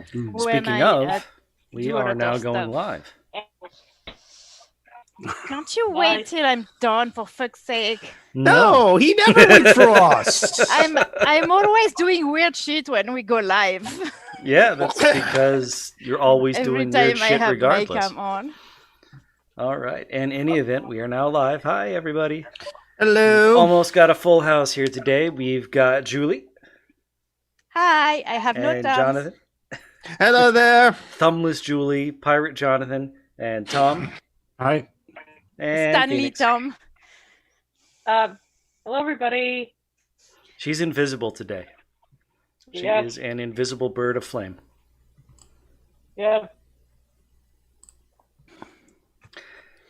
Speaking of, we are now going live. Can't you wait till I'm done, for fuck's sake? No, he never waits for us. I'm always doing weird shit when we go live. Yeah, that's because you're always doing weird shit Every time I have regardless. my cam on. All right. In any event, we are now live. Hi, everybody. Hello. Almost got a full house here today. We've got Julie. Hi, I have no and thumbs. Jonathan. Hello there. Thumbless Julie, Pirate Jonathan, and Tom. Hi. And Stanley Phoenix. Tom. Hello, everybody. She's invisible today. She is an invisible bird of flame. Yeah.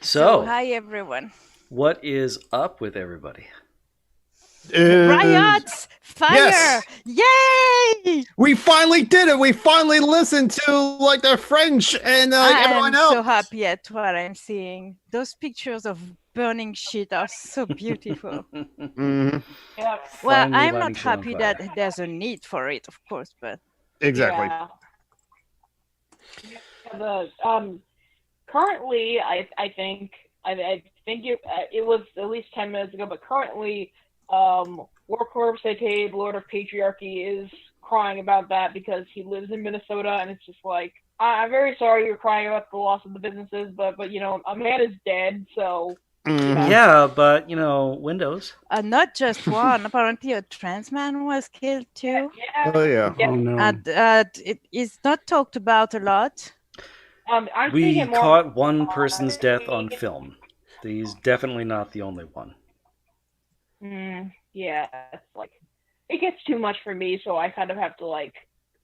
So, hi, everyone. What is up with everybody? Riots! Fire! Yes. Yay! We finally did it. We finally listened to like the French and everyone else. I'm so happy at what I'm seeing. Those pictures of burning shit are so beautiful. Mm-hmm. Yeah. Well, Finally I'm lighting not shit on happy fire. that there's a need for it, of course, but Exactly. Yeah. Currently, I think it was at least 10 minutes ago, but currently, Warcorpse, aka Lord of Patriarchy, is crying about that because he lives in Minnesota, and it's just like, I'm very sorry you're crying about the loss of the businesses, but you know, a man is dead, so. Mhm. Yeah, but, Windows. not just one. Apparently, a trans man was killed too. Yeah. Oh yeah. Oh no. And it is not talked about a lot. I'm We thinking more. caught one person's death on film. He's definitely not the only one. Yeah, it's like it gets too much for me, so I kind of have to like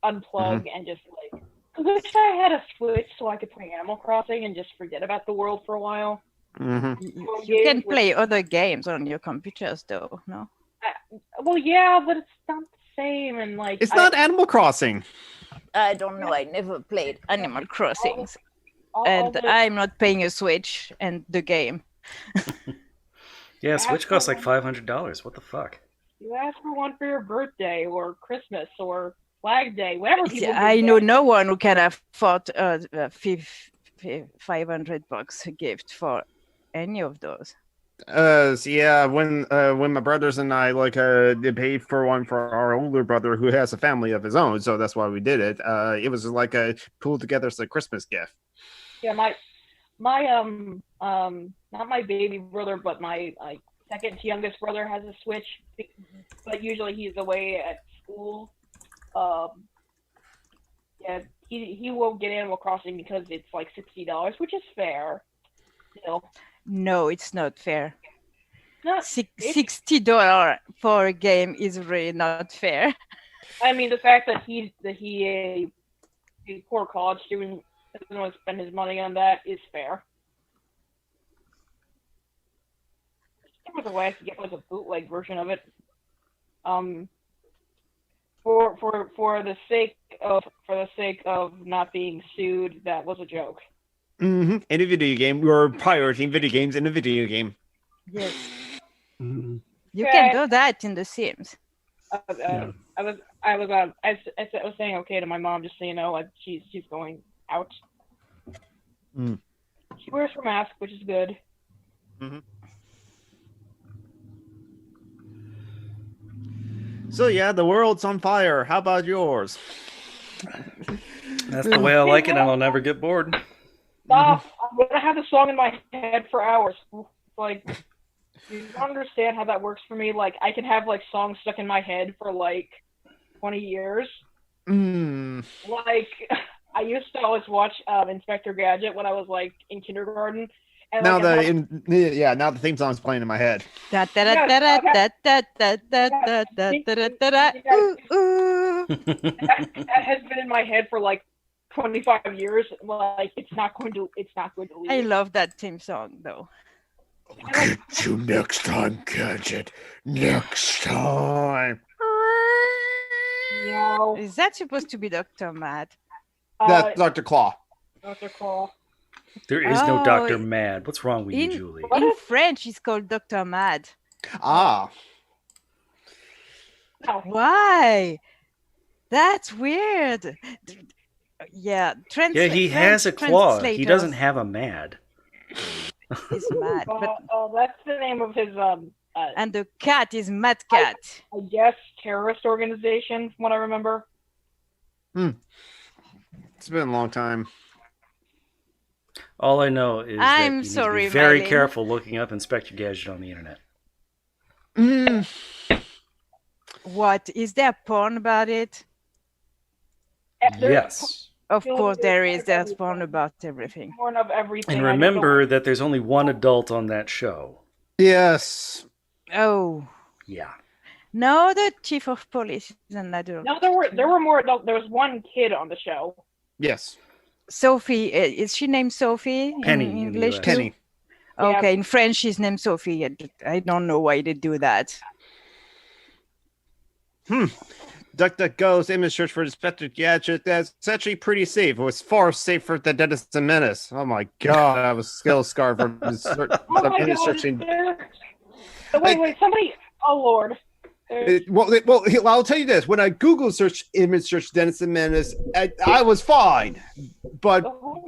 unplug and just like. I wish I had a Switch so I could play Animal Crossing and just forget about the world for a while. Mm-hmm. You can play other games on your computers, though, no? Well, yeah, but it's not the same, and like It's not Animal Crossing. I don't know. I never played Animal Crossings, all and the- I'm not paying a Switch and the game. Yeah, Switch costs like $500. What the fuck? You ask for one for your birthday or Christmas or Flag Day, whatever people. I know no one who can afford $500 a gift for any of those. So yeah, when my brothers and I did pay for one for our older brother who has a family of his own, so that's why we did it. It was like a pulled together as a Christmas gift. Yeah, my not my baby brother, but my second youngest brother has a Switch, but usually he's away at school. Yeah, he won't get Animal Crossing because it's like $60, which is fair. No, it's not fair. No, $60 for a game is really not fair. I mean, the fact that he a poor college student doesn't want to spend his money on that is fair. There was a way I could get like a bootleg version of it. For the sake of not being sued, that was a joke. Mm-hmm. In a video game, we're pirating video games in a video game. Yes. Mhm. You can do that in The Sims. Yeah. I was saying okay to my mom, just so you know, like she's going out. Mm. She wears her mask, which is good. Mm-hmm. So yeah, the world's on fire. How about yours? That's the way I like it, and I'll never get bored. Stop! I'm gonna have the song in my head for hours. Like, you don't understand how that works for me. Like, I can have like songs stuck in my head for like 20 years. Like, I used to always watch Inspector Gadget when I was like in kindergarten. And, Now like, now the theme song's playing in my head. That has been in my head for like 25 years. Like, it's not going to leave. I love that theme song, though. I'll get you next time, Gadget. Next time. No. Is that supposed to be Dr. Mad? That's Dr. Claw. Dr. Claw. There is no Oh, Dr. Mad. What's wrong with you, Julie? In French, it's called Dr. Mad. Ah. Oh. Why? That's weird. Yeah, Yeah, he has a claw. He translators doesn't have a mad. is mad, but That's the name of his and the cat is Mad Cat. I guess terrorist organization, from what I remember. It's been a long time. All I know is that I'm you need to sorry, be very Mylene. careful looking up Inspector Gadget on the internet. What is there porn about it? Yes. Of Porn course, is there porn is. of There's everything. porn about everything. Porn of everything. And I don't know remember that there's only one adult on that show. Yes. Oh Yeah. no, the chief of police is an adult. No, there were more adults. There was one kid on the show. Yes. Sophie, is she named Sophie Penny in in the English US. too? Penny. Okay, in French she's named Sophie. I don't know why they do that. DuckDuckGo's image search for Inspector Gadget. That's actually pretty safe. It was far safer than Dennis the Menace. Oh my god, I was skill scarred from Oh my image god! searching. Wait, somebody! Oh lord! I'll tell you this: when I Google image search Dennis the Menace, I was fine. But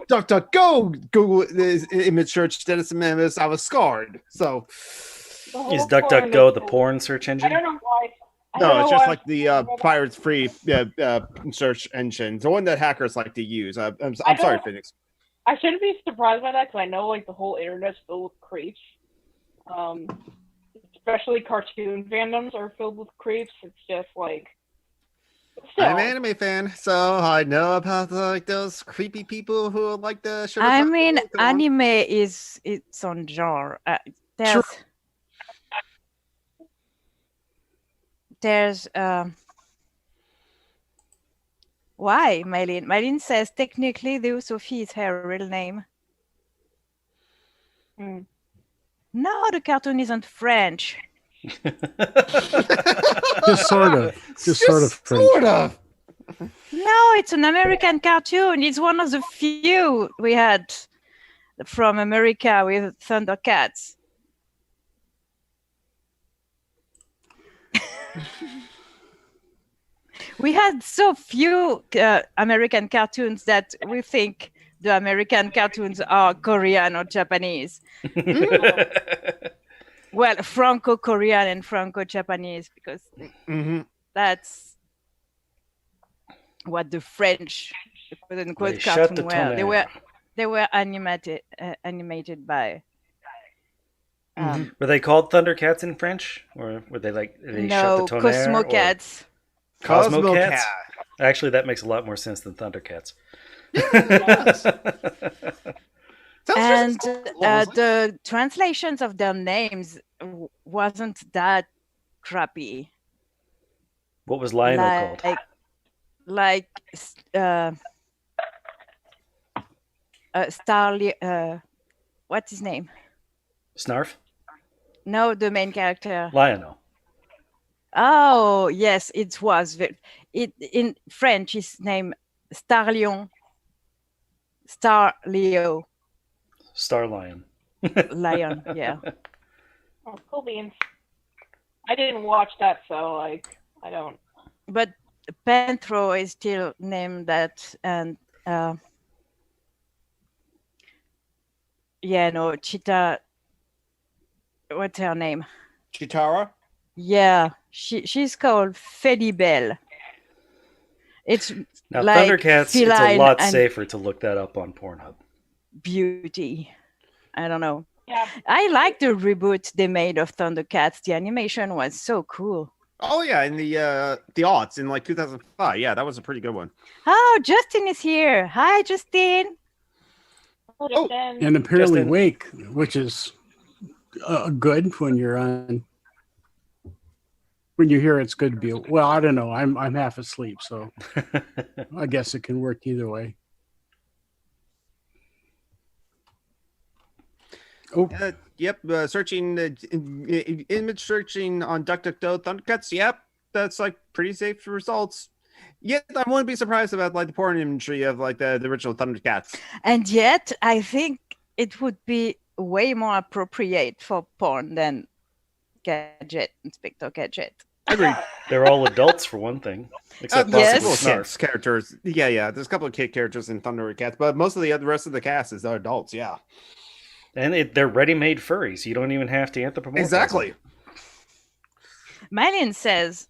DuckDuckGo Google image search Dennis the Menace, I was scarred. So Is DuckDuckGo the porn search I engine? don't know why. no, it's just like the pirates free search engine, the one that hackers like to use. I'm sorry, Phoenix. I shouldn't be surprised by that because I know like the whole internet's filled with creeps. Especially cartoon fandoms are filled with creeps. It's just like. I'm an anime fan, so I know about those creepy people who like the. I mean, anime is its own genre. There's why, Mylene? Mylene says technically though Sophie is her real name. No, the cartoon isn't French. Just sort of. Just sort of French. Sort of. No, it's an American cartoon. It's one of the few we had from America with Thundercats. We had so few American cartoons that we think the American cartoons are Korean or Japanese. Well, Franco-Korean and Franco-Japanese, because that's what the French, quote-unquote, cartoon were. They were animated by. Were they called Thundercats in French, or were they like no, Cosmo Cats? Cosmo Cats. Actually, that makes a lot more sense than Thundercats. And the translations of their names wasn't that crappy. What was Lionel called? Like Starly. What's his name? Snarf? No, the main character. Lionel. Oh yes, it was. In French, his name Starlion. Starlio. Star Lion. Lion, yeah. Oh, cool beans. I didn't watch that, so like I don't. But Pentro is still named that, and Cheetah. What's her name? Chitara? Yeah, she's called Felibel. It's now like Thundercats. It's a lot safer to look that up on Pornhub. Beauty. I don't know. Yeah. I like the reboot they made of Thundercats. The animation was so cool. Oh yeah, in the aughts in like 2005. Yeah, that was a pretty good one. Oh, Justin is here. Hi, Justin. Oh. And apparently Wake, which is good when you're on. When you hear it's good to be. Well, I don't know. I'm half asleep, so I guess it can work either way. Oh, yep. Searching image searching on DuckDuckGo Thundercats. Yep, that's like pretty safe results. Yet I wouldn't be surprised about like the porn imagery of like the original Thundercats. And yet, I think it would be way more appropriate for porn than Gadget, Inspector Gadget. Agreed. They're all adults for one thing, except Yes. possibly Little Snarf. kids characters. Yeah. There's a couple of kid characters in Thunderbird Cats, but most of the rest of the cast is adults. Yeah, And they're ready-made furries. You don't even have to anthropomorphize. exactly. Mylene says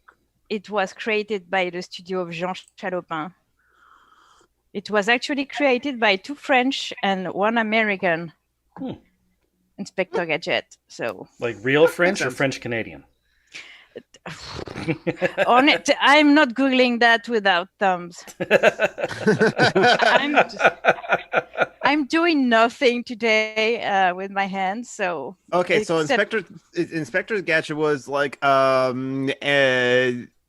it was created by the studio of Jean Chalopin. It was actually created by 2 French and 1 American. Inspector Gadget. So Like real French or sense. French Canadian? on it, I'm not googling that without thumbs. I'm doing nothing today with my hands, so Okay, so Except- Inspector Gadget was like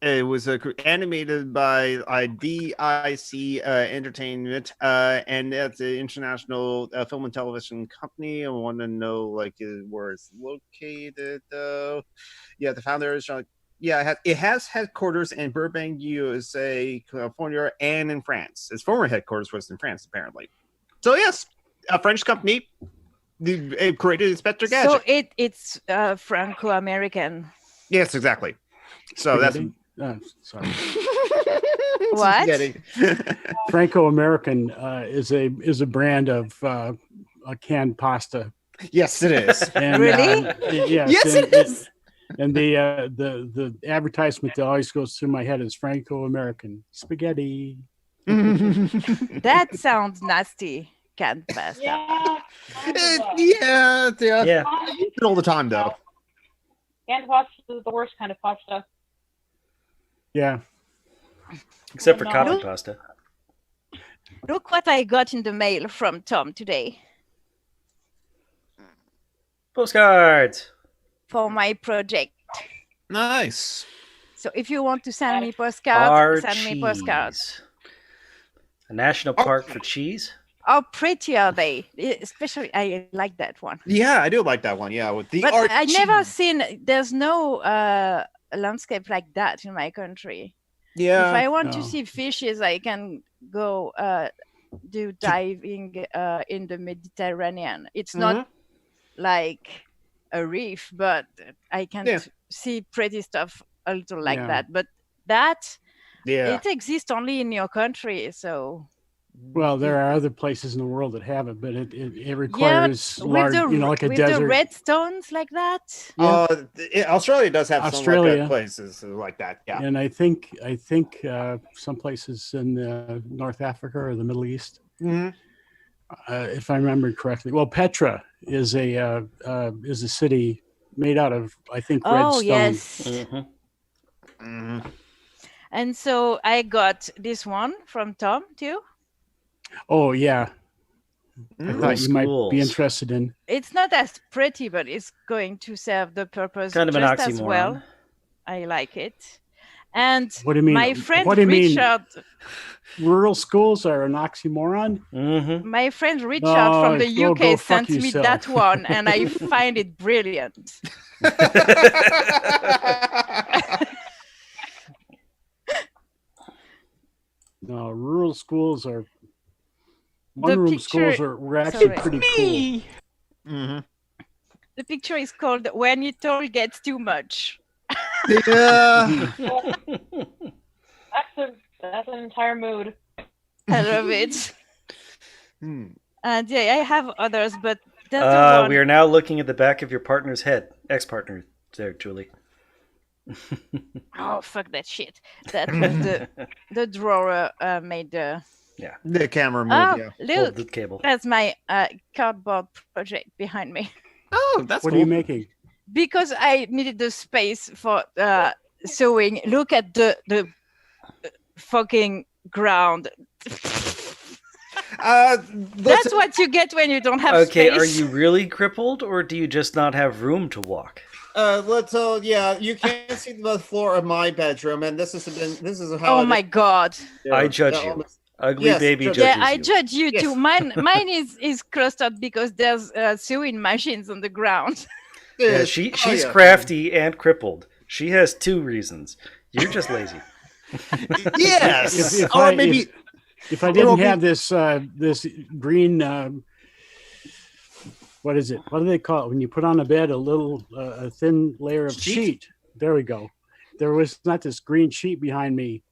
it was animated by DIC Entertainment, and that's an international film and television company. I want to know like where it's located though. Yeah, the founder is it has headquarters in Burbank, USA, California, and in France. Its former headquarters was in France, apparently. So yes, a French company created Inspector Gadget. so it's Franco-American. Yes, exactly. So that's sorry. What? Spaghetti. Franco-American is a brand of a canned pasta. Yes, it is. And, Really? Yes. Yes, and, it is. And the advertisement that always goes through my head is Franco-American spaghetti. That sounds nasty. Canned pasta. Yeah. Yeah. Yeah. I eat it all the time, though. Canned pasta is the worst kind of pasta. Yeah. Except for No. copy pasta. Look what I got in the mail from Tom today Postcards. for my project. Nice. So if you want to send me postcards, Our send me postcards. cheese. A national park for cheese? How pretty are they? Especially, I like that one. Yeah, I do like that one. Yeah, with the But art. I never seen. There's no landscape like that in my country. If Yeah. I want to No. see fishes, I can go do diving in the Mediterranean. It's not like a reef, but I can Yeah. see pretty stuff a little like Yeah. that. But that Yeah. it exists only in your country, so Well, there are other places in the world that have it, but it requires large, like a with desert. the red stones like that. Australia does have some Australia. places like that. Yeah. And I think some places in North Africa or the Middle East, Mhm. if I remember correctly. Well, Petra is a city made out of, I think, red Oh stone. yes. Mm-hmm. Mhm. And so I got this one from Tom too. Oh yeah, I Mhm. thought you might Schools. be interested in. It's not as pretty, but it's going to serve the purpose Kind of an just as oxymoron. well. I like it. And What do you mean? my friend What do you mean? Richard, Rural schools are an oxymoron? Mm-hmm. my friend Richard No, from the go UK fuck sent me yourself. that one, and I find it brilliant. No, rural schools are. The One-room schools picture- were actually sorry. pretty cool. Mhm. The picture is called "When It All Gets Too Much." Yeah. That's an entire mood. I love it. Hmm. And yeah, I have others, but that's the one. We are now looking at the back of your partner's head. Ex-partner there, Julie. Oh fuck that shit! That was the drawer made the. The camera move. Oh, Yeah. Hold look, the cable. that's my cardboard project behind me. Oh, that's What cool. are you making? Because I needed the space for sewing. Look at the fucking ground. That's what you get when you don't have Okay, space. are you really crippled, or do you just not have room to walk? You can't see the floor of my bedroom, and this is how. Oh my god! I judge you. Ugly Yes, baby judge- judges Yeah, I you. judge you Yes. too. Mine is clustered because there's sewing machines on the ground. Yeah, she's crafty and crippled. She has 2 reasons. You're just lazy. Yes. If Or I- maybe. If I Well, didn't we- have this green, what is it? What do they call it when you put on a bed a little a thin layer of Sheet? sheet? There we go. there was not this green sheet behind me,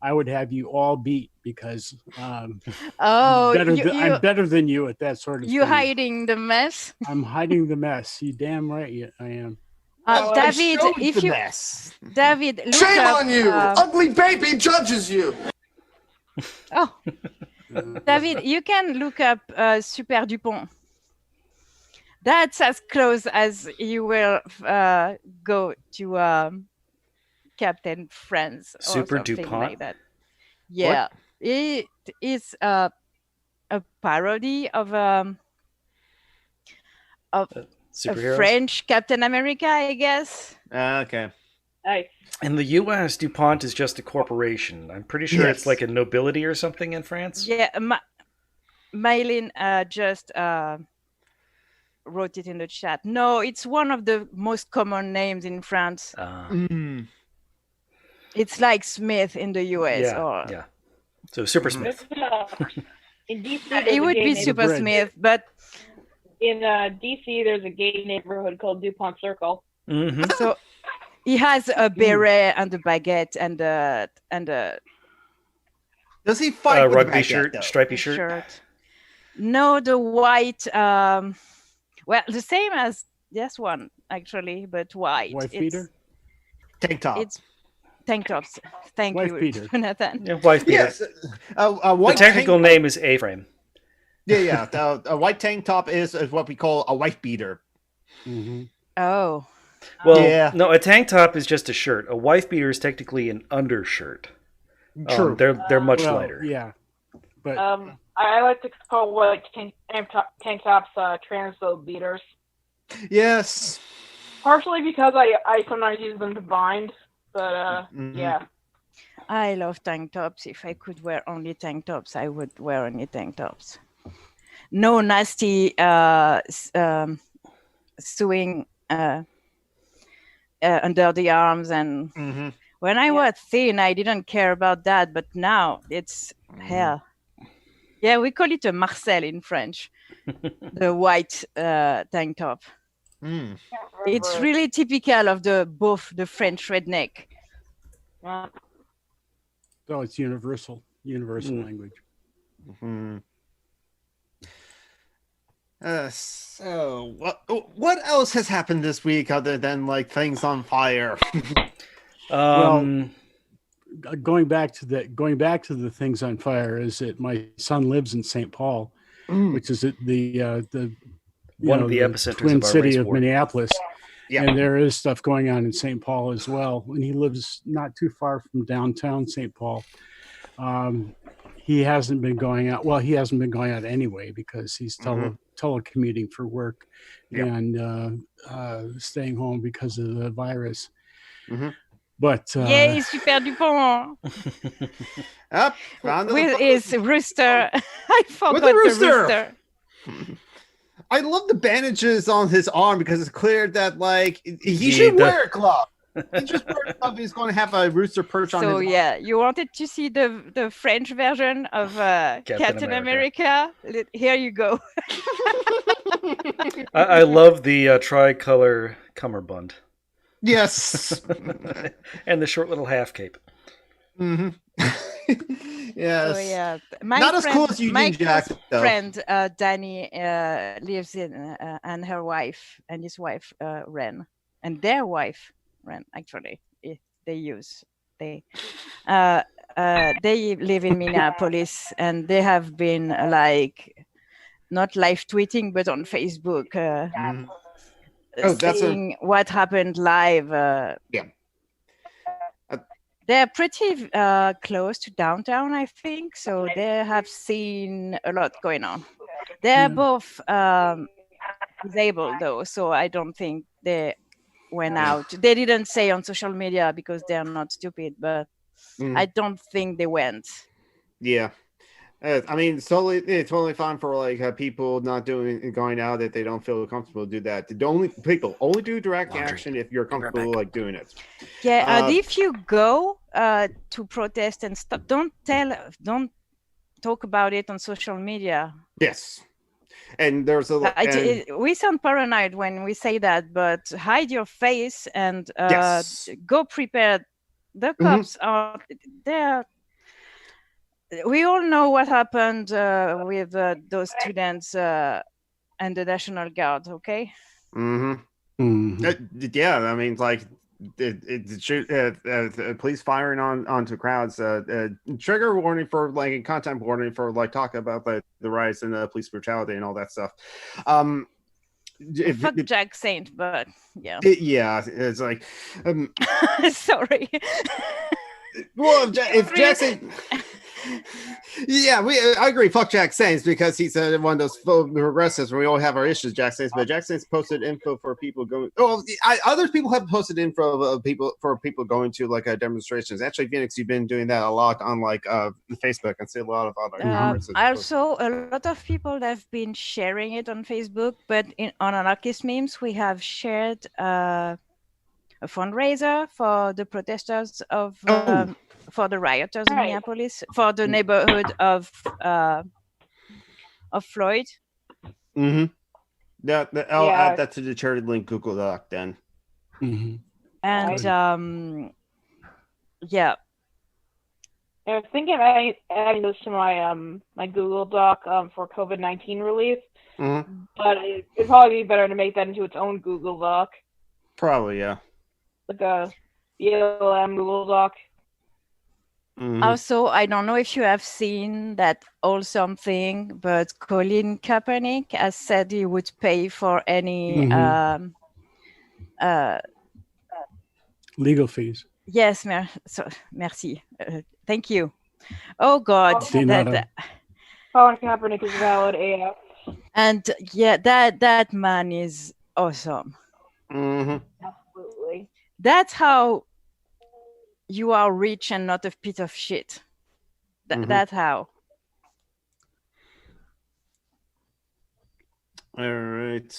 I would have you all beat because Oh, I'm better than you at that sort of you thing. hiding the mess. I'm hiding the mess. You damn right I am. David, if you David, look Shame up, on you! Ugly baby judges you! Oh, David, you can look up Super Dupont. That's as close as you will go to Captain France or Super something Dupont? like that. Yeah, it is a parody of a Superheroes? French Captain America, I guess. Okay. Nice. In the U.S., DuPont is just a corporation. I'm pretty sure it's like a nobility or something in France. Yeah, Mylene just wrote it in the chat. No, it's one of the most common names in France. It's like Smith in the US. Yeah. So Super Smith. In DC, It would be Super Smith, but in DC, there's a gay neighborhood called DuPont Circle. Mm-hmm. So he has a beret and a baguette and a Does he fight with rugby the shirt, baguette, stripy shirt? No, the white. Well, the same as this one actually, but white. Wife beater? Tank top. It's tank tops. Thank Wife you, beater. Jonathan. Yeah, wife beater. Yes. A The white technical tank name is A-frame. Yeah. A white tank top is what we call a wife beater. Mm-hmm. Oh. Well, no, a tank top is just a shirt. A wife beater is technically an undershirt. True. They're much Well, lighter. Yeah. But I like to call white tank tops transphobe beaters. Yes. Partially because I sometimes use them to bind, but yeah. I love tank tops. If I could wear only tank tops, I would wear only tank tops. No nasty sewing under the arms. And when I was thin, I didn't care about that. But now it's hell. Yeah, we call it a Marcel in French, the white tank top. It's really typical of both the French redneck. so it's universal language. So what else has happened this week other than like things on fire? Well, going back to the things on fire is that my son lives in St. Paul, which is the one of the epicenters twin of our city race of war. Minneapolis. Yeah. And there is stuff going on in St. Paul as well. And he lives not too far from downtown St. Paul. He hasn't been going out. Well, he hasn't been going out anyway because he's telecommuting for work and staying home because of the virus. But Yay, Super Dupont! With his rooster. I forgot the rooster. I love the bandages on his arm because it's clear that like he should wear a glove. He just wear a glove. He's going to have a rooster perch on his arm. So yeah, you wanted to see the French version of Captain America? Here you go. I love the tricolor cummerbund. Yes. And the short little half cape. Yes. So yeah, Not as cool as Union Jack, though. friend Danny lives in and her wife and his wife Ren and their wife Ren actually they live in Minneapolis and they have been like not live tweeting but on Facebook saying what happened live. They're pretty close to downtown, I think, so they have seen a lot going on. They're both disabled, though, so I don't think they went out. They didn't say on social media because they're not stupid, but I don't think they went. Yeah. I mean, it's totally fine for like people not going out if they don't feel comfortable to do that. Only do direct action if you're comfortable like doing it. Yeah, and if you go to protest and stuff, don't talk about it on social media. Yes, and there's we sound paranoid when we say that, but hide your face and go prepared The cops are there. We all know what happened with those students and the National Guard. Okay. Yeah, I mean, like police firing onto crowds. Trigger warning for like content warning for like talking about the riots and police brutality and all that stuff. Fuck Jack Saint, but yeah. It's like Sorry. well, if Jack Saint. Yeah, I agree. Fuck Jack Saints because he's one of those progressives where we all have our issues. Jack Saints, but Jack Saints posted info for people going. Oh, other people have posted info of people going to like demonstrations. Actually, Phoenix, you've been doing that a lot on like Facebook and see a lot of other. Also, a lot of people have been sharing it on Facebook, but on Anarchist Memes, we have shared a fundraiser for the protesters of. For the rioters in Minneapolis, for the neighborhood of Floyd. I'll add that to the charity link Google Doc then. And yeah. I was thinking of adding this to my my Google Doc for COVID-19 relief, but it'd probably be better to make that into its own Google Doc. Probably, yeah. Like a BLM Google Doc. Also, I don't know if you have seen that awesome thing, but Colin Kaepernick has said he would pay for any legal fees. Yes, merci. Thank you. Oh God, Colin Kaepernick is valid AF. And yeah, that man is awesome. Absolutely. That's how you are rich and not a pit of shit. That's how. All right.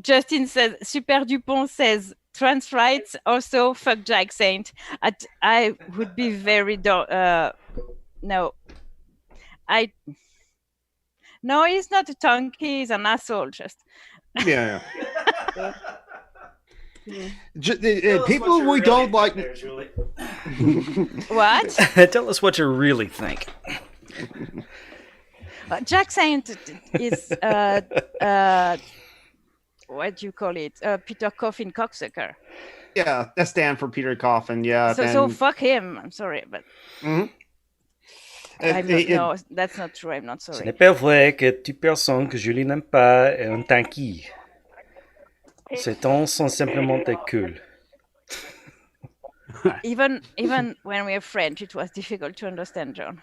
Justin says, Super Dupont says, trans rights, also fuck Jack Saint. I would be very, no, he's not a donkey, he's an asshole, just. Yeah. People we don't like. What? Tell us what you really think. Jack Saint is what do you call it? Peter Coffin cocksucker. Yeah, that stands for Peter Coffin. Yeah. So fuck him. I'm sorry, but. No, that's not true. I'm not sorry. Ce n'est pas vrai que toute personne que Julie n'aime pas est un tanky. Ces tons sont simplement des cool. Even when we're French, it was difficult to understand, John.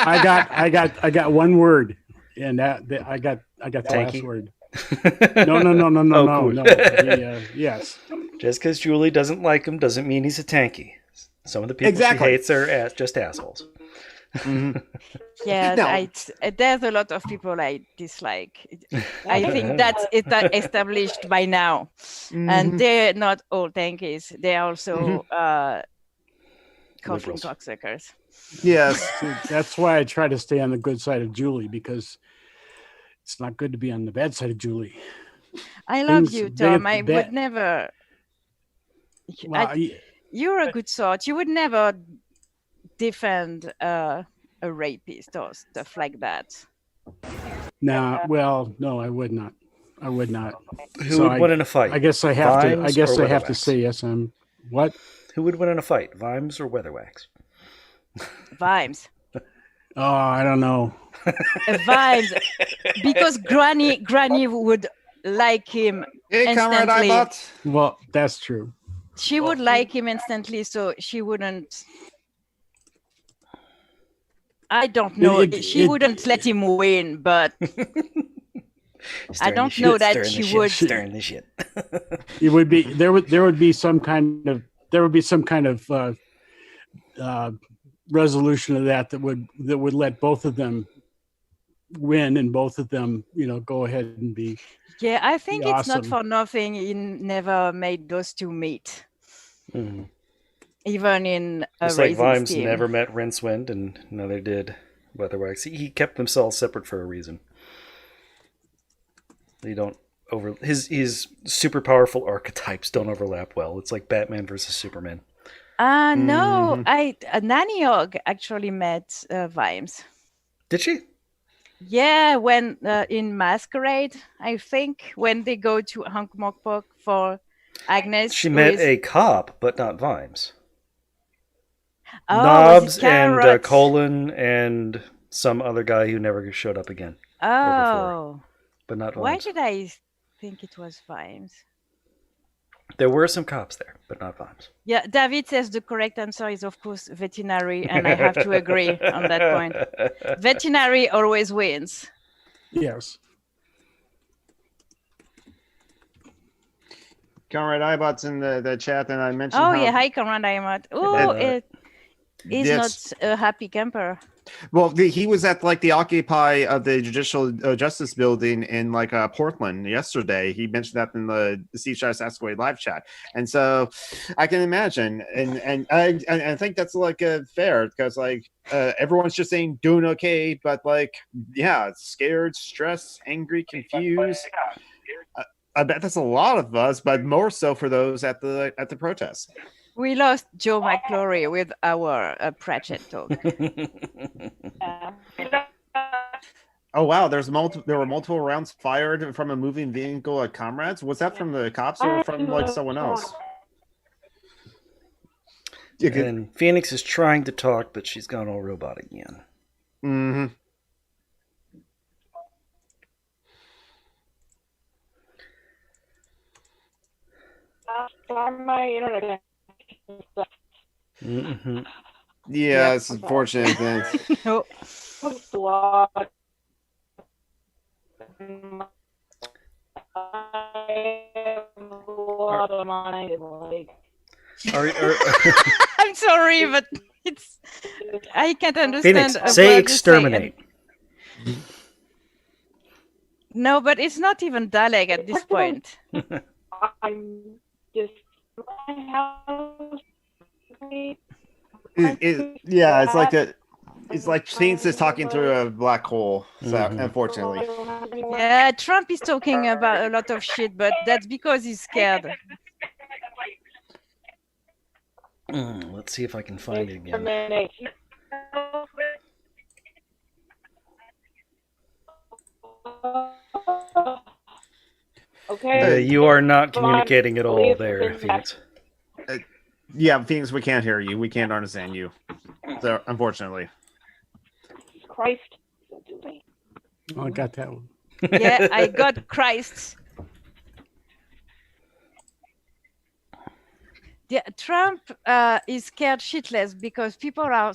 I got one word, and I got the last word. No. Cool. No. Yes. Just because Julie doesn't like him doesn't mean he's a tanky. Some of the people she hates are just assholes. Yeah, there's a lot of people I dislike. I think that's established by now. And they're not all tankies. They're also coffin cocksuckers. Yes. That's why I try to stay on the good side of Julie, because it's not good to be on the bad side of Julie. I love you, Tom. I would never... Well, you're a good sort. You would never defend a rapist or stuff like that. No, I would not. Who would win in a fight? I guess I have to. I guess I have to say yes. What? Who would win in a fight, Vimes or Weatherwax? Vimes. Oh, I don't know. Vimes, because Granny would like him instantly. Well, that's true. She would like him instantly, so she wouldn't. I don't know. She wouldn't let him win, but I don't know that she would. Stirring the shit. It would be there would be some kind of resolution of that would let both of them win and both of them go ahead and be. Yeah, I think it's awesome. Not for nothing he never made those two meet. Mm-hmm. Even in a it's like Vimes team. never met Rincewind, and neither did Weatherwax. He kept themselves separate for a reason. They don't over his super powerful archetypes don't overlap well. It's like Batman versus Superman. No, Naniog actually met Vimes. Did she? Yeah, when in Masquerade, I think, when they go to Ankh-Morpork for Agnes. She met a cop, but not Vimes. Oh, Knobs was it Carrot? and Colin and some other guy who never showed up again. Oh. But not Vimes. Why did I think it was Vimes? There were some cops there, but not Vimes. Yeah, David says the correct answer is, of course, veterinary, and I have to agree on that point. Veterinary always wins. Yes. Conrad Ibot's in the chat, and I mentioned. Oh, yeah. Hi, Conrad Ibot. Oh, it is Yes. not a happy camper. Well, he was at like the Occupy of the Judicial Justice Building in like Portland yesterday. He mentioned that in the Steve Shice Ask Away live chat, and so I can imagine, and I think that's like fair because like everyone's just saying doing okay, but like yeah, scared, stressed, angry, confused. I bet that's a lot of us, but more so for those at the protest. We lost Joe McClory with our Pratchett talk. Oh wow, there were multiple rounds fired from a moving vehicle at Comrades. Was that from the cops or from like someone else? And Phoenix is trying to talk, but she's gone all robot again. Mm-hmm. My internet. Mm-hmm. Yeah, it's unfortunate. No. I'm sorry, but I can't understand. Phoenix, say exterminate. No, but it's not even Dalek at this point. I'm just Yeah, it's like a. It's like Phoenix is talking through a black hole. So unfortunately. Yeah, Trump is talking about a lot of shit, but that's because he's scared. Let's see if I can find it again. Okay. You are not communicating at all there, Phoenix. Yeah, Phoenix, we can't hear you. We can't understand you. So, unfortunately. Christ. Oh, I got that one. Yeah, I got Christ. Yeah, Trump is scared shitless because people are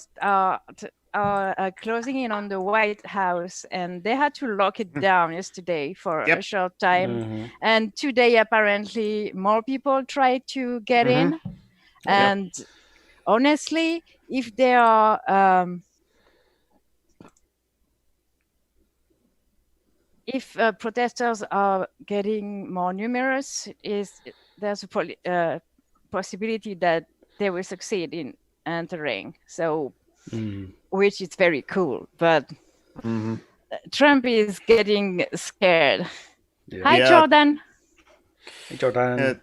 closing in on the White House, and they had to lock it down yesterday for a short time. And today, apparently, more people tried to get in. And honestly, if there are if protesters are getting more numerous, there's a possibility that they will succeed in entering. So, which is very cool. But Trump is getting scared. Yeah. Hi, Jordan. Hey, Jordan.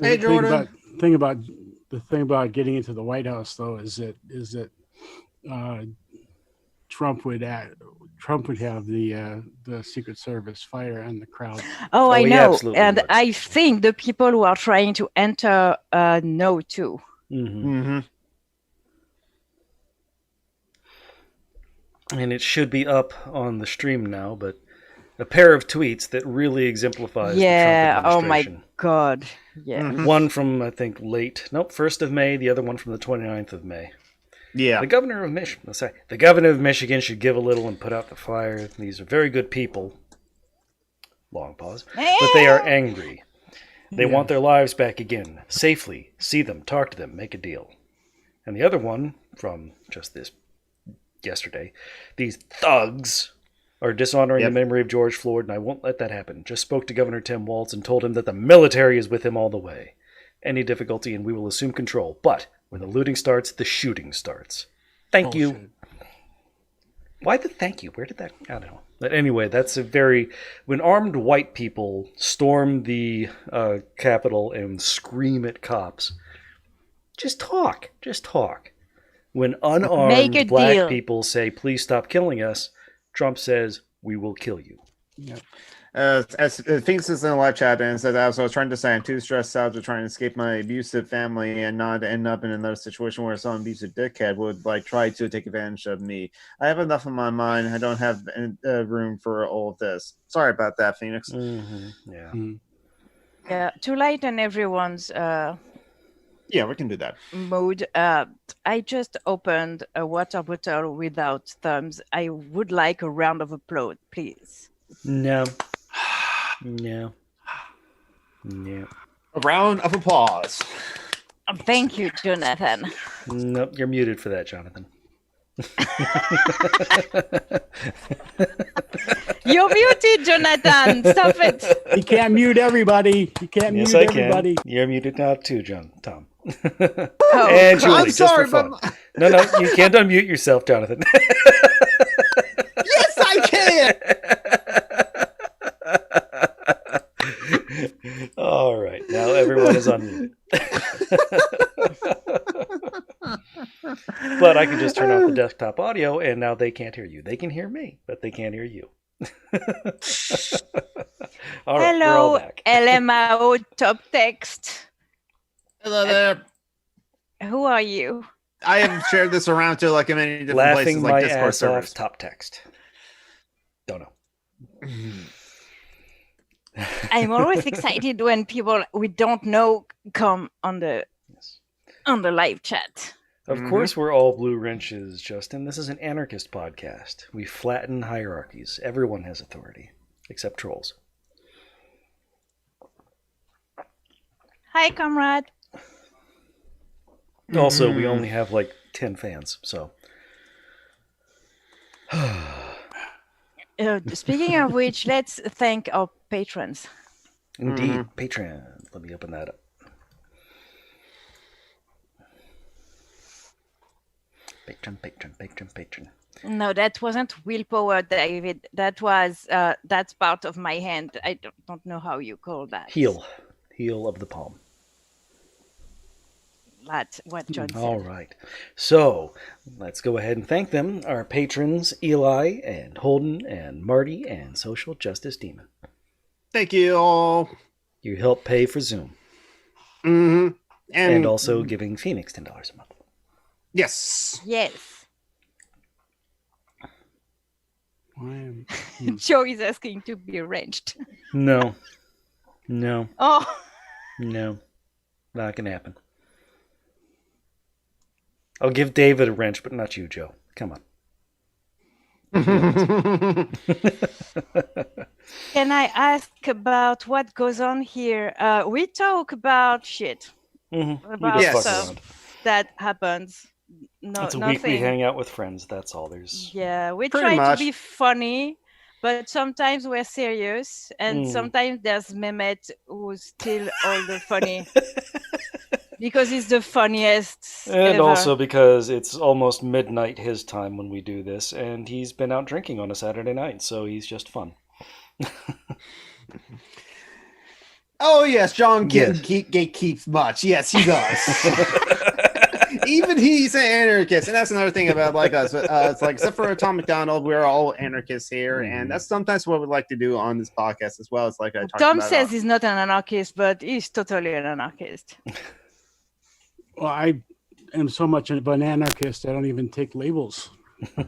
Hey, Jordan. The thing about getting into the White House, though, is that Trump would have the Secret Service fire on the crowd. Oh, I know, and would. I think the people who are trying to enter know too. And it should be up on the stream now, but a pair of tweets that really exemplifies the Trump administration. Oh my God. Yeah. One from, I think, 1st of May, the other one from the 29th of May. Yeah. The governor of Michigan should give a little and put out the fire. These are very good people. Long pause. But they are angry. They want their lives back again. Safely. See them, talk to them, make a deal. And the other one from just this yesterday. These thugs are dishonoring the memory of George Floyd, and I won't let that happen. Just spoke to Governor Tim Walz and told him that the military is with him all the way. Any difficulty and we will assume control. But when the looting starts, the shooting starts. Thank you. Why the thank you? Where did that... I don't know. But anyway, that's a very... When armed white people storm the Capitol and scream at cops, just talk. Just talk. When unarmed black deal. people say, please stop killing us, Trump says, we will kill you. Yep. As Phoenix is in the live chat and said, as I was trying to say, I'm too stressed out to try and escape my abusive family and not end up in another situation where some abusive dickhead would try to take advantage of me. I have enough on my mind. I don't have room for all of this. Sorry about that, Phoenix. Mm-hmm. Yeah. Mm-hmm. Yeah, to lighten everyone's Yeah, we can do that. mood, I just opened a water bottle without thumbs. I would like a round of applause, please. No. No. No. A round of applause. Thank you, Jonathan. Nope, you're muted for that, Jonathan. You're muted, Jonathan. Stop it. You can't mute everybody. You can't Yes, mute I can. everybody. You're muted now too, Tom. Oh, And Julie, I'm just sorry, for fun. but No, you can't unmute yourself, Jonathan. yes, I can. All right, now everyone is on mute. But I can just turn off the desktop audio, and now they can't hear you. They can hear me, but they can't hear you. All right, we're all hello, back. LMAO top text. Hello there. Who are you? I have shared this around to like in many different Laughing places, like my Discord ass servers. off. Top text. Don't know. I'm always excited when people we don't know come on the live chat. Of course, we're all blue wrenches, Justin. This is an anarchist podcast. We flatten hierarchies. Everyone has authority, except trolls. Hi, comrade. Also, we only have like 10 fans, so. Speaking of which, let's thank our patrons. Indeed, Patreon. Let me open that up. Patron. No, that wasn't willpower, David. That was that's part of my hand. I don't know how you call that. Heel of the palm. That's what John said. All right. So let's go ahead and thank them. Our patrons, Eli and Holden and Marty and Social Justice Demon. Thank you all. You help pay for Zoom. Mm-hmm. And also giving Phoenix $10 a month. Yes. Yes. Wow. Joe is asking to be wrenched. No. Oh. No. Not going to happen. I'll give David a wrench, but not you, Joe. Come on. Can I ask about what goes on here? We talk about shit. Mm-hmm. About We just fuck stuff around. that happens. No, It's a nothing. weekly hangout with friends. That's all. There's Yeah, we Pretty try much. to be funny, but sometimes we're serious, and sometimes there's Mehmet who's still all the funny because he's the funniest. And ever. also because it's almost midnight his time when we do this, and he's been out drinking on a Saturday night, so he's just fun. Oh yes, John Yes. gatekeeps much. Yes, he does. Even he's an anarchist, and that's another thing about like us. It's like, except for Tom McDonald, we're all anarchists here, and that's sometimes what we like to do on this podcast as well. It's like I talked Tom about says he's not an anarchist, but he's totally an anarchist. Well, I am so much of an anarchist, I don't even take labels.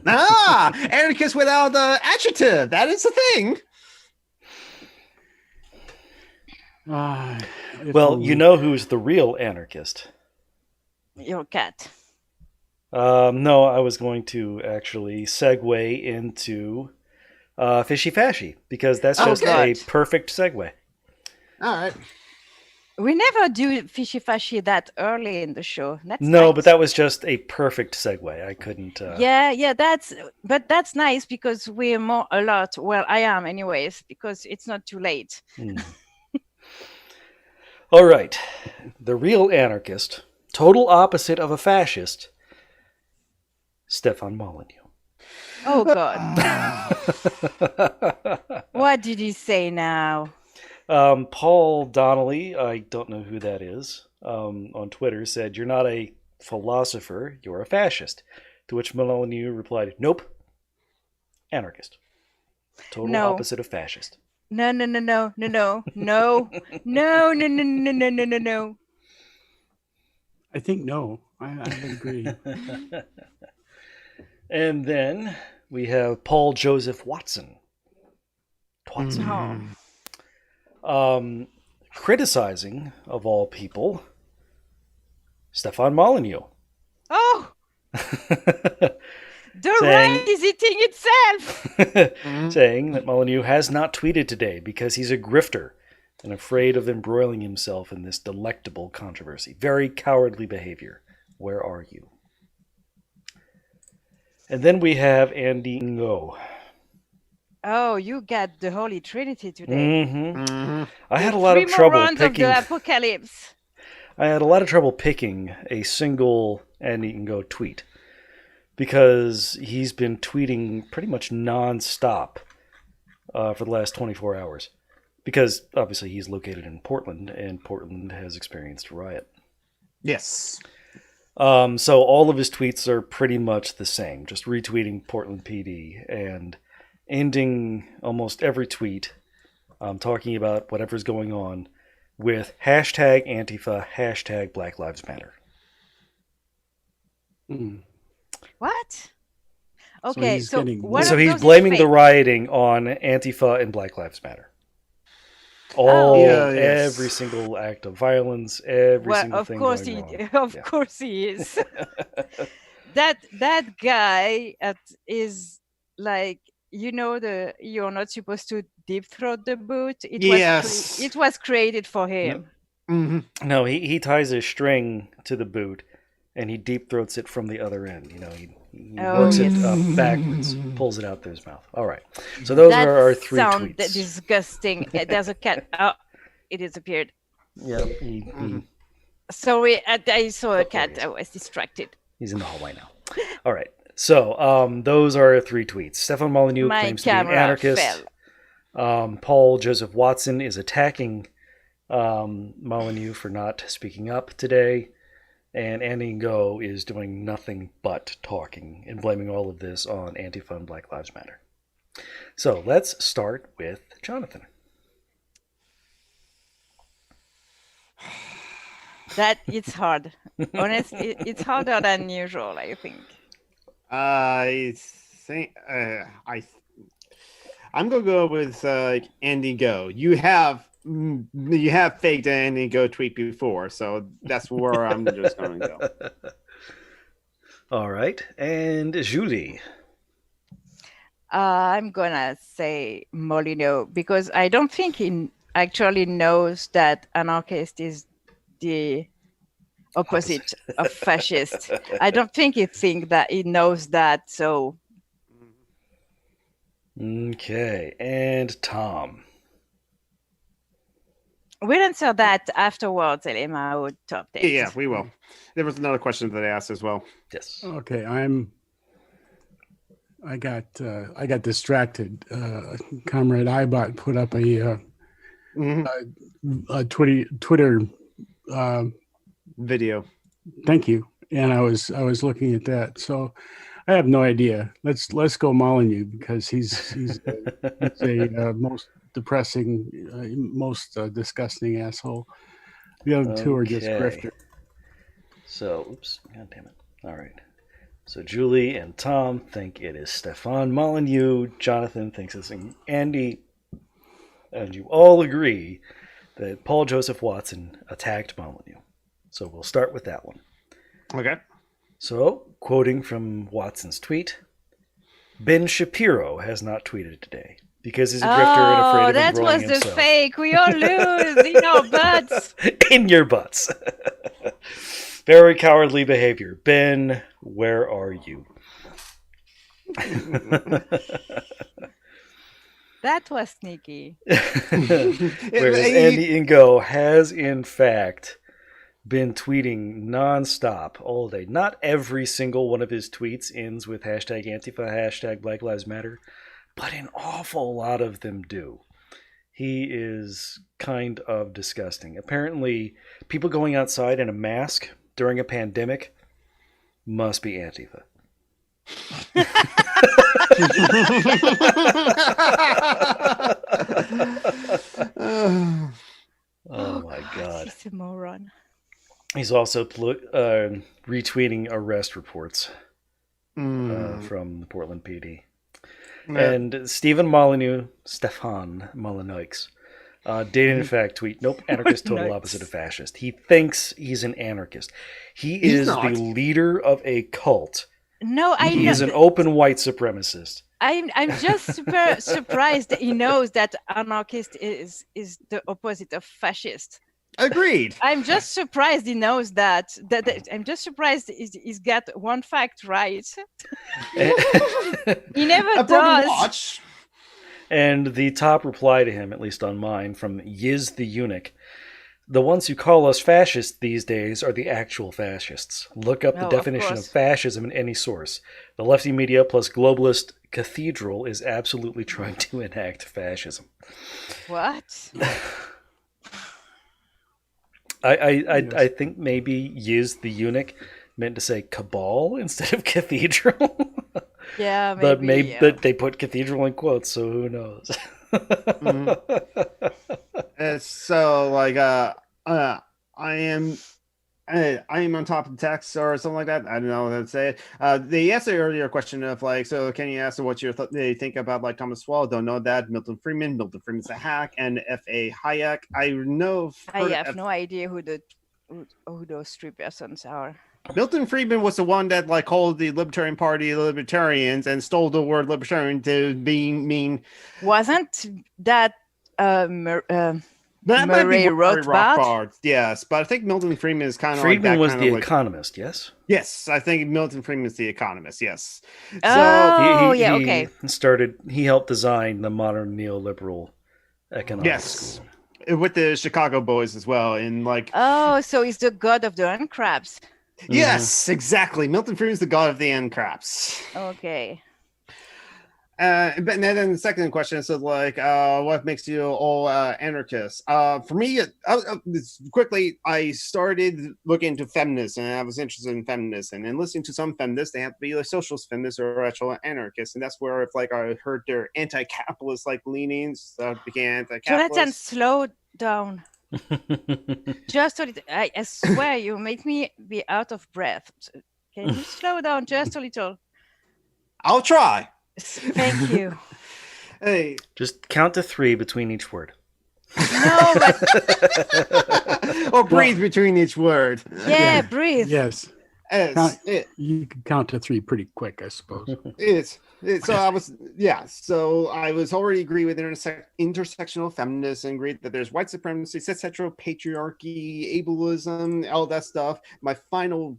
Anarchist without the adjective. That is a thing. Well, you know who's the real anarchist? Your cat. No, I was going to actually segue into Fishy Fashy, because that's just a perfect segue. All right. We never do fishy fashy that early in the show. That's No, nice. but that was just a perfect segue. I couldn't. Yeah, that's nice because we're more a lot. Well, I am anyways, because it's not too late. All right. The real anarchist, total opposite of a fascist, Stefan Molyneux. Oh God. What did he say now? Paul Donnelly, I don't know who that is, on Twitter said, "You're not a philosopher, you're a fascist." To which Molyneux replied, "Nope, anarchist. Total No. opposite of fascist." No. No. I think no. I would agree. And then we have Paul Joseph Watson. Oh. Criticizing, of all people, Stefan Molyneux. Oh, the Saying- right is eating itself. Saying that Molyneux has not tweeted today because he's a grifter and afraid of embroiling himself in this delectable controversy. Very cowardly behavior. Where are you? And then we have Andy Ngo. Oh, you got the Holy Trinity today. I had a lot of Three trouble morons of picking. the apocalypse. I had a lot of trouble picking a single Andy Ngo tweet because he's been tweeting pretty much non-stop for the last 24 hours. Because obviously he's located in Portland, and Portland has experienced a riot. Yes. So all of his tweets are pretty much the same, just retweeting Portland PD and ending almost every tweet talking about whatever's going on with hashtag Antifa, hashtag Black Lives Matter. What? Okay, he's so getting- one So of he's those is blaming the fake. rioting on Antifa and Black Lives Matter. Every single act of violence, every Well, single of thing course going he, wrong. of course he is. that guy is like, you know, you're not supposed to deep throat the boot. Yes. It was created for him. No, he ties a string to the boot, and he deep throats it from the other end. You know, he works it up backwards, pulls it out through his mouth. All right. So those That are our three sound tweets. disgusting. There's a cat. Oh, it disappeared. Yeah, Sorry, I saw a cat. I was distracted. he's in the hallway now. All right. So those are our three tweets. Stefan Molyneux My claims to be an camera anarchist. fell. Paul Joseph Watson is attacking Molyneux for not speaking up today. And Andy Ngo is doing nothing but talking and blaming all of this on Antifa and Black Lives Matter. So let's start with Jonathan. That it's hard. Honestly, it's harder than usual, I think. I think I'm gonna go with Andy Go. You have faked an Andy Go tweet before, so that's where I'm just gonna go. All right. And Julie. I'm gonna say Molyneux because I don't think he actually knows that anarchist is the opposite of fascist. I don't think he thinks that he knows that. So Okay. And Tom. we'll answer that afterwards, Elena would top it. Yeah, we will. There was another question that I asked as well. Yes. Okay, I got distracted. Comrade Ibot put up a Twitter Video. thank you, and I was looking at that. So I have no idea. Let's go Molyneux because he's a most depressing, most disgusting asshole. The other two are just Okay. grifter. So, oops, god damn it. All right. So Julie and Tom think it is Stefan Molyneux. Jonathan thinks it's Andy. And you all agree that Paul Joseph Watson attacked Molyneux. So we'll start with that one. Okay. So, quoting from Watson's tweet, Ben Shapiro has not tweeted today because he's a grifter and afraid of that embroiling was the himself. fake. We all lose in our butts. In your butts. Very cowardly behavior. Ben, where are you? That was sneaky. Whereas Andy Ngo has, in fact, been tweeting nonstop all day. Not every single one of his tweets ends with hashtag Antifa, hashtag Black Lives Matter, but an awful lot of them do. He is kind of disgusting. Apparently, people going outside in a mask during a pandemic must be Antifa. Oh my God. He's a moron. He's also retweeting arrest reports from the Portland PD. And Stefan Molyneux did in fact tweet, nope, anarchist, total opposite of fascist. He thinks he's an anarchist. He is the leader of a cult. No, I know. He is an open white supremacist. I'm just super surprised that he knows that anarchist is the opposite of fascist. Agreed. I'm just surprised he knows that. I'm just surprised he's got one fact right. He never does. Watch. And the top reply to him, at least on mine, from Yiz the Eunuch, the ones who call us fascists these days are the actual fascists. Look up the definition of fascism in any source. The lefty media plus globalist cathedral is absolutely trying to enact fascism. What? I think maybe Yiz the Eunuch meant to say cabal instead of cathedral. Yeah, maybe. But they put cathedral in quotes, so who knows? So like I am on top of the text or something like that. I don't know how to say it. They asked the earlier question of like, so can you ask what they think about like Thomas Sowell? Don't know that. Milton Friedman's a hack, and F.A. Hayek. I have no idea who those three persons are. Milton Friedman was the one that like called the Libertarian Party libertarians and stole the word libertarian to mean. Wasn't that that Murray Rothbard? Yes, but I think Milton Friedman is kind of Friedman like that was kind the of like, economist, yes? Yes, I think Milton Friedman is the economist, yes. Okay. He helped design the modern neoliberal economics school. With the Chicago boys as well. And like, so he's the god of the uncraps. Yes, exactly. Milton Friedman is the god of the uncraps. Okay. But then the second question is like, what makes you all anarchists? For me, quickly, I started looking into feminism, and I was interested in feminism. And listening to some feminists, they have to be like socialist feminists or actual anarchists, and that's where if like I heard their anti-capitalist like leanings, began anti-capitalist. Jonathan, slow down. Just a little. I swear you make me be out of breath. Can you slow down just a little? I'll try. Thank you. Hey, just count to 3 between each word. No, but or breathe between each word. Yeah, breathe. Yes. You can count to 3 pretty quick, I suppose. So I was already agree with intersectional feminists and agreed that there's white supremacy, cis patriarchy, ableism, all that stuff. My final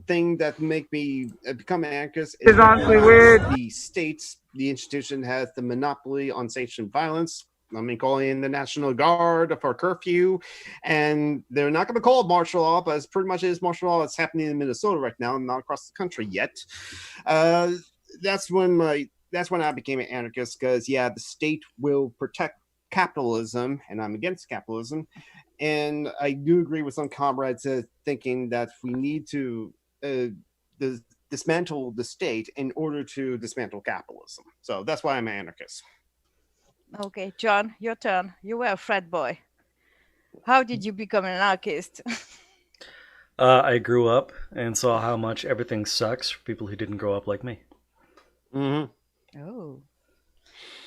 thing that make me become an anarchist is honestly weird. The institution has the monopoly on sanctioned violence. I mean, calling in the National Guard for curfew, and they're not going to call it martial law, but it's pretty much is martial law that's happening in Minnesota right now, not across the country yet. That's when I became an anarchist, because the state will protect capitalism, and I'm against capitalism. And I do agree with some comrades thinking that we need to dismantle the state in order to dismantle capitalism. So that's why I'm an anarchist. Okay, John, your turn. You were a frat boy. How did you become an anarchist? I grew up and saw how much everything sucks for people who didn't grow up like me. Mm-hmm. Oh.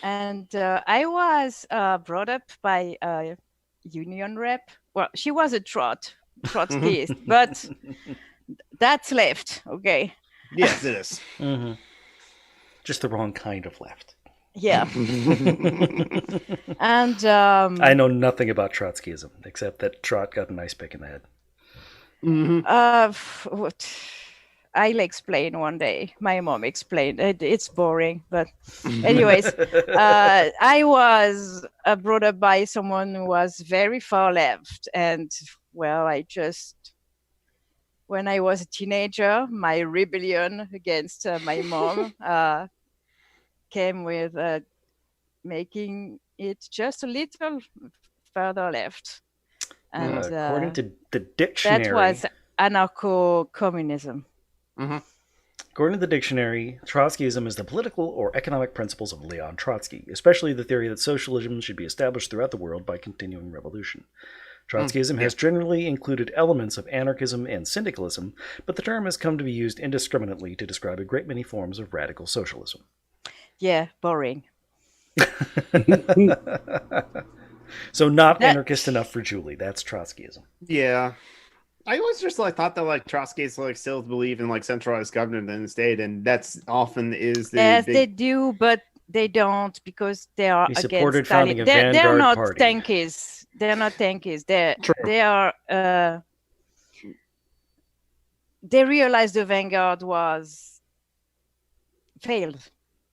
And I was brought up by a union rep. Well, she was a Trotskyist, but that's left, okay? Yes, it is. Mm-hmm. Just the wrong kind of left. Yeah. And I know nothing about Trotskyism except that Trot got an ice pick in the head. Mm-hmm. I'll explain one day. My mom explained. It's boring, but anyways, I was brought up by someone who was very far left, and well, I just when I was a teenager, my rebellion against my mom came with making it just a little further left. And According to the that dictionary, was anarcho-communism. according to the dictionary, Trotskyism is the political or economic principles of Leon Trotsky, especially the theory that socialism should be established throughout the world by continuing revolution. Trotskyism has generally included elements of anarchism and syndicalism, but the term has come to be used indiscriminately to describe a great many forms of radical socialism. Yeah, boring. So not anarchist enough for Julie. That's Trotskyism. Yeah. I always just thought that Trotskyists still believe in centralized government in the state, and that's often is the Yes, big... they do, but they don't because they are He against supported Stalin. founding a They're vanguard not party. tankies. They're not tankies. True. They are. They realized the vanguard was failed.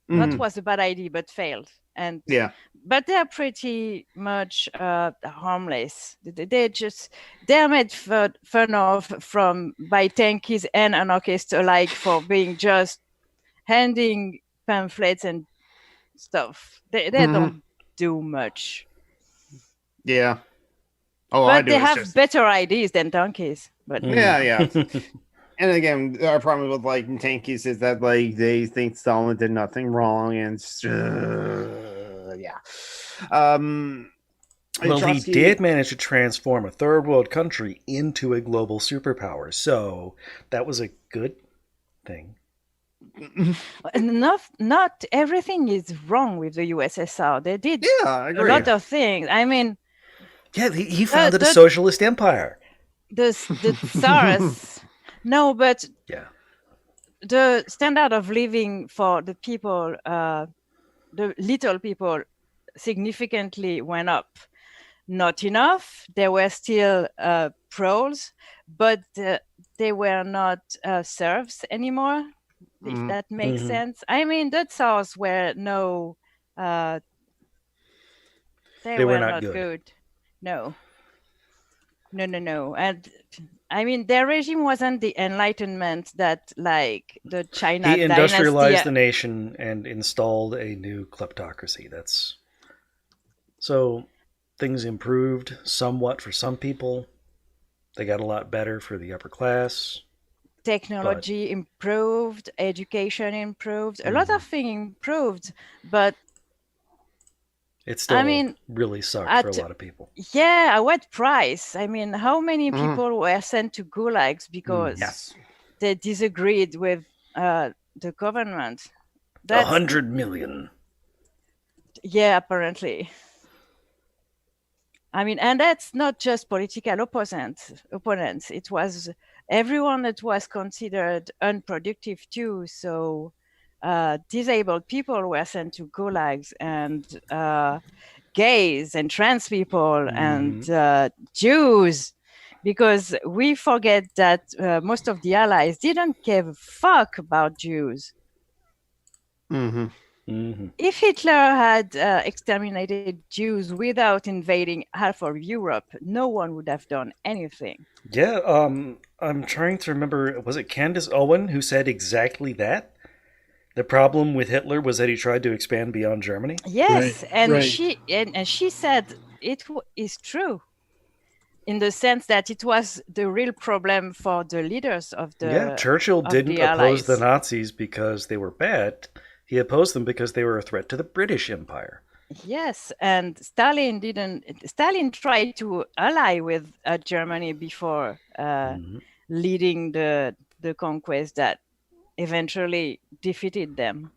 That was a bad idea, but failed. And Yeah. but they're pretty much harmless. They're made fun of by tankies and anarchists alike for being just handing pamphlets and stuff. They don't do much. Yeah. Oh, But they have better ideas than tankies. But Yeah. And again, our problem with tankies is that they think Stalin did nothing wrong, and yeah. Well, Trotsky... he did manage to transform a third world country into a global superpower, so that was a good thing. Not everything is wrong with the USSR. They did I a agree. lot of things. I mean, Yeah, he founded a socialist empire. the Tsars. No, but Yeah. the standard of living for the people, the little people, significantly went up. Not enough. There were still proles, but they were not serfs anymore. If that makes sense. I mean, the Tsars were no. They were not good. No. And I mean, their regime wasn't the Enlightenment that, the China He industrialized dynasty. the nation and installed a new kleptocracy. So things improved somewhat for some people. They got a lot better for the upper class. Technology improved, education improved, a lot of things improved, but it still really sucked for a lot of people. Yeah, at what price? I mean, how many people were sent to gulags because they disagreed with the government? 100 million. Yeah, apparently. I mean, and that's not just political opponents. It was everyone that was considered unproductive too. So disabled people were sent to gulags, and gays and trans people and Jews, because we forget that most of the allies didn't give a fuck about Jews. If Hitler had exterminated Jews without invading half of Europe, no one would have done anything. Yeah, I'm trying to remember, was it Candace Owen who said exactly that? The problem with Hitler was that he tried to expand beyond Germany? Yes, she said it is true, in the sense that it was the real problem for the leaders of the Yeah, Churchill didn't oppose the Nazis because they were bad. He opposed them because they were a threat to the British Empire. Yes, and Stalin didn't. Stalin tried to ally with Germany before leading the conquest that eventually defeated them.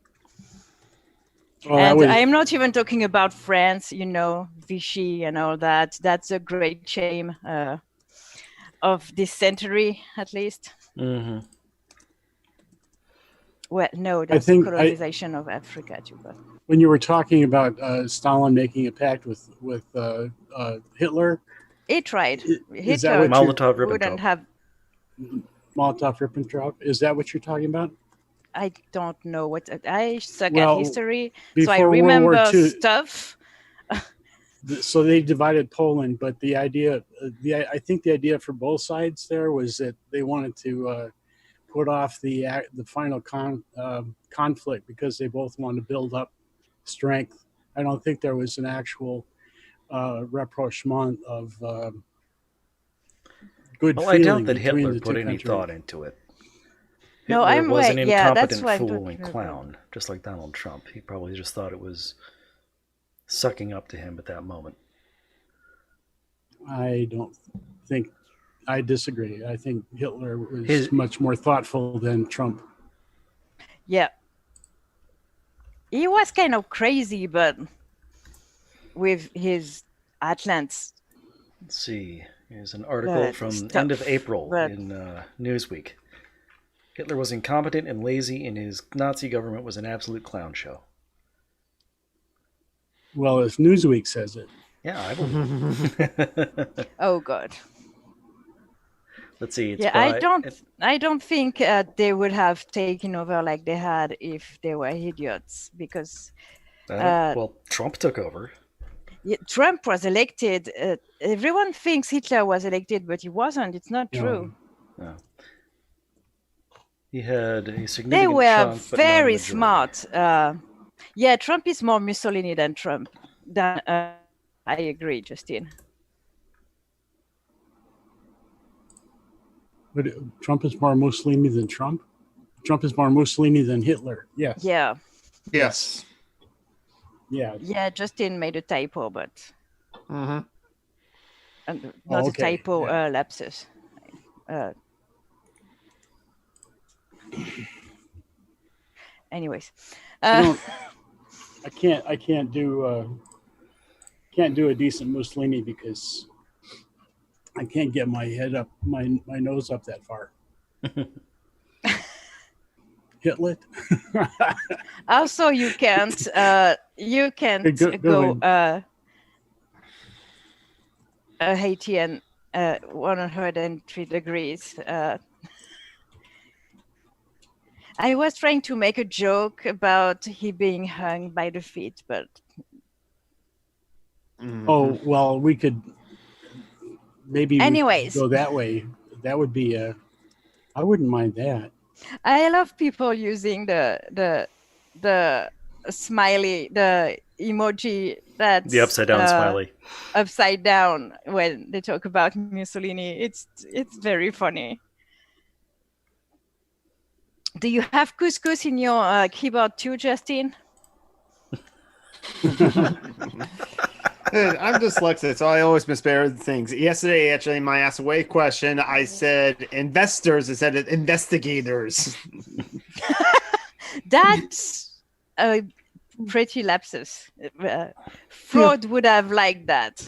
And I'm not even talking about France, Vichy and all that. That's a great shame of this century, at least. Well, no, that's the colonization of Africa too. But when you were talking about Stalin making a pact with Hitler, he tried. Hitler wouldn't have. Molotov-Ribbentrop. Is that what you're talking about? I don't know what I suck at history, so I World remember War II, stuff. So they divided Poland, but the idea, I think the idea for both sides there was that they wanted to put off the final conflict because they both wanted to build up strength. I don't think there was an actual rapprochement of good Well, I feeling doubt that between Hitler the put two any countries. thought into it. No, Hitler I'm was right. an Yeah, that's incompetent what I'm fool and talking about. clown, just like Donald Trump. He probably just thought it was sucking up to him at that moment. I don't think. I disagree. I think Hitler was much more thoughtful than Trump. Yeah. He was kind of crazy, but with his Atlants. Let's see. Here's an article from stuff, end of April but- in Newsweek. Hitler was incompetent and lazy, and his Nazi government was an absolute clown show. Well, if Newsweek says it. Yeah, I believe. Oh God. Let's see. It's Yeah, by, I don't think they would have taken over like they had if they were idiots, because well, Trump took over. Trump was elected. Everyone thinks Hitler was elected, but he wasn't. It's not true. No. He had a significant They were chunk, but not a very majority. smart. Yeah, Trump is more Mussolini than Trump. I agree, Justin. But Trump is more Mussolini than Trump? Trump is more Mussolini than Hitler. Yes. Yeah. Yes. Yeah. Yeah, Justin made a typo, but Mm-hmm. not okay. a typo, lapsus. Anyways, I can't do a decent Mussolini because I can't get my head up, my nose up that far. Hitler. also you can't Good go one. Haitian 103 degrees. I was trying to make a joke about he being hung by the feet, but Oh, well, we could maybe Anyways. go that way. That would be I wouldn't mind that. I love people using the smiley, the emoji that's The upside down smiley. upside down when they talk about Mussolini. It's very funny. Do you have couscous in your keyboard too, Justin? I'm dyslexic, so I always misspell things. Yesterday, actually, in my Ask Away question, I said investors instead of investigators. That's a pretty lapsus. Freud would have liked that.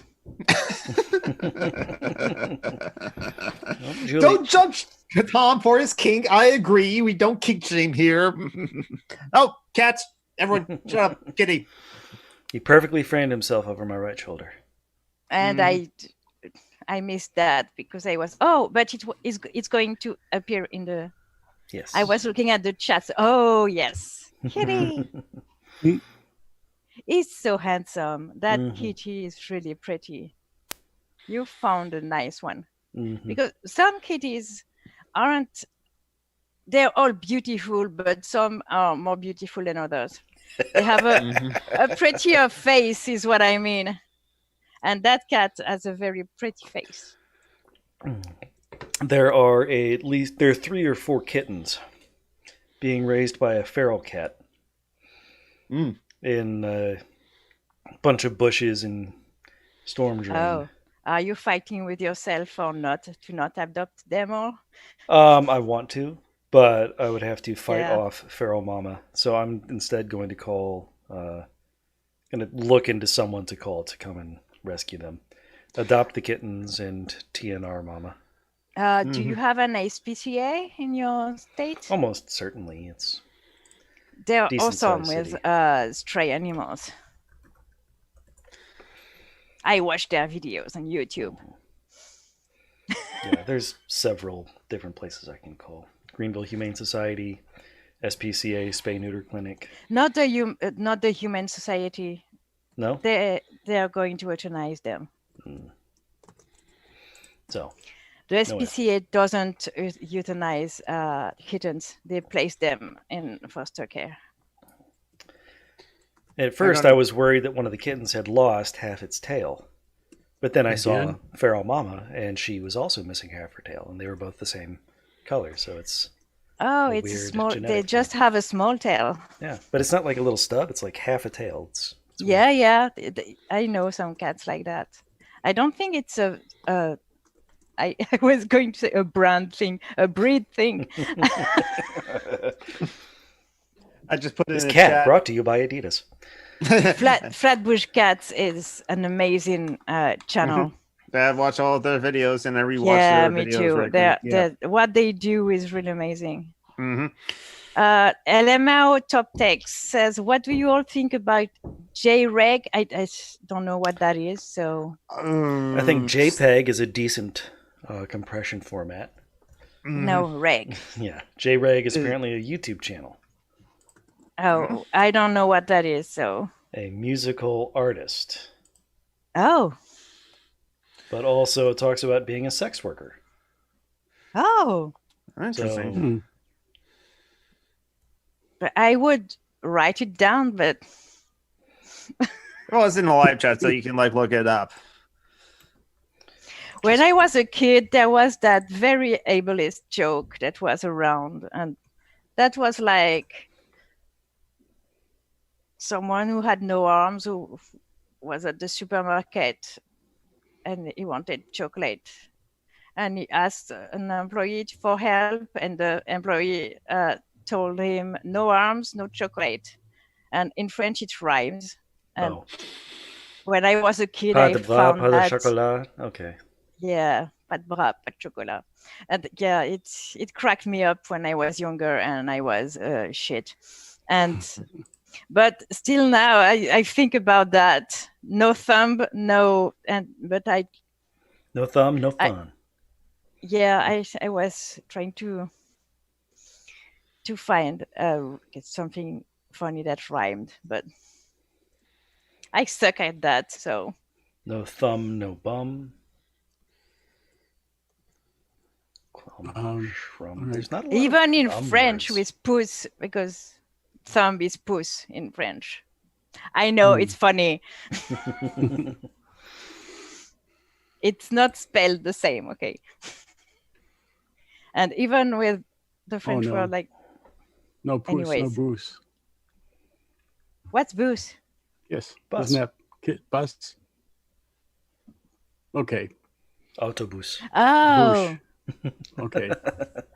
Julie, Don't judge Tom for his kink. I agree. We don't kink shame here. Oh, cats. Everyone, shut up. Kitty. he perfectly framed himself over my right shoulder. And I missed that because I was but it's going to appear in the. Yes. I was looking at the chat. Oh yes, Kitty. He's so handsome. That kitty is really pretty. You found a nice one. Because some kitties aren't. They're all beautiful, but some are more beautiful than others. They have a prettier face, is what I mean. And that cat has a very pretty face. There are at least 3 or 4 kittens being raised by a feral cat in a bunch of bushes in Storm Drain. Oh, are you fighting with yourself or not to not adopt them all? I want to, but I would have to fight Yeah. off feral mama. So I'm instead going to call, going to look into someone to call to come and rescue them. Adopt the kittens and TNR mama. Do you have an ASPCA in your state? Almost certainly. It's They're decent awesome sized with stray animals. I watch their videos on YouTube. yeah, there's several different places I can call. Greenville Humane Society, SPCA, Spay Neuter Clinic. Not the Humane Society. No? they are going to euthanize them. So The SPCA doesn't euthanize kittens. They place them in foster care. at first I was worried that one of the kittens had lost half its tail. But then I saw Feral Mama, and she was also missing half her tail, and they were both the same color. So it's it's weird small. They genetic just have a small tail. yeah, but it's not like a little stub; it's like half a tail. It's Yeah. I know some cats like that. I don't think it's I was going to say a brand thing, a breed thing. I just put it this in the cat chat. brought to you by Adidas. Flatbush Cats is an amazing channel. I watch all of their videos and I rewatch Yeah, their me videos. too. Regularly. What they do is really amazing. Mm-hmm. LMAO Top Text says, "What do you all think about JREG?" I don't know what that is. So I think JPEG is a decent compression format. no reg. Yeah, JREG is apparently a YouTube channel. Oh, I don't know what that is. So A musical artist, but also it talks about being a sex worker. Interesting. But I would write it down. But Well, it's in the live chat, so you can look it up. when I was a kid, there was that very ableist joke that was around, and that was like someone who had no arms who was at the supermarket and he wanted chocolate. And he asked an employee for help, and the employee told him, "No arms, no chocolate." And in French, it rhymes. And when I was a kid, Pas I de bras, found pas de that. chocolat. Okay. Yeah, pas de bras, pas de chocolat. And yeah, it cracked me up when I was younger and I was shit. And but still now I think about that. No thumb, no, but no thumb, no fun. I was trying to find something funny that rhymed, but I suck at that. So no thumb, no bum. There's not a lot even in of French words. with puss, because thumb is puss in French. I know it's funny. It's not spelled the same, okay? And even with the French word, like no puss, anyways. no booze. What's booze? Yes, Bus. isn't that bus? Okay. Autobus. Oh. Boosh. Okay.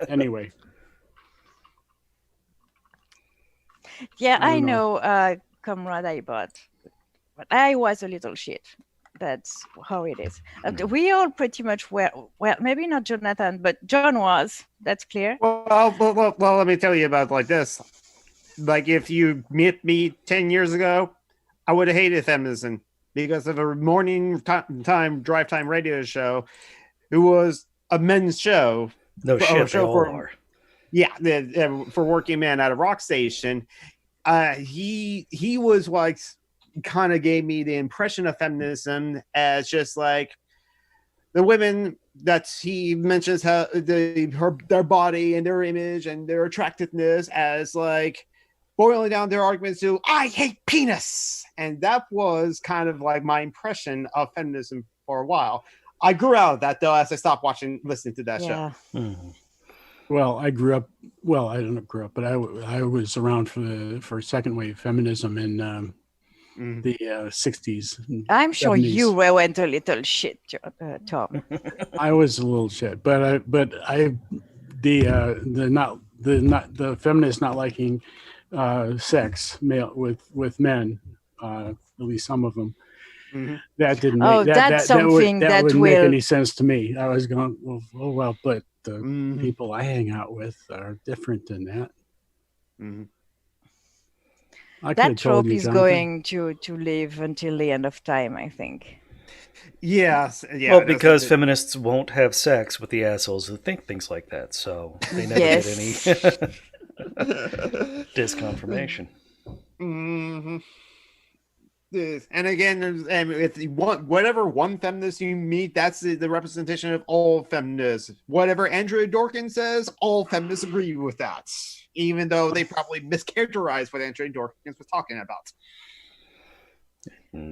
Anyway. Yeah, I know, comrade I bought, but I was a little shit. That's how it is. We all pretty much were. Well, maybe not Jonathan, but John was. That's clear. Well, let me tell you about this. Like, if you met me 10 years ago, I would have hated feminism because of a morning time drive time radio show. It was a men's show. No shit, they all are. Yeah, for working men at a rock station. He was like, kind of gave me the impression of feminism as just like the women that he mentions how their body and their image and their attractiveness as like boiling down their arguments to "I hate penis," and that was kind of like my impression of feminism for a while. I grew out of that though as I stopped listening to that show. Mm-hmm. Well, I grew up. Well, I didn't grow up, but I was around for second wave feminism in the 60s. I'm sure 70s. you went a little shit, Tom. I was a little shit, but the feminists not liking sex with men, at least some of them. Mm-hmm. That didn't Oh, make that's that something that wouldn't will make any sense to me. I was going, well, but the people I hang out with are different than that. Mm-hmm. That trope is going to live until the end of time, I think. Yes. Yeah. Well, because feminists won't have sex with the assholes who think things like that, so they never get any disconfirmation. Mm-hmm. And again, if you want whatever one feminist you meet, that's the representation of all feminists. Whatever Andrea Dworkin says, all feminists agree with that, even though they probably mischaracterized what Andrea Dworkin was talking about.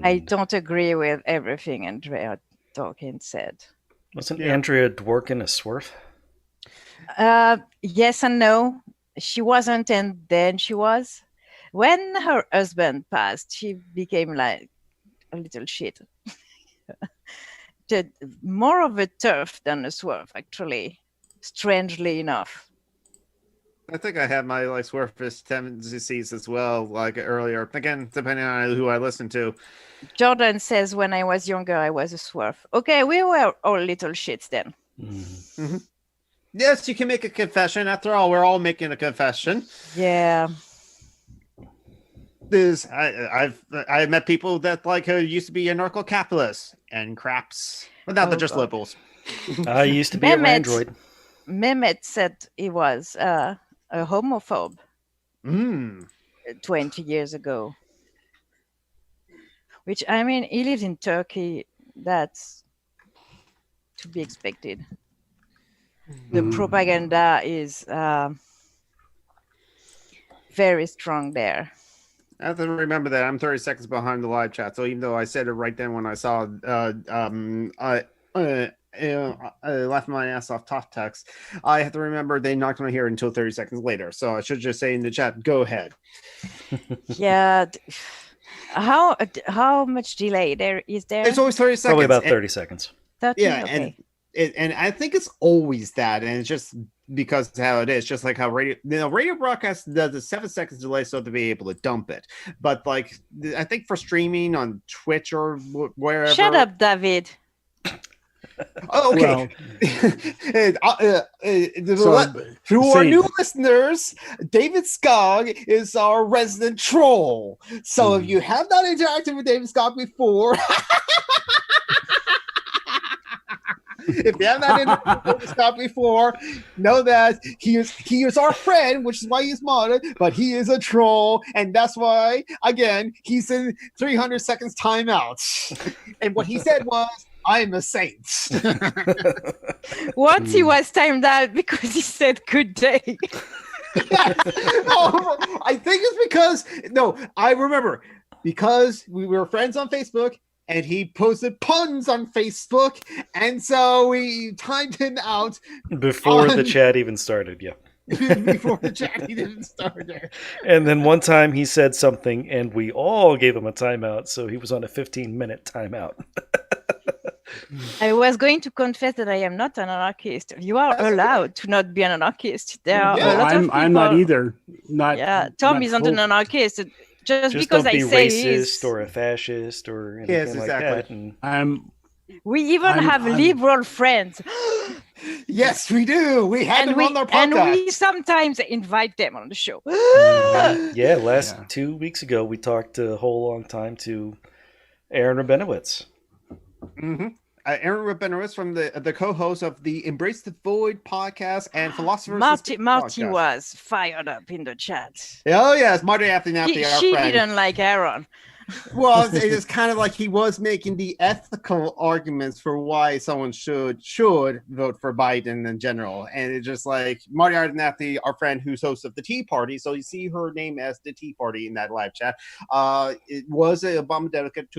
I don't agree with everything Andrea Dworkin said. Wasn't Andrea Dworkin a swerf? Yes and no. She wasn't, and then she was. When her husband passed, she became like a little shit. More of a turf than a swerf, actually, strangely enough. I think I had my like swerfish tendencies as well, like earlier. Again, depending on who I listen to. Jordan says, when I was younger, I was a swerf. Okay, we were all little shits then. Mm-hmm. Yes, you can make a confession. After all, we're all making a confession. Yeah. I've met people that like who used to be anarcho-capitalists and craps, but now they're just liberals. I used to be an android. Mehmet said he was a homophobe 20 years ago. Which, I mean, he lives in Turkey. That's to be expected. The propaganda is very strong there. I have to remember that I'm 30 seconds behind the live chat. So even though I said it right then when I saw laughing my ass off top text, I have to remember they're not going to hear it until 30 seconds later. So I should just say in the chat, go ahead. Yeah. How much delay there is there? It's always 30 seconds. Probably about 30 seconds. 30? Yeah, okay. and I think it's always that, and it's just because of how it is, just like how radio broadcast does a 7 seconds delay so to be able to dump it. But like, I think for streaming on Twitch or wherever. Shut up, David. Oh, okay. To our new listeners, David Skog is our resident troll. So if you have not interacted with David Skog before, if you have not interacted with David Skog before, know that he is our friend, which is why he's modded, but he is a troll, and that's why, again, he's in 300 seconds timeout. And what he said was, I'm a saint. Once he was timed out because he said good day. I think it's because I remember because we were friends on Facebook and he posted puns on Facebook, and so we timed him out before the chat even started. Yeah. Before the chat even started. And then one time he said something and we all gave him a timeout, so he was on a 15-minute timeout. I was going to confess that I am not an anarchist. You are allowed to not be an anarchist. There are a lot of people. I'm not either. Tom isn't an anarchist. Just because don't be I say racist or a fascist or anything like that. And we even have liberal friends. Yes, we do. We had them on our podcast. And we sometimes invite them on the show. Yeah, 2 weeks ago, we talked a whole long time to Aaron Rabinowitz. Mm-hmm. Aaron Rabinowitz from the co-host of the Embrace the Void podcast and Philosophers. Marty was fired up in the chat. Oh yes, Marty Anthony, our friend. She didn't like Aaron. Well, it's kind of like he was making the ethical arguments for why someone should vote for Biden in general, and it's just like Marty Ardenathy, our friend who's host of the Tea Party. So you see her name as the Tea Party in that live chat. It was a Obama delegate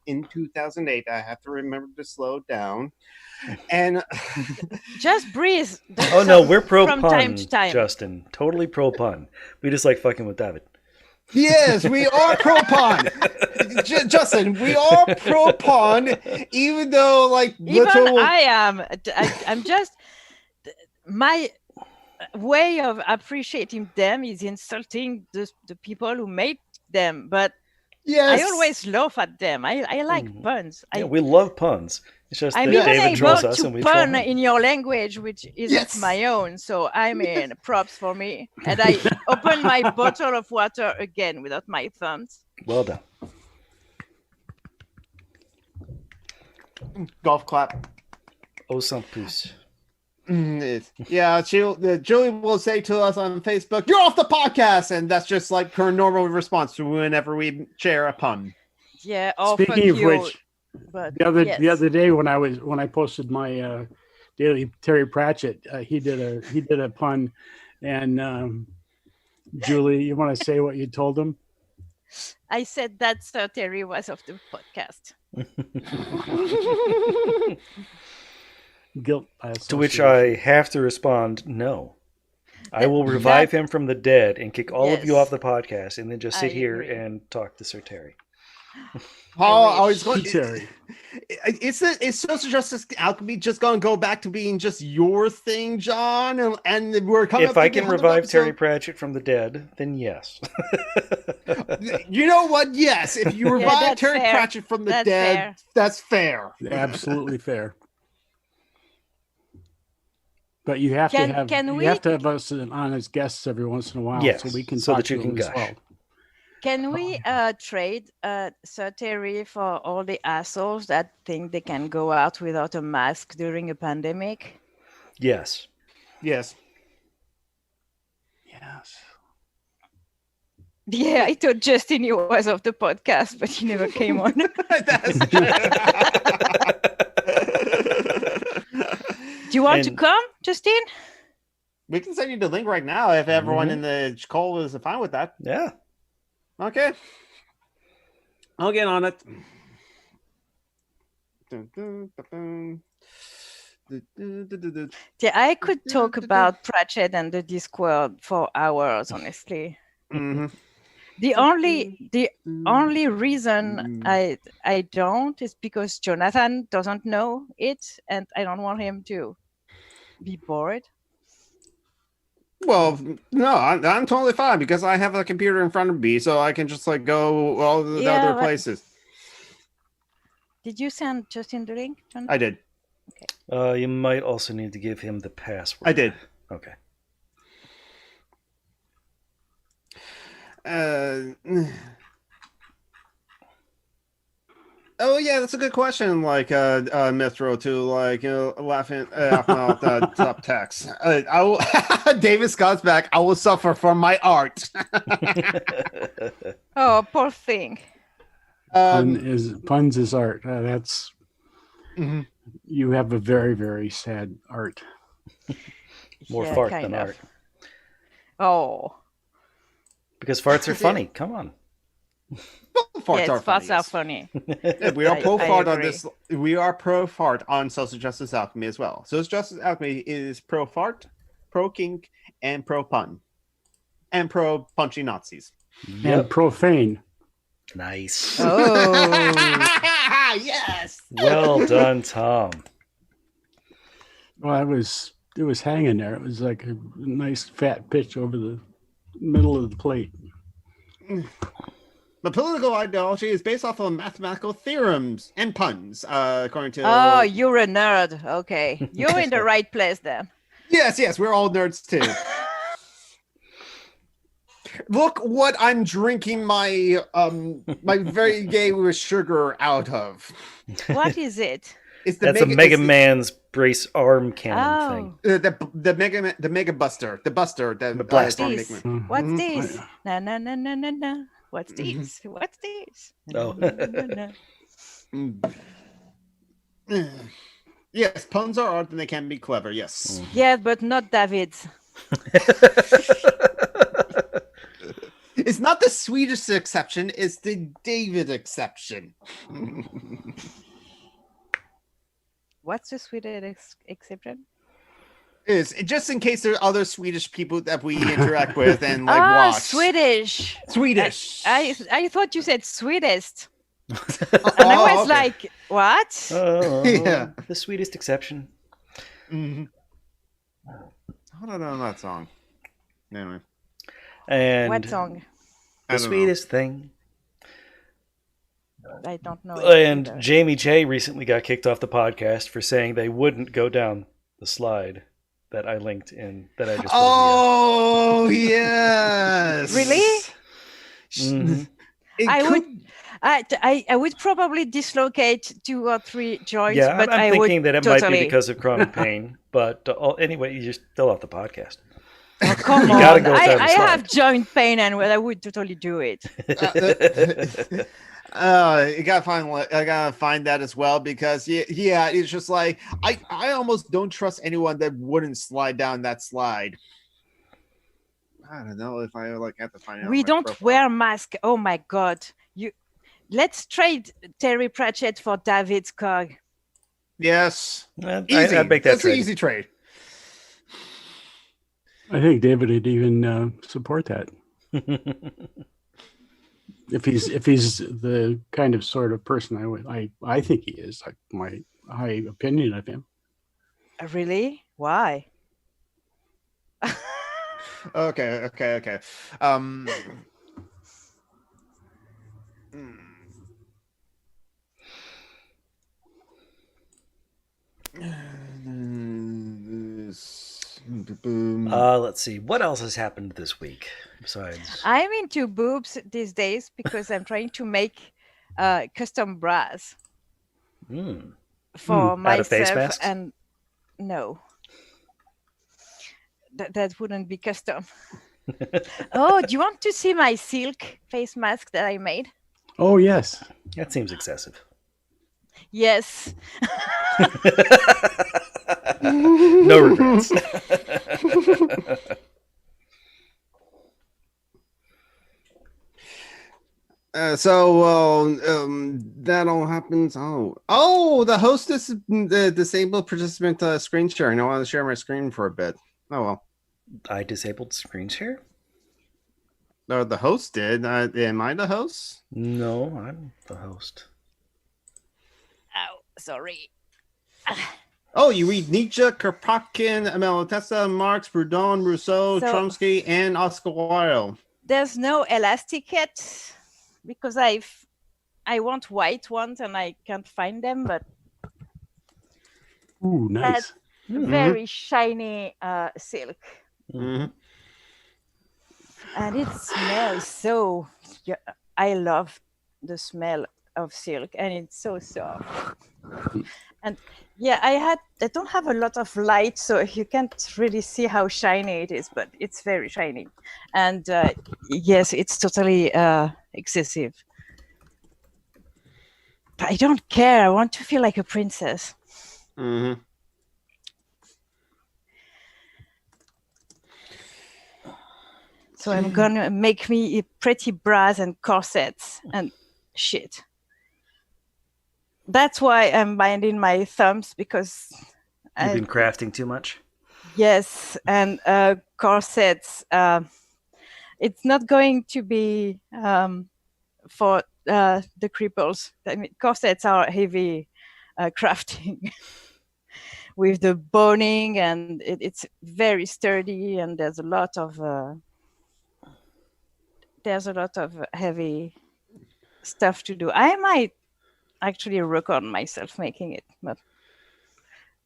in 2008. I have to remember to slow down. And just breathe. Oh no, we're pro from pun, time to time. Justin. Totally pro pun. We just like fucking with David. Yes, we are pro pun. Justin, we are pro pun, even though I am. I'm just my way of appreciating them is insulting the people who made them, but yes, I always laugh at them. I like puns. We love puns. It's just I'm that even David draws able us and we to pun fall. in your language, which isn't my own. So I mean, props for me. And I open my bottle of water again without my thumbs. Well done. Golf clap. Au sans plus. Yeah, Julie will say to us on Facebook, "You're off the podcast," and that's just like her normal response to whenever we share a pun. Yeah. Oh, Speaking fuck of you. which, But the yes. other day when I posted my daily Terry Pratchett, he did a pun, and Julie, you want to say what you told him? I said that Sir Terry was off the podcast. Guilt by To which association. I have to respond, no. I will revive him from the dead and kick all of you Yes. off the podcast and then just sit I here agree. and talk to Sir Terry. I wish. was going. Terry. Is social justice alchemy just going to go back to being just your thing, John? And we're coming. If up I to the can 100th revive Terry episode. Pratchett from the dead, then yes. You know what? Yes, if you revive that's Terry fair. Pratchett from the That's dead, fair. that's fair. Absolutely fair. But you have Can to have we- you have to have us on as guests every once in a while, Yes, so we can so talk that you to can them as gush. well. Can we trade Sir Terry for all the assholes that think they can go out without a mask during a pandemic? Yes. Yes. Yes. Yeah, I thought Justin he was off the podcast, but he never came on. That's Do you want to And- come, Justin? We can send you the link right now if everyone in the call is fine with that. Yeah. Okay. I'll get on it. Yeah, I could talk about Pratchett and the Discworld for hours, honestly. Mhm. The only reason I don't is because Jonathan doesn't know it, and I don't want him to be bored. Well, no, I'm totally fine because I have a computer in front of me, so I can just like go all the Yeah, other but- places. Did you send Justin the link, Jonathan? I did. You might also need to give him the password. I did. Okay. Oh yeah, that's a good question. Like Mithro too, like laughing about top text. I will. David Scott's back. I will suffer for my art. Oh, poor thing. Puns is art. That's Mhm. you have a very, very sad art. More Yeah, fart kind than of. art. Oh, Because farts are funny. Come on. Farts yes, are funny, farts are yes. funny. Yeah, we are I- pro I fart on agree. this. We are pro fart on social justice alchemy as well. Social justice alchemy is pro fart, pro kink, and pro pun, and pro punchy Nazis. And profane. Nice. Oh, Yes. Well done, Tom. Well, it was hanging there. It was like a nice fat pitch over the middle of the plate. The political ideology is based off of mathematical theorems and puns, according to. oh, you're a nerd. Okay, you're in the right place then. Yes, we're all nerds too. Look what I'm drinking my my very gay with sugar out of. What is it? It's the That's a Mega it's Man's brace arm cannon thing. Oh, the Mega Buster, the Buster, the Blaster. from this? Mega Man. What's Mhm. this? Na na na na na na. What's this? What's this? Oh. Na, na, na, na. Mm. Yes, puns are art and they can be clever. Yes. Yeah, but not David's. It's not the Swedish exception, it's the David exception. What's the Swedish exception? Is just in case there are other Swedish people that we interact with and like Ah, watch. Swedish. Swedish. I thought you said sweetest, Oh, and I was okay. like, what? Oh, Yeah. the sweetest exception. Mhm. I don't know that song. Anyway, And What song? I the don't know. sweetest thing. I don't know. it And either. Jamie J recently got kicked off the podcast for saying they wouldn't go down the slide that I linked in that I just put Oh yes. Really? Mhm. It I could- would. I would probably dislocate 2 or 3 joints, Yeah, but I'm I thinking would that it totally. might be because of chronic pain. But anyway, you're still off the podcast. Oh, come You on. gotta go down the I slide. have joint pain and I would totally do it. You gotta find. I gotta find that as well because yeah, it's just like I almost don't trust anyone that wouldn't slide down that slide. I don't know if I have to find out. We my don't profile. wear masks. Oh my God. Let's trade Terry Pratchett for David Skog. Yes, I'd make that That's an trade. easy trade. I think David would even support that if he's the kind of sort of person I think he is. Like my high opinion of him. Really? Why? Okay. Let's see. What else has happened this week besides? I'm into boobs these days because I'm trying to make custom bras for Out of face myself. masks? And no, that wouldn't be custom. Oh, do you want to see my silk face mask that I made? Oh yes. That seems excessive. Yes. No regrets. That all happens. The hostess, the disabled participant screen sharing. I want to share my screen for a bit. Oh well. I disabled screen share? No, the host did. Am I the host? No, I'm the host. Oh, sorry. Oh, you read Nietzsche, Kropotkin, Malatesta, Marx, Proudhon, Rousseau, Chomsky, and Oscar Wilde. There's no elastic yet because I want white ones and I can't find them, but Ooh, nice. very shiny silk. Mm-hmm. And it smells so. I love the smell of silk, and it's so soft. And yeah, I don't have a lot of light, so you can't really see how shiny it is, but it's very shiny. And yes, it's totally excessive. But I don't care. I want to feel like a princess. Mm-hmm. So I'm gonna make me pretty bras and corsets and shit. That's why I'm binding my thumbs because You've been crafting too much? Yes, and corsets. It's not going to be for the cripples. I mean, corsets are heavy crafting with the boning, and it's very sturdy, and there's a lot of heavy stuff to do. I might actually record myself making it, but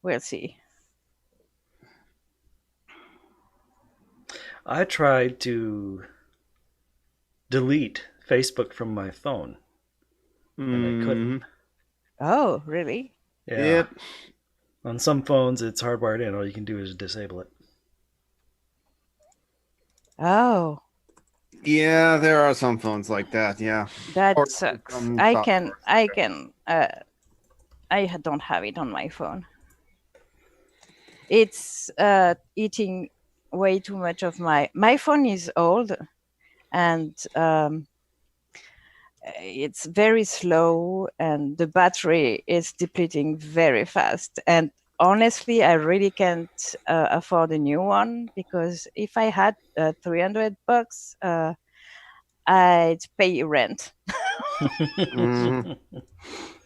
we'll see. I tried to delete Facebook from my phone, and I couldn't. Oh, really? Yeah. Yep. On some phones, it's hardwired in. All you can do is disable it. Oh. Yeah, there are some phones like that. Yeah. That Or sucks. some I don't have it on my phone. It's eating way too much of my phone is old, and it's very slow, and the battery is depleting very fast. And honestly, I really can't afford a new one because if I had $300, I'd pay rent.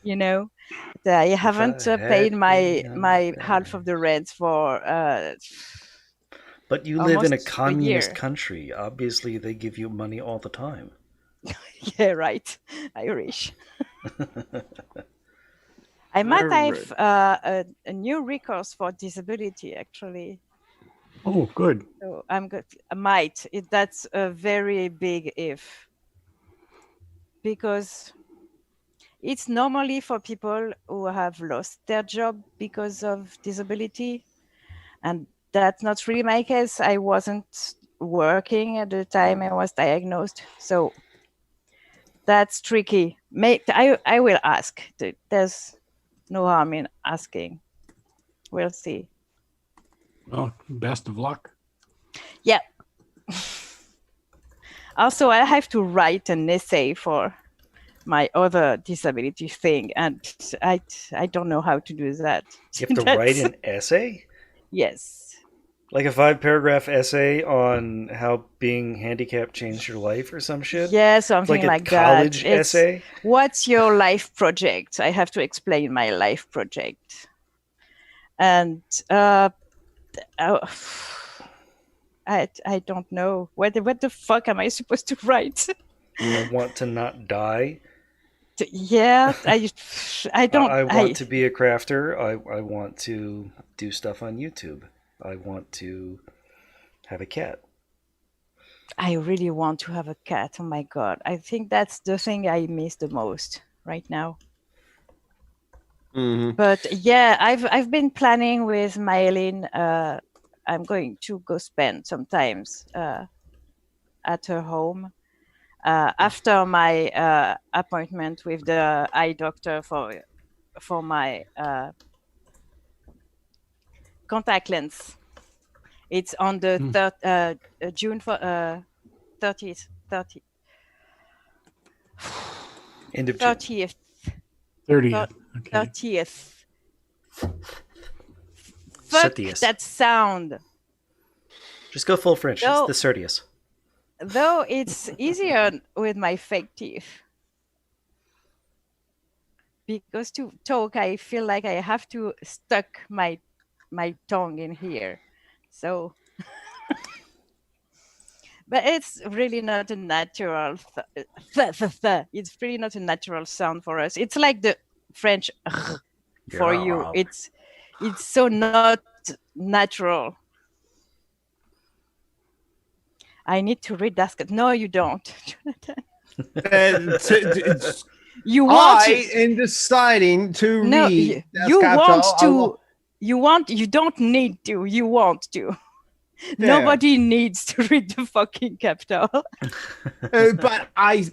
You know, I haven't paid my half of the rent for. But you live in a almost communist year. country. Obviously, they give you money all the time. Yeah, right. Irish. I might have a new recourse for disability, actually. Oh, good. So I'm good. I might. That's a very big if. Because it's normally for people who have lost their job because of disability. And that's not really my case. I wasn't working at the time I was diagnosed, so that's tricky. I will ask. There's no harm in asking. We'll see. Well, best of luck. Yeah. Also, I have to write an essay for my other disability thing, and I don't know how to do that. You have to write an essay? Yes. Like a 5-paragraph essay on how being handicapped changed your life or some shit? Yeah, something like like a college that. essay? What's your life project? I have to explain my life project. And I don't know. What the fuck am I supposed to write? I want to not die. Yeah, I don't. I want to be a crafter. I want to do stuff on YouTube. I want to have a cat. I really want to have a cat. Oh my god! I think that's the thing I miss the most right now. Mm-hmm. But yeah, I've been planning with Mylene. I'm going to go spend sometimes at her home after my appointment with the eye doctor for my contact lens. It's on the June 30th. End of June. 30th. 30th. Okay. 30th. Fuck 30th. that sound. Just go full French. No. It's the 30th. Though it's easier with my fake teeth. Because to talk, I feel like I have to stuck my tongue in here. So, but it's really not a natural. It's really not a natural sound for us. It's like the French for you. It's so not natural. I need to read that. No, you don't, Jonathan. You want in deciding to no, read. you want to. You don't need to. You want to. Yeah. Nobody needs to read the fucking capital. But I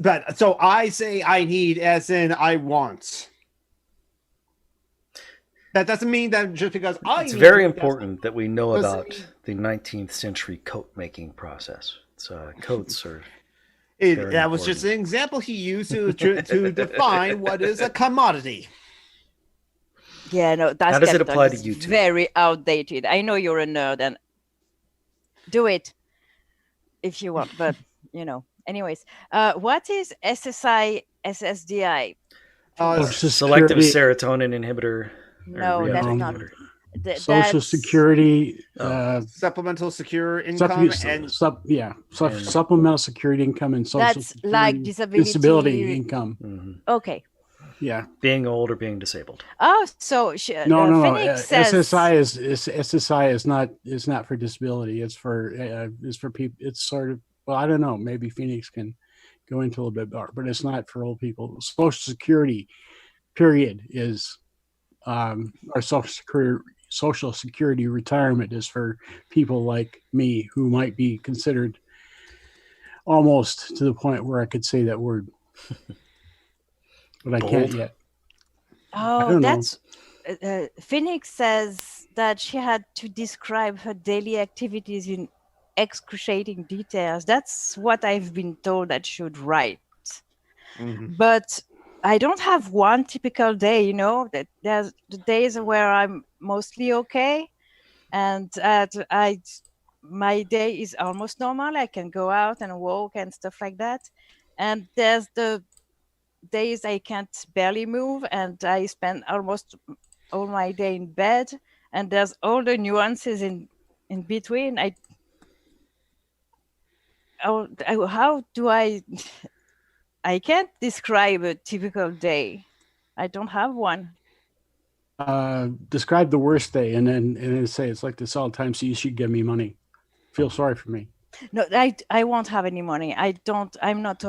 say I need as in I want. That doesn't mean that just because I. It's very important that we know Doesn't about mean- the 19th century coat making process. Coats are. That was just an example he used to define what is a commodity. Yeah, no, that's How does it capital apply to is you two? very outdated. I know you're a nerd and do it if you want, but anyways, what is SSI SSDI? Selective serotonin inhibitor. No, that's not. Social Security, Supplemental secure income supplemental security income and social that's security, like disability income. Mm-hmm. Okay. Yeah, being old or being disabled. Oh, so no. Phoenix says SSI is not for disability. It's for people. It's sort of, well, I don't know. Maybe Phoenix can go into a little bit more, but it's not for old people. Social Security, period, is our Social Security retirement is for people like me who might be considered almost to the point where I could say that word. But I can't yet. Oh, that's Phoenix says that she had to describe her daily activities in excruciating details. That's what I've been told I should write. Mm-hmm. But I don't have one typical day, that there's the days where I'm mostly okay. And my day is almost normal. I can go out and walk and stuff like that. And there's the days I can't barely move and I spend almost all my day in bed, and there's all the nuances in between. How do I can't describe a typical day. I don't have one. Describe the worst day and then say it's like this all the time, so you should give me money. Feel sorry for me. No, I won't have any money. I'm not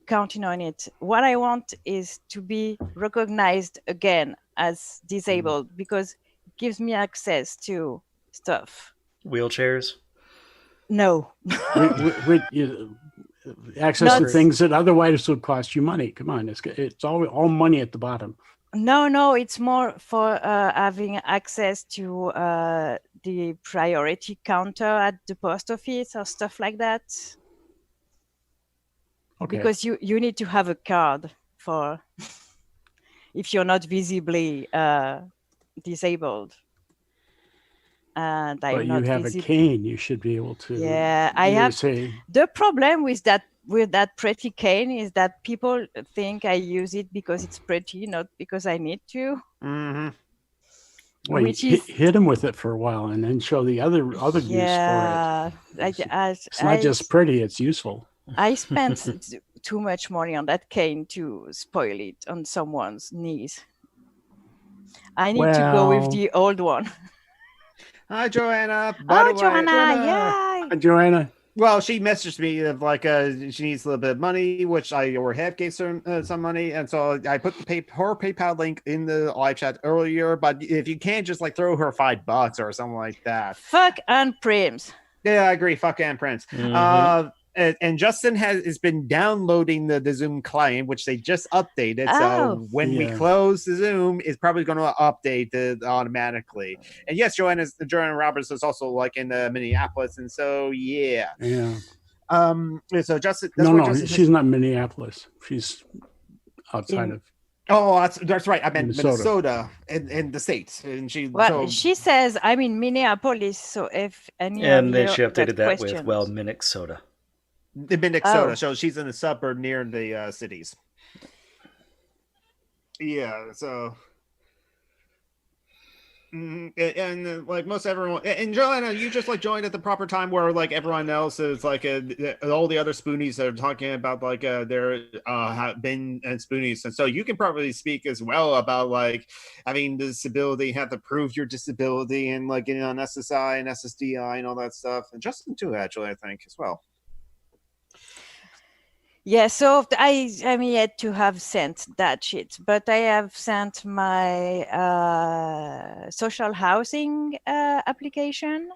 counting on it. What I want is to be recognized again as disabled because it gives me access to stuff. Wheelchairs. No. Access to Not- things that otherwise would cost you money. Come on, it's all money at the bottom. No, it's more for having access to the priority counter at the post office or stuff like that. Okay. Because you need to have a card for if you're not visibly disabled. And But you have a cane, you should be able to. Yeah, I have. Say, the problem with that pretty cane is that people think I use it because it's pretty, not because I need to. Mm-hmm. Well, hit him with it for a while and then show the other use for it. It's not just pretty; it's useful. I spent too much money on that cane to spoil it on someone's knees. I need to go with the old one. Hi, Joanna. Joanna. Yeah. Hi, Joanna. Well, she messaged me of like she needs a little bit of money, which I or have gave some money, and so I put her PayPal link in the live chat earlier. But if you can't, just like throw her $5 or something like that. Fuck and Prims. Yeah, I agree. Fuck and Prince. Mm-hmm. And Justin has been downloading the Zoom client, which they just updated. So when we close the Zoom, it's probably going to update automatically. And yes, Joanna Roberts is also like in Minneapolis, and so yeah. So Justin, she's not in Minneapolis. She's outside of. Oh, that's right. I meant Minnesota in the States, and she says I'm in Minneapolis. So if any and then she updated that with Minnesota. The Minnesota, so she's in the suburb near the cities. Yeah, so and like most everyone, and Joanna, you just like joined at the proper time where like everyone else is like all the other Spoonies are talking about like their have been and Spoonies, and so you can probably speak as well about like having disability, have to prove your disability, and like getting on SSI and SSDI and all that stuff, and Justin too, actually, I think as well. Yeah, so I'm yet to have sent that shit, but I have sent my social housing application,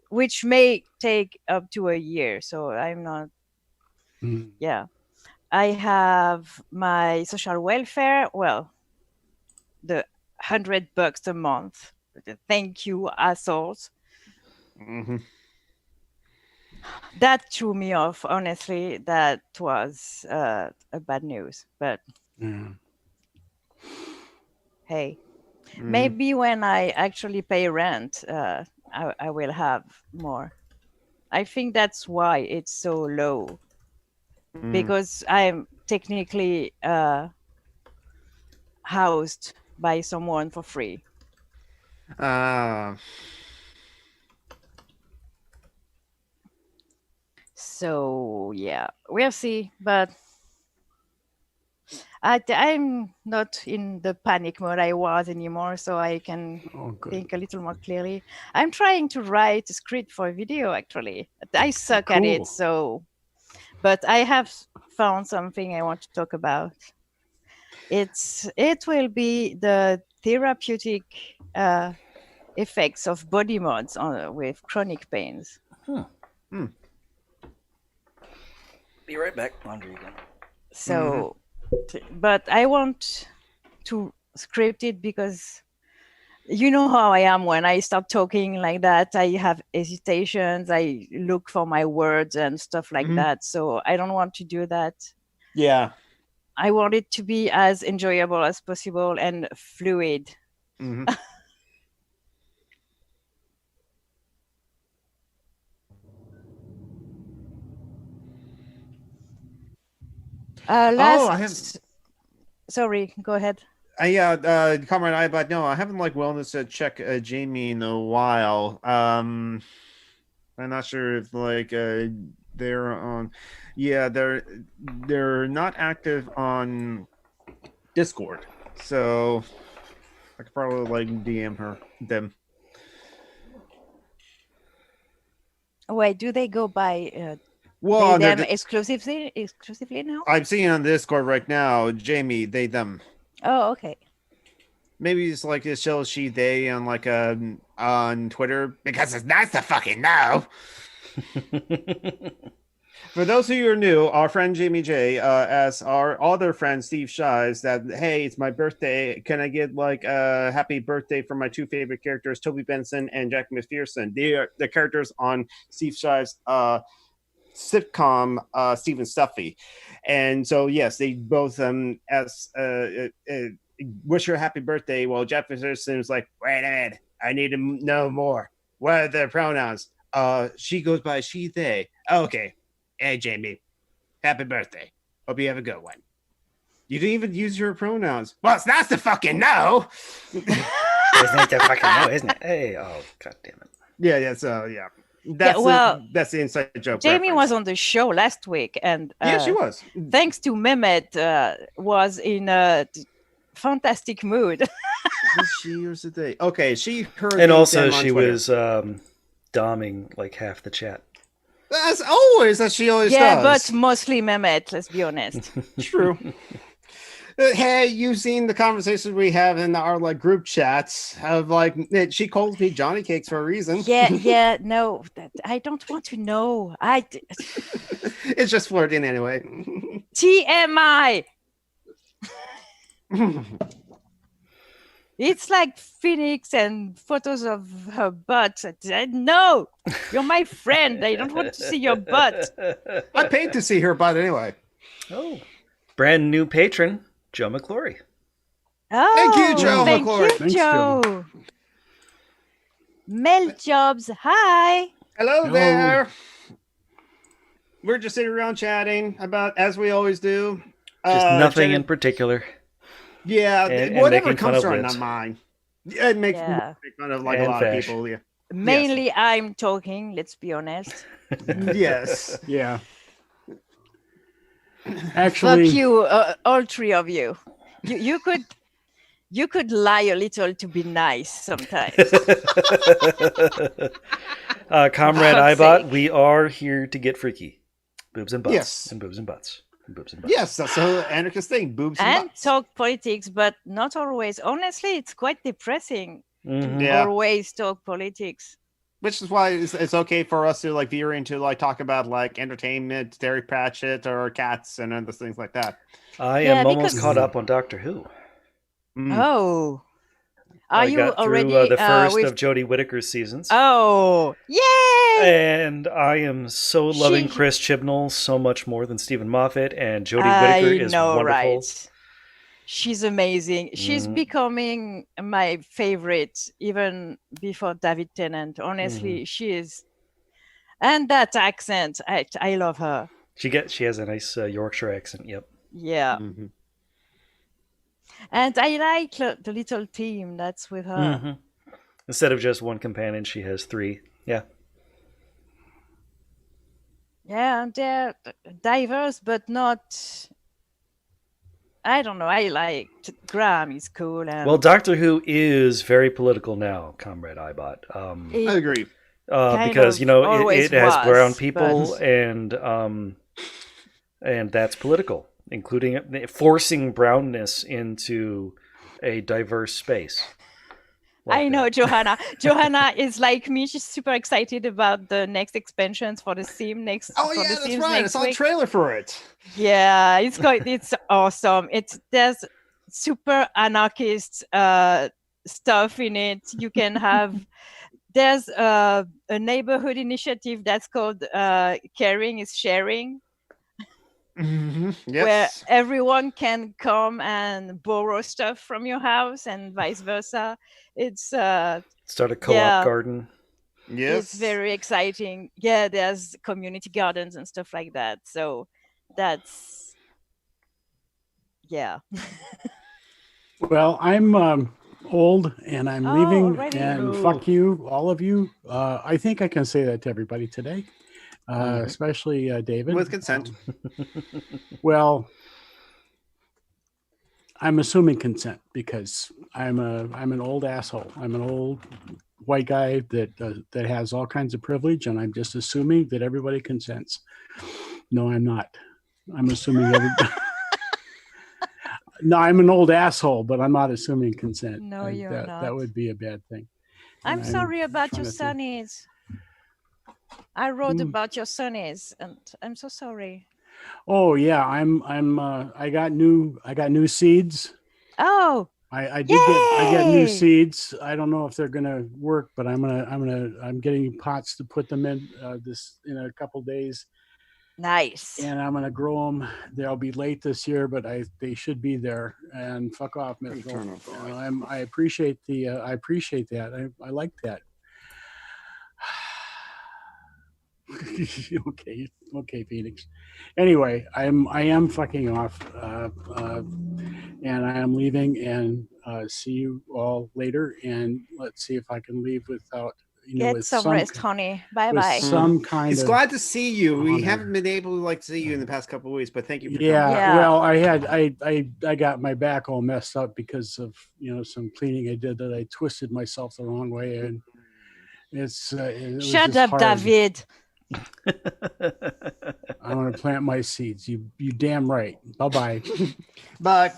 which may take up to a year. So I'm not. Yeah, I have my social welfare. Well, the $100 a month. Thank you, assholes. Mm-hmm. That threw me off, honestly. That was a bad news, but hey, maybe when I actually pay rent, I will have more. I think that's why it's so low, because I'm technically housed by someone for free. So yeah, we'll see. But I'm not in the panic mode I was anymore, so I can think a little more clearly. I'm trying to write a script for a video, actually. I suck at it, but I have found something I want to talk about. It will be the therapeutic effects of body mods with chronic pains. Be right back. Laundry again. So, but I want to script it because you know how I am when I start talking like that. I have hesitations. I look for my words and stuff like that. So I don't want to do that. Yeah. I want it to be as enjoyable as possible and fluid. Sorry, go ahead. Comrade but no, I haven't like wellness check Jamie in a while. I'm not sure if like they're on. Yeah, they're not active on Discord, so I could probably like DM them. Wait, do they go by? Well, them exclusively now? I'm seeing on Discord right now, Jamie, they, them. Oh, okay. Maybe it's like it shows she, they on like on Twitter because it's nice to fucking know. For those of you who are new, our friend Jamie J asked our other friend Steve Shives that, hey, it's my birthday. Can I get like a happy birthday for my two favorite characters, Toby Benson and Jack McPherson? They are the characters on Steve Shives' sitcom Stephen Stuffy. And so, yes, they both wish her a happy birthday. Well, Jack McPherson was like, wait a minute, I need to know more. What are their pronouns? She goes by she, they. Okay. Hey, Jamie, happy birthday. Hope you have a good one. You didn't even use your pronouns. Well, it's nice to fucking know. Isn't it to fucking know, isn't it? Hey, oh, god damn it. Yeah. So, yeah. That's the inside joke. Jamie reference. was on the show last week, and Yeah, she was. thanks to Mehmet, was in a fantastic mood. Was she or today? Okay, she heard. And also, them on she Twitter. was doming like half the chat. As always, as she always Yeah, does. but mostly Mehmet, let's be honest. True. Hey, you've seen the conversations we have in our like group chats of like she calls me Johnny Cakes for a reason. Yeah, no, I don't want to know. It's just flirting anyway. TMI. It's like Phoenix and photos of her butt. No, you're my friend. I don't want to see your butt. I paid to see her butt anyway. Oh, brand new patron, Joe McClory. Oh, Thank you, Joe Thank McClure. you, Thanks, Joe. Mel Jobs, hi. Hello Hello. there. We're just sitting around chatting about, as we always do. Just nothing chatting- in particular. Yeah, and whatever making fun comes of to our lids. mind. Yeah, it makes Yeah. make fun of like And a lot of Vash. people. Yeah. Mainly I'm talking, let's be honest. Yes. Yeah. Fuck Actually, you, all three of you. You could lie a little to be nice sometimes. Comrade fuck's Ibot, sake. we are here to get freaky. Boobs and butts. Yes. And boobs and butts. And boobs and butts. Yes, that's the anarchist thing. Boobs and And butts. talk politics, but not always. Honestly, it's quite depressing Mhm. to Yeah. always talk politics. Which is why it's okay for us to like veer into like talk about like entertainment, Terry Pratchett, or cats and other things like that. I Yeah, am almost because- caught up on Doctor Who. Oh. Are I you got already through the first with... of Jodie Whittaker's seasons. Oh, yay! And I am so loving She- Chris Chibnall so much more than Stephen Moffat, and Jodie I Whittaker is know, wonderful. right? She's amazing. She's Mhm. becoming my favorite even before David Tennant. Honestly, she is. And that accent, I love her. She has a nice Yorkshire accent. Yep. Yeah. Mhm. And I like the little team that's with her. Mhm. Instead of just one companion, she has three. Yeah. Yeah, and they're diverse, but not. I don't know. I like Graham is cool. And Well, Doctor Who is very political now, Comrade Ibot. it- I agree. Kind Because of it always has was, brown people but- and that's political, including forcing brownness into a diverse space. like I know that. Johanna. Johanna is like me. She's super excited about the next expansions for the Sim next. Oh for yeah, the that's Sims right. I next saw a week. trailer for it. Yeah, it's awesome. There's super anarchist stuff in it. You can have there's a neighborhood initiative that's called Caring is Sharing, where Yes. everyone can come and borrow stuff from your house and vice versa. It's Start a co-op Yeah. garden. Yes. it's very exciting. Yeah, there's community gardens and stuff like that. So that's yeah. well, I'm old and I'm Oh, leaving. already? And Oh. fuck you, all of you. I think I can say that to everybody today, Mhm. especially David. With consent. Well, I'm assuming consent because I'm an old asshole. I'm an old white guy that has all kinds of privilege, and I'm just assuming that everybody consents. No, I'm not. I'm assuming everybody. No, I'm an old asshole, but I'm not assuming consent. No, you're that not. That would be a bad thing. I'm And sorry about your trying to think. sunnies. I wrote about your sunnies, and I'm so sorry. Oh yeah, I got new seeds. Oh, I get new yay! seeds. I don't know if they're gonna work, but I'm getting pots to put them in in a couple days, Nice. and I'm gonna grow them. They'll be late this year, but they should be there. And fuck off, Mythical. I appreciate that. I like that. okay, Phoenix. Anyway, I am fucking off, and I am leaving. And see you all later. And let's see if I can leave without Get with some rest, honey. Bye with bye. some kind It's of. glad to see you. We honor. haven't been able to see you in the past couple of weeks, but thank you for Yeah, coming. Yeah. well, I got my back all messed up because of some cleaning I did that I twisted myself the wrong way, and it was Shut just up, hard. David. I'm gonna plant my seeds. You damn right. Bye. But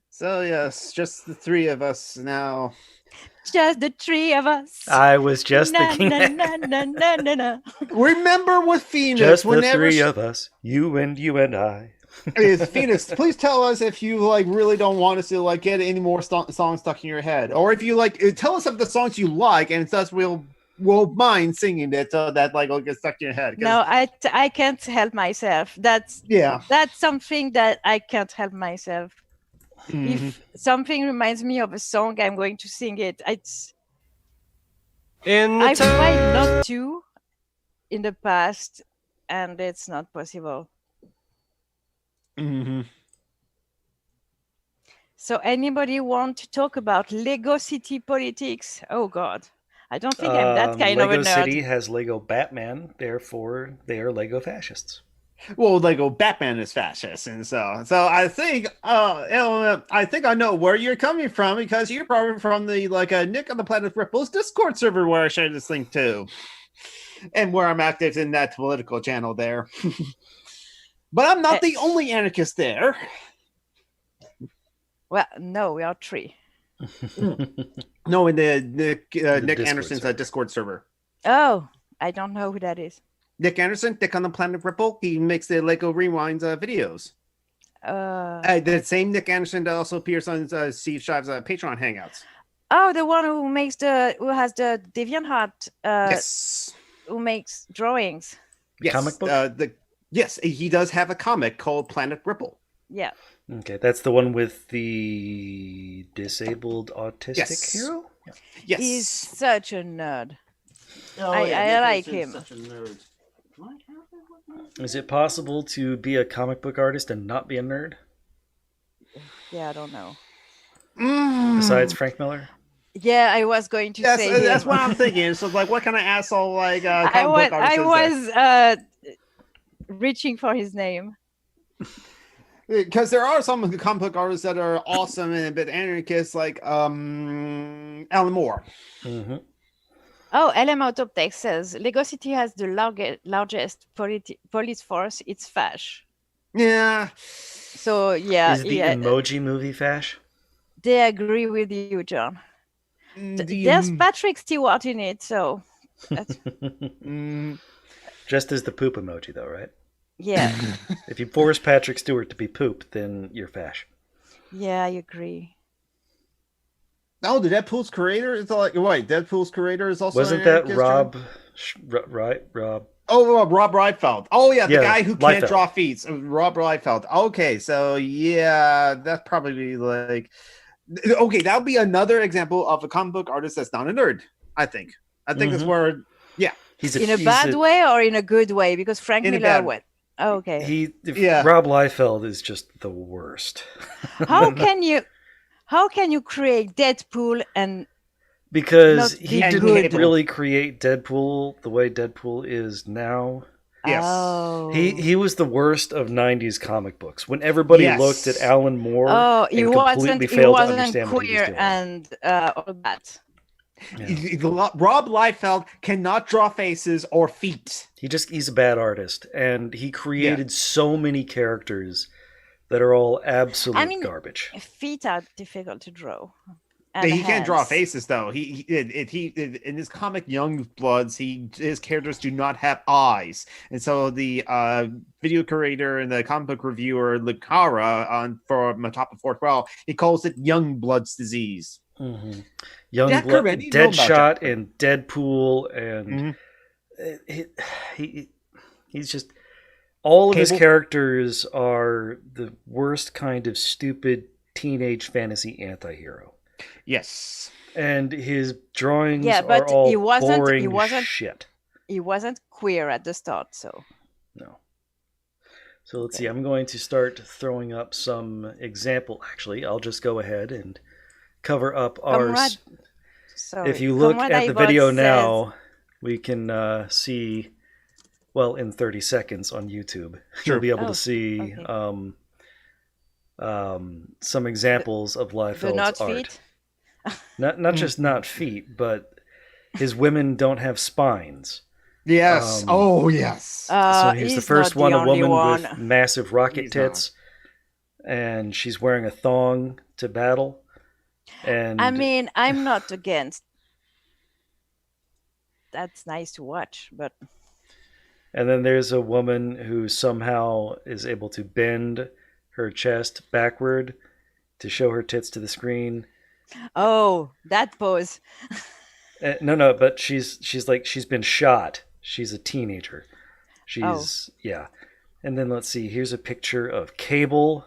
so yes, just the three of us now. Just the three of us. I was just na, thinking na, na, na, na, na, na. Remember with Phoenix, just the whenever three of us, you and I. is Phoenix, please tell us if you really don't want us to get any more songs stuck in your head, or if you tell us of the songs you like, and thus we'll mind singing it so that it'll get stuck in your head. No, I can't help myself. That's something that I can't help myself. Mm-hmm. If something reminds me of a song, I'm going to sing it. I've tried not to in the past, and it's not possible. Mm-hmm. So anybody want to talk about Lego City politics? Oh God, I don't think I'm that kind of a nerd. Lego City has Lego Batman, therefore they are Lego fascists. Well, Lego Batman is fascist, and so I think I know where you're coming from, because you're probably from the Nick on the Planet Ripples Discord server where I shared this link to, and where I'm active in that political channel there. But I'm not the only anarchist there. Well, no, we are three. No, in the Nick Discord Anderson's server. Discord server. Oh, I don't know who that is. Nick Anderson, Nick on the Planet Ripple. He makes the Lego Rewinds videos. The same Nick Anderson that also appears on Steve Shive's Patreon hangouts. Oh, the one who has the DeviantArt. Yes. Who makes drawings. Yes. Comic book? Yes, he does have a comic called Planet Ripple. Yeah. Okay, that's the one with the disabled autistic hero? Yeah. Yes. He's such a nerd. Oh, I like him. Such a nerd. Is it possible to be a comic book artist and not be a nerd? Yeah, I don't know. Besides Frank Miller? Yeah, I was going to say that's him. what I'm thinking. So, what kind of asshole comic I book artist is was reaching for his name. Because there are some comic book artists that are awesome and a bit anarchist, like Alan Moore. Mm-hmm. Oh, LM says Lego City has the largest police force. It's fash. Yeah. So yeah, Is the Emoji Movie fash? They agree with you, John. There's Patrick Stewart in it, so that's... Just as the poop emoji, though, right? Yeah. If you force Patrick Stewart to be poop, then you're fash. Yeah, I agree. Oh, the Deadpool's creator is Deadpool's creator is also. Wasn't that Rob? Right, Rob. Oh, Rob Liefeld. Oh, yeah, the guy who can't Liefeld. draw feet. Rob Liefeld. Okay, so yeah, that's probably okay. That would be another example of a comic book artist that's not a nerd. I think that's where. Yeah, he's in a bad way or in a good way, because Frank Miller went. Oh, okay. Rob Liefeld is just the worst. How can you create Deadpool and because he didn't good? really create Deadpool the way Deadpool is now. Yes. Oh. He was the worst of 90s comic books. When everybody looked at Alan Moore he and completely wasn't failed to understand what he was queer doing. And all that. Yeah. Rob Liefeld cannot draw faces or feet. He's a bad artist, and he created so many characters that are all absolute garbage. Feet are difficult to draw. and he can't draw hands. faces though. He in his comic Youngbloods, his characters do not have eyes, and so the video creator and the comic book reviewer Lucara for Top of 412, he calls it Youngbloods disease. Mm-hmm. Jack Youngblood, Kirby, you know about Deadshot, Jack. and Deadpool, and Mhm. he's just all of his Cable? characters are the worst kind of stupid teenage fantasy anti-hero. Yes. And his drawings Yeah, but are all he wasn't- boring he wasn't- shit. He wasn't queer at the start, so. No. So let's see. I'm going to start throwing up some example. Actually, I'll just go ahead and cover up ours. Comrade- Sorry. If you look Comrade at the Ibot video says- now, we can see, well, in 30 seconds on YouTube, you'll be able Oh, to see okay. some examples of The Liefeld's not art. feet. Not just not feet, but his women don't have spines. Yes. Yes. So here's the he's first not one, the a only woman one. with massive rocket He's not. tits, and she's wearing a thong to battle. And I mean, I'm not against. That's nice to watch, but and then there's a woman who somehow is able to bend her chest backward to show her tits to the screen. oh, that pose. No, but she's like she's been shot. She's a teenager. She's yeah. And then let's see. Here's a picture of Cable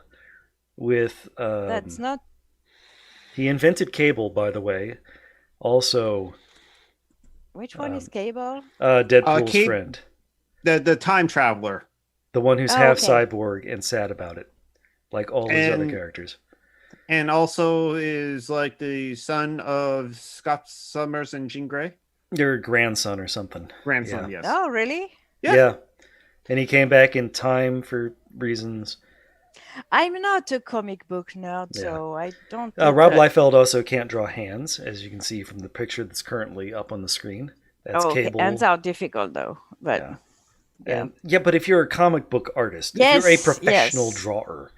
with. That's not. He invented Cable, by the way. Also, Which one is Cable? Deadpool's Cable- friend, The time traveler. the one who's Oh, half okay. cyborg and sad about it, like all his other And- characters. And also is like the son of Scott Summers and Jean Grey. Your grandson or something. Grandson, Yeah. yes. Oh, really? Yeah. And he came back in time for reasons. I'm not a comic book nerd, Yeah. so I don't. Rob think that- Liefeld also can't draw hands, as you can see from the picture that's currently up on the screen. That's Oh, okay. Cable. Hands are difficult though, but Yeah. yeah. And, yeah, but if you're a comic book artist, if you're a Yes, professional yes. drawer.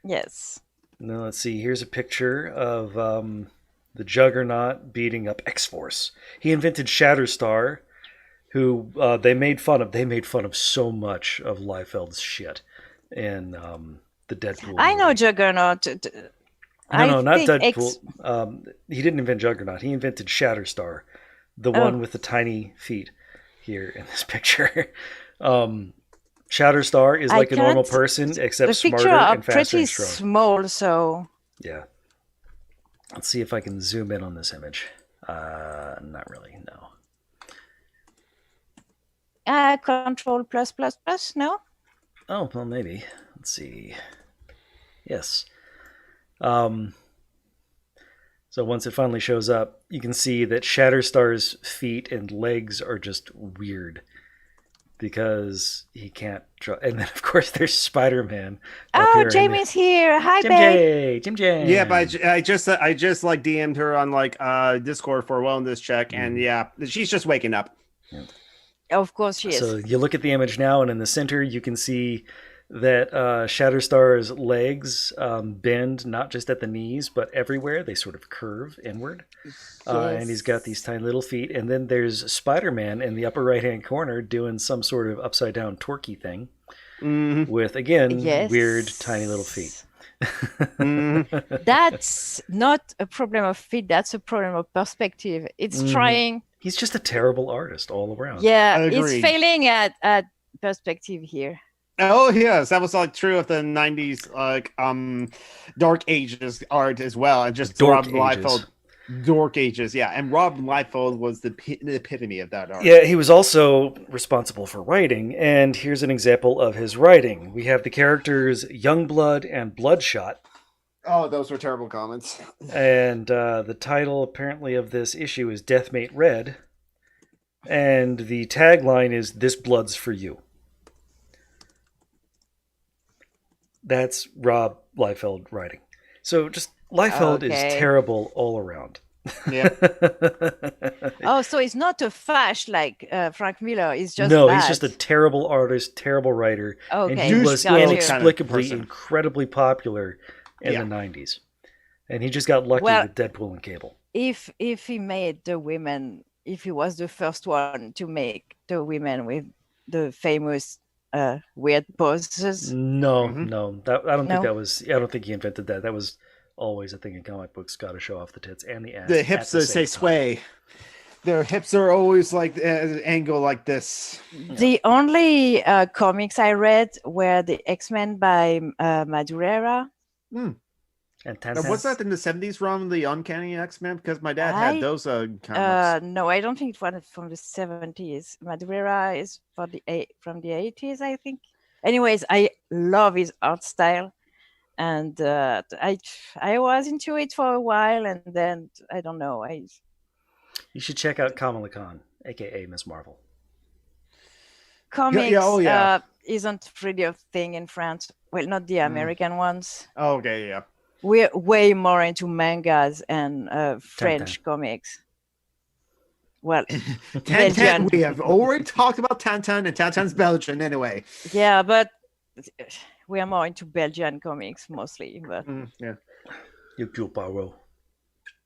yes. Now let's see. Here's a picture of the Juggernaut beating up X-Force. He invented Shatterstar, who they made fun of. They made fun of so much of Liefeld's shit in the Deadpool. I know movie. Juggernaut. No, not think Deadpool. He didn't invent Juggernaut. He invented Shatterstar, the one with the tiny feet here in this picture. Shatterstar is I like a normal can't- person, except the smarter picture are and faster pretty and strong. small, so Yeah. Let's see if I can zoom in on this image. Not really, no. Control plus plus plus. No. Oh, well, maybe. Let's see. Yes. So once it finally shows up, you can see that Shatterstar's feet and legs are just weird because he can't draw. And then, of course, there's Spider-Man. Oh, Jamie's here. Hi, Jim babe. Jim J. Yeah, but I just like DM'd her on like Discord for a wellness check, and yeah, she's just waking up. Of course she is. So you look at the image now, and in the center, you can see that Shatterstar's legs bend not just at the knees, but everywhere. They sort of curve inward. And he's got these tiny little feet. And then there's Spider-Man in the upper right-hand corner doing some sort of upside-down torquey thing with, again, Yes. weird tiny little feet. That's not a problem of feet. That's a problem of perspective. It's trying. He's just a terrible artist all around. Yeah, Agreed. it's failing at perspective here. Oh yes, that was like true of the '90s, like Dark Ages art as well, and just Dork Rob Liefeld. Ages. Dork Ages, yeah, and Rob Liefeld was the epitome of that art. Yeah, he was also responsible for writing, and here's an example of his writing. We have the characters Youngblood and Bloodshot, Oh, those were terrible comments. and the title apparently of this issue is Deathmate Red, and the tagline is "This Blood's for You." That's Rob Liefeld writing. So just Liefeld is Okay. terrible all around. Yeah. Oh, so it's not a fash like Frank Miller. It's just No, bad. he's just a terrible artist, terrible writer, and Okay, he was got you. inexplicably Kind of person. incredibly popular in Yeah. the 90s. And he just got lucky Well- with Deadpool and Cable. if he made the women, if he was the first one to make the women with the famous weird poses. No, Mhm. no. I don't think No? that was. I don't think he invented that. That was always a thing in comic books. Got to show off the tits and the ass. The at hips the that same say time. sway. Their hips are always like at an angle like this. The only comics I read were the X-Men by Madureira. And Now, Tintin. was that in the 70s run, the Uncanny X-Men? Because my dad I- had those comics. No, I don't think it was from the 70s. Madureira is from the 80s, I think. Anyways, I love his art style, and I was into it for a while, and then I don't know. You should check out Kamala Khan, aka Miss Marvel. Comics oh, yeah. Isn't really a thing in France. Well, not the American ones. Oh, okay, yeah. We're way more into mangas and French comics. Well, Tintin, Belgian. we have already talked about Tintin, and Tintin's Belgian anyway. Yeah, but we are more into Belgian comics mostly. But Yeah. You Poirot.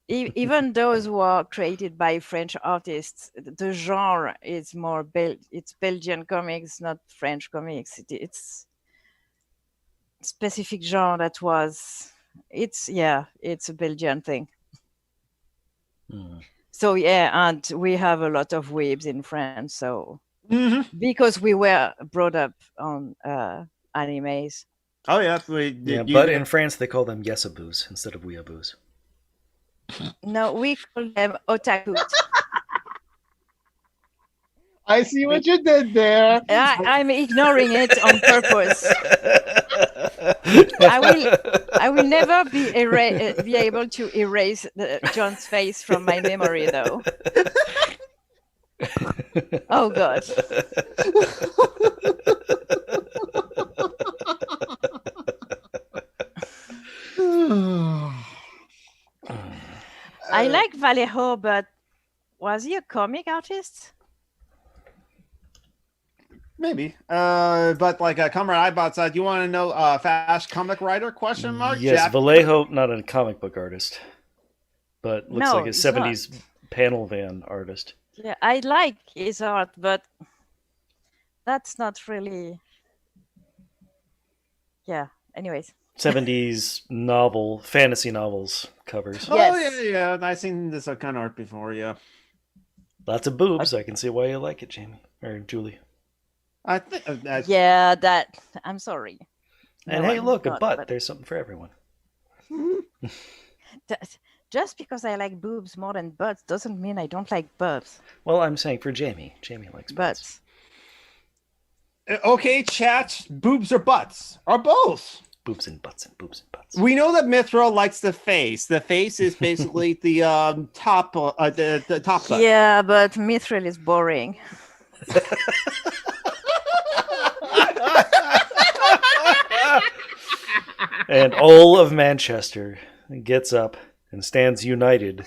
even those who are created by French artists, the genre is more it's Belgian comics, not French comics. It's specific genre that was. It's a Belgian thing. Mm. So yeah, and we have a lot of weebs in France. So Mm-hmm. because we were brought up on animes. Oh, yeah. But in France they call them yesaboos instead of weeaboos. No, we call them otaku. I see what you did there. I'm ignoring it on purpose. I will never be able to erase John's face from my memory, though. Oh God. I like Vallejo, but was he a comic artist? Maybe. But like Comrade Ibot, do you want to know fast comic writer question mark? Yes, Jack? Vallejo, not a comic book artist, but looks No, like a he's 70s panel van artist. Yeah, I like his art, but that's not really. Yeah. Anyways. 70s novel, fantasy novels covers. Oh, Yes. yeah. I've seen this kind of art before, yeah. Lots of boobs. I can see why you like it, Jamie. Or Julie. I think. Yeah, that. I'm sorry. And No, hey, I'm look, a not, butt. but- There's something for everyone. Just because I like boobs more than butts doesn't mean I don't like butts. Well, I'm saying for Jamie. Jamie likes butts. Butts. Okay, chat. Boobs or butts? Or both? Boobs and butts and boobs and butts. We know that Mithril likes the face. The face is basically the top, the top butt. Yeah, but Mithril is boring. And all of Manchester gets up and stands united.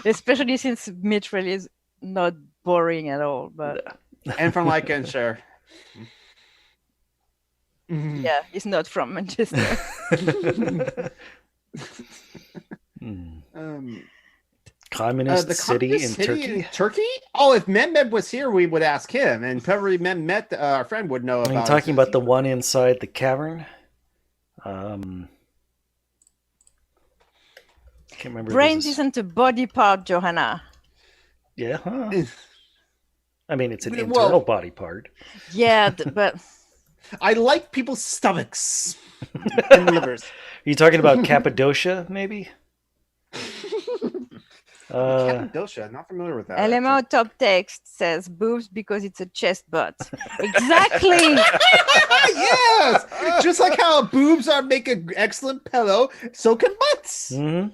Especially since Mithril is not boring at all. But And from Lincolnshire. yeah, he's not from Manchester. Communist The city communist in city Turkey. in Turkey? Oh, if Mehmed was here, we would ask him, and probably Mehmed, our friend, would know Are about. you talking about the one inside the cavern? Can't remember. Brains This is- isn't a body part, Johanna. Yeah. Huh? I mean, it's an Well- internal body part. Yeah, but I like people's stomachs and livers. Are you talking about Cappadocia, maybe? Cappadocia, not familiar with that. LMO top text says boobs because it's a chest butt. Exactly. Yes, just like how boobs are make an excellent pillow, so can butts. Mhm.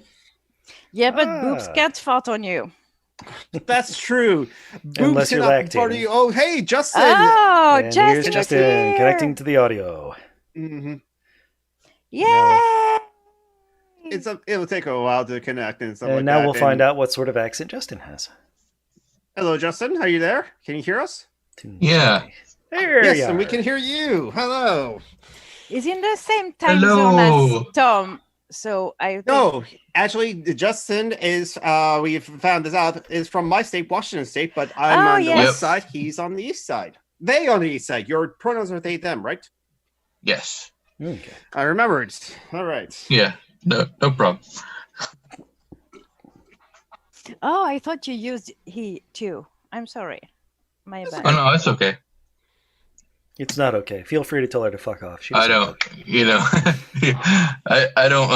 Yeah, but boobs can't fart on you. That's true. Boobs Unless you're cannot be part of lactating. you. Oh, hey, Justin. Oh, And here's Justin! Justin connecting to the audio. Mhm. Yay! It'll take a while to connect and stuff And like now that. we'll find out what sort of accent Justin has. Hello, Justin. Are you there? Can you hear us? Yeah. There Yes, you and we are. can hear you. Hello. Is in the same time zone Hello. as Tom. So I think No, actually, Justin is. We found this out is from my state, Washington State, but I'm Oh, on the yes. west side. He's on the east side. They on the east side. Your pronouns are they, them, right? Yes. Okay. I remembered. All right. Yeah. No problem. Oh, I thought you used he too. I'm sorry. My bad. Oh no, it's okay. It's not okay. Feel free to tell her to fuck off. She I doesn't don't. You know, I don't.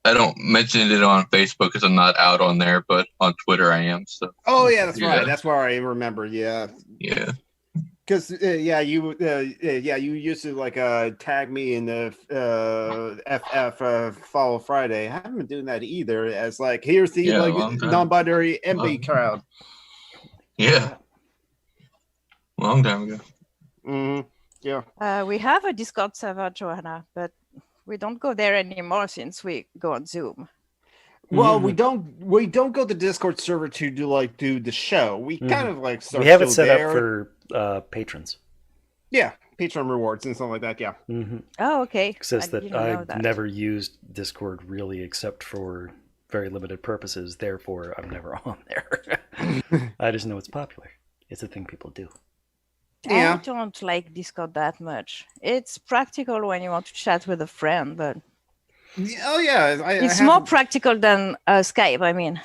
I don't mention it on Facebook because I'm not out on there, but on Twitter I am. So. Oh yeah, that's Yeah. right. That's where I remember. Yeah. Yeah. Because you used to like tag me in the FF Follow Friday. I haven't been doing that either. As like here's the Yeah, like long time. non-binary MB crowd. Yeah. Long time ago. Yeah. We have a Discord server, Joanna, but we don't go there anymore since we go on Zoom. Well, we don't go to Discord server to do the show. We kind of like start. We have it still set there. up for patrons. Yeah, Patreon rewards and stuff like that. Yeah. Mm-hmm. Oh, okay. It says I that didn't know I've that. never used Discord really except for very limited purposes. Therefore, I'm never on there. I just know it's popular. It's a thing people do. Yeah. I don't like Discord that much. It's practical when you want to chat with a friend, but Oh yeah. it's more practical than Skype. I mean,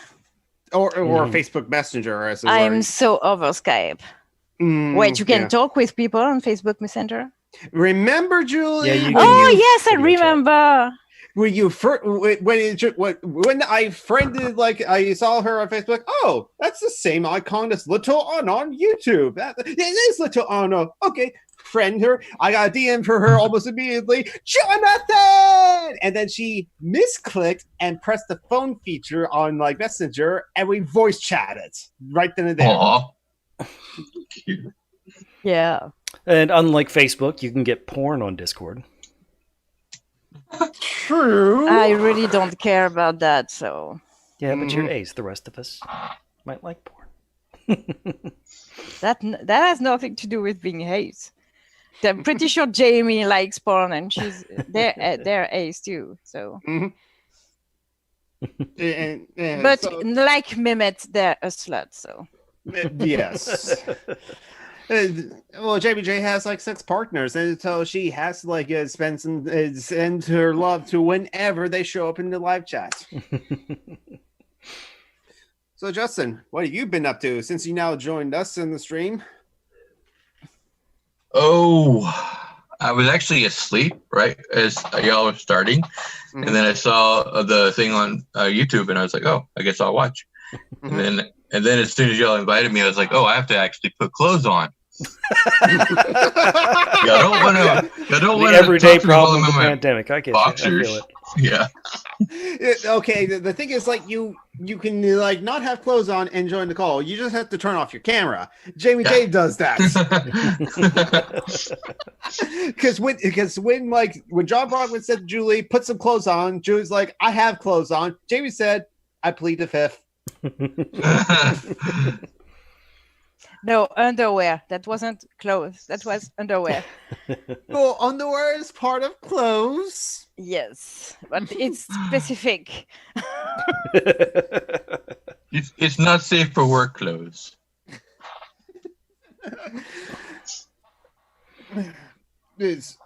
or Facebook Messenger as it I'm were. so over Skype. Wait, you can talk with people on Facebook Messenger? Remember, Julie? Yeah, you when can Oh, use yes, I video chat. remember. when you first when I friended like I saw her on Facebook. Oh, that's the same icon as Little Anna on YouTube. It is Little Anna. Okay, friend her. I got a DM for her almost immediately. Jonathan, and then she misclicked and pressed the phone feature on like Messenger, and we voice chatted right then and there. Aw. Yeah. And unlike Facebook, you can get porn on Discord. True. I really don't care about that, so Yeah, but you're ace. The rest of us might like porn. that has nothing to do with being ace. I'm pretty sure Jamie likes porn, and they're ace too. So, but so- like Mehmet, they're a slut. So yes. Well, JBJ has like 6 partners, and so she has to like send her love to whenever they show up in the live chat. So, Justin, what have you been up to since you now joined us in the stream? Oh, I was actually asleep right as y'all were starting, and then I saw the thing on YouTube, and I was like, "Oh, I guess I'll watch." And then as soon as y'all invited me, I was like, "Oh, I have to actually put clothes on." I don't want The to everyday problem of the pandemic. I get you. I boxers. feel it. Yeah. Okay, the thing is, like, you can like not have clothes on and join the call. You just have to turn off your camera. Jamie J does that. Because when John Brockman said to Julie, "Put some clothes on," Julie's like, "I have clothes on." Jamie said, "I plead the fifth." no underwear. That wasn't clothes. That was underwear. Well, underwear is part of clothes. Yes, but it's specific. It's not safe for work clothes. It's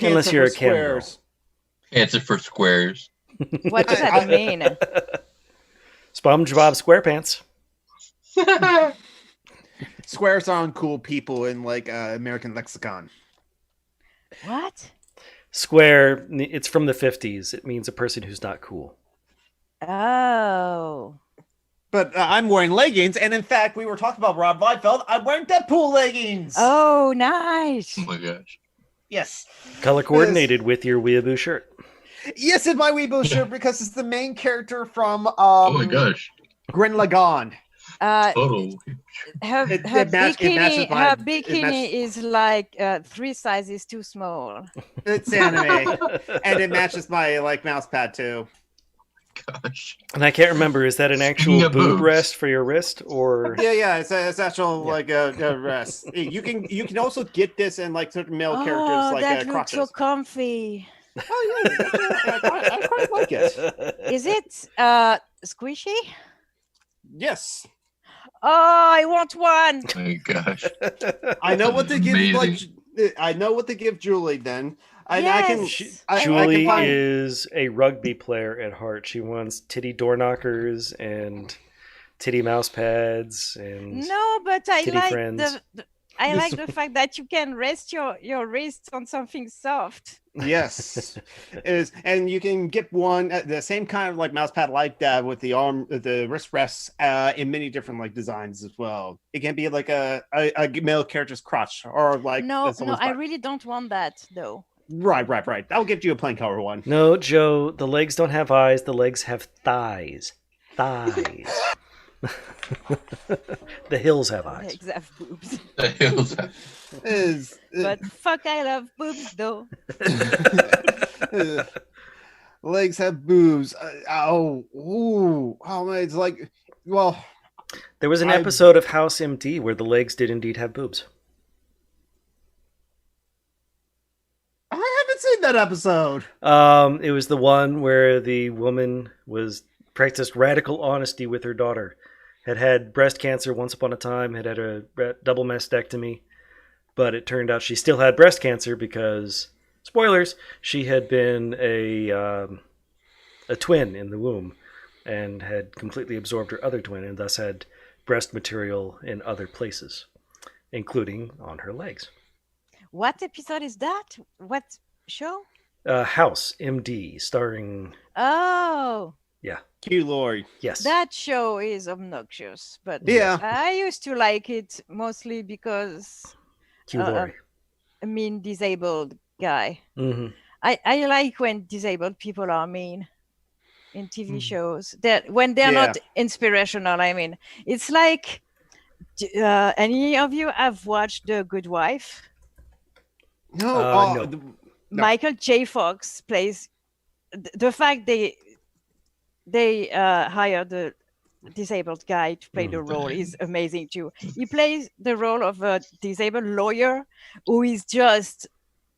Unless pants you're are a for camera. squares. Answer for squares. What does that mean? SpongeBob SquarePants. Squares are uncool people in like American lexicon. What? Square, it's from the 50s. It means a person who's not cool. Oh. But I'm wearing leggings, and in fact, we were talking about Rob Liefeld. I'm wearing Deadpool leggings. Oh, nice. Oh my gosh. Yes, Color coordinated with your weeaboo shirt. yes, in my Weibo shirt because it's the main character from Oh my gosh. Gren Lagann. Total. Her It matches bikini is like 3 sizes too small. It's anime, and it matches my like mouse pad too. gosh. And I can't remember, is that an Speaking actual of boob boobs. rest for your wrist, or Yeah. It's actual like a rest. You can also get this in like certain male characters Oh, like that looks so crotches. comfy. Oh yeah, I quite like it. Is it squishy? Yes, Oh, I want one. Oh my gosh. I know what to give. Like Amazing. I know what to give Julie. Then and Yes. I Julie can find. is a rugby player at heart. She wants titty door knockers and titty mouse pads and No, but I titty like friends. I like the fact that you can rest your wrists on something soft. Yes, and you can get one the same kind of like mouse pad like that with the wrist rests in many different like designs as well. It can be like a male character's crotch or like No, someone's I butt. really don't want that though. Right. I'll get you a plain color one. No, Joe, the legs don't have eyes, the legs have thighs. Thighs. The hills have eyes. Legs have boobs. The hills. But fuck, I love boobs though. Legs have boobs. Man, it's like, well, There was an I- episode of House MD where the legs did indeed have boobs. I haven't seen that episode. It was the one where the woman was practiced radical honesty with her daughter. Had breast cancer once upon a time, had a double mastectomy, but it turned out she still had breast cancer because, spoilers, she had been a twin in the womb and had completely absorbed her other twin and thus had breast material in other places, including on her legs. What episode is that? What show? House MD, starring, Oh, Q Lori. yes. that show is obnoxious, but Yeah. I used to like it mostly because Q Laurie. a mean disabled guy. Hmm. I like when disabled people are mean in TV shows. That when they're not inspirational. I mean, it's like any of you have watched The Good Wife? No. No. No. Michael J. Fox plays the fact they hired the disabled guy to play the role is amazing too. He plays the role of a disabled lawyer who is just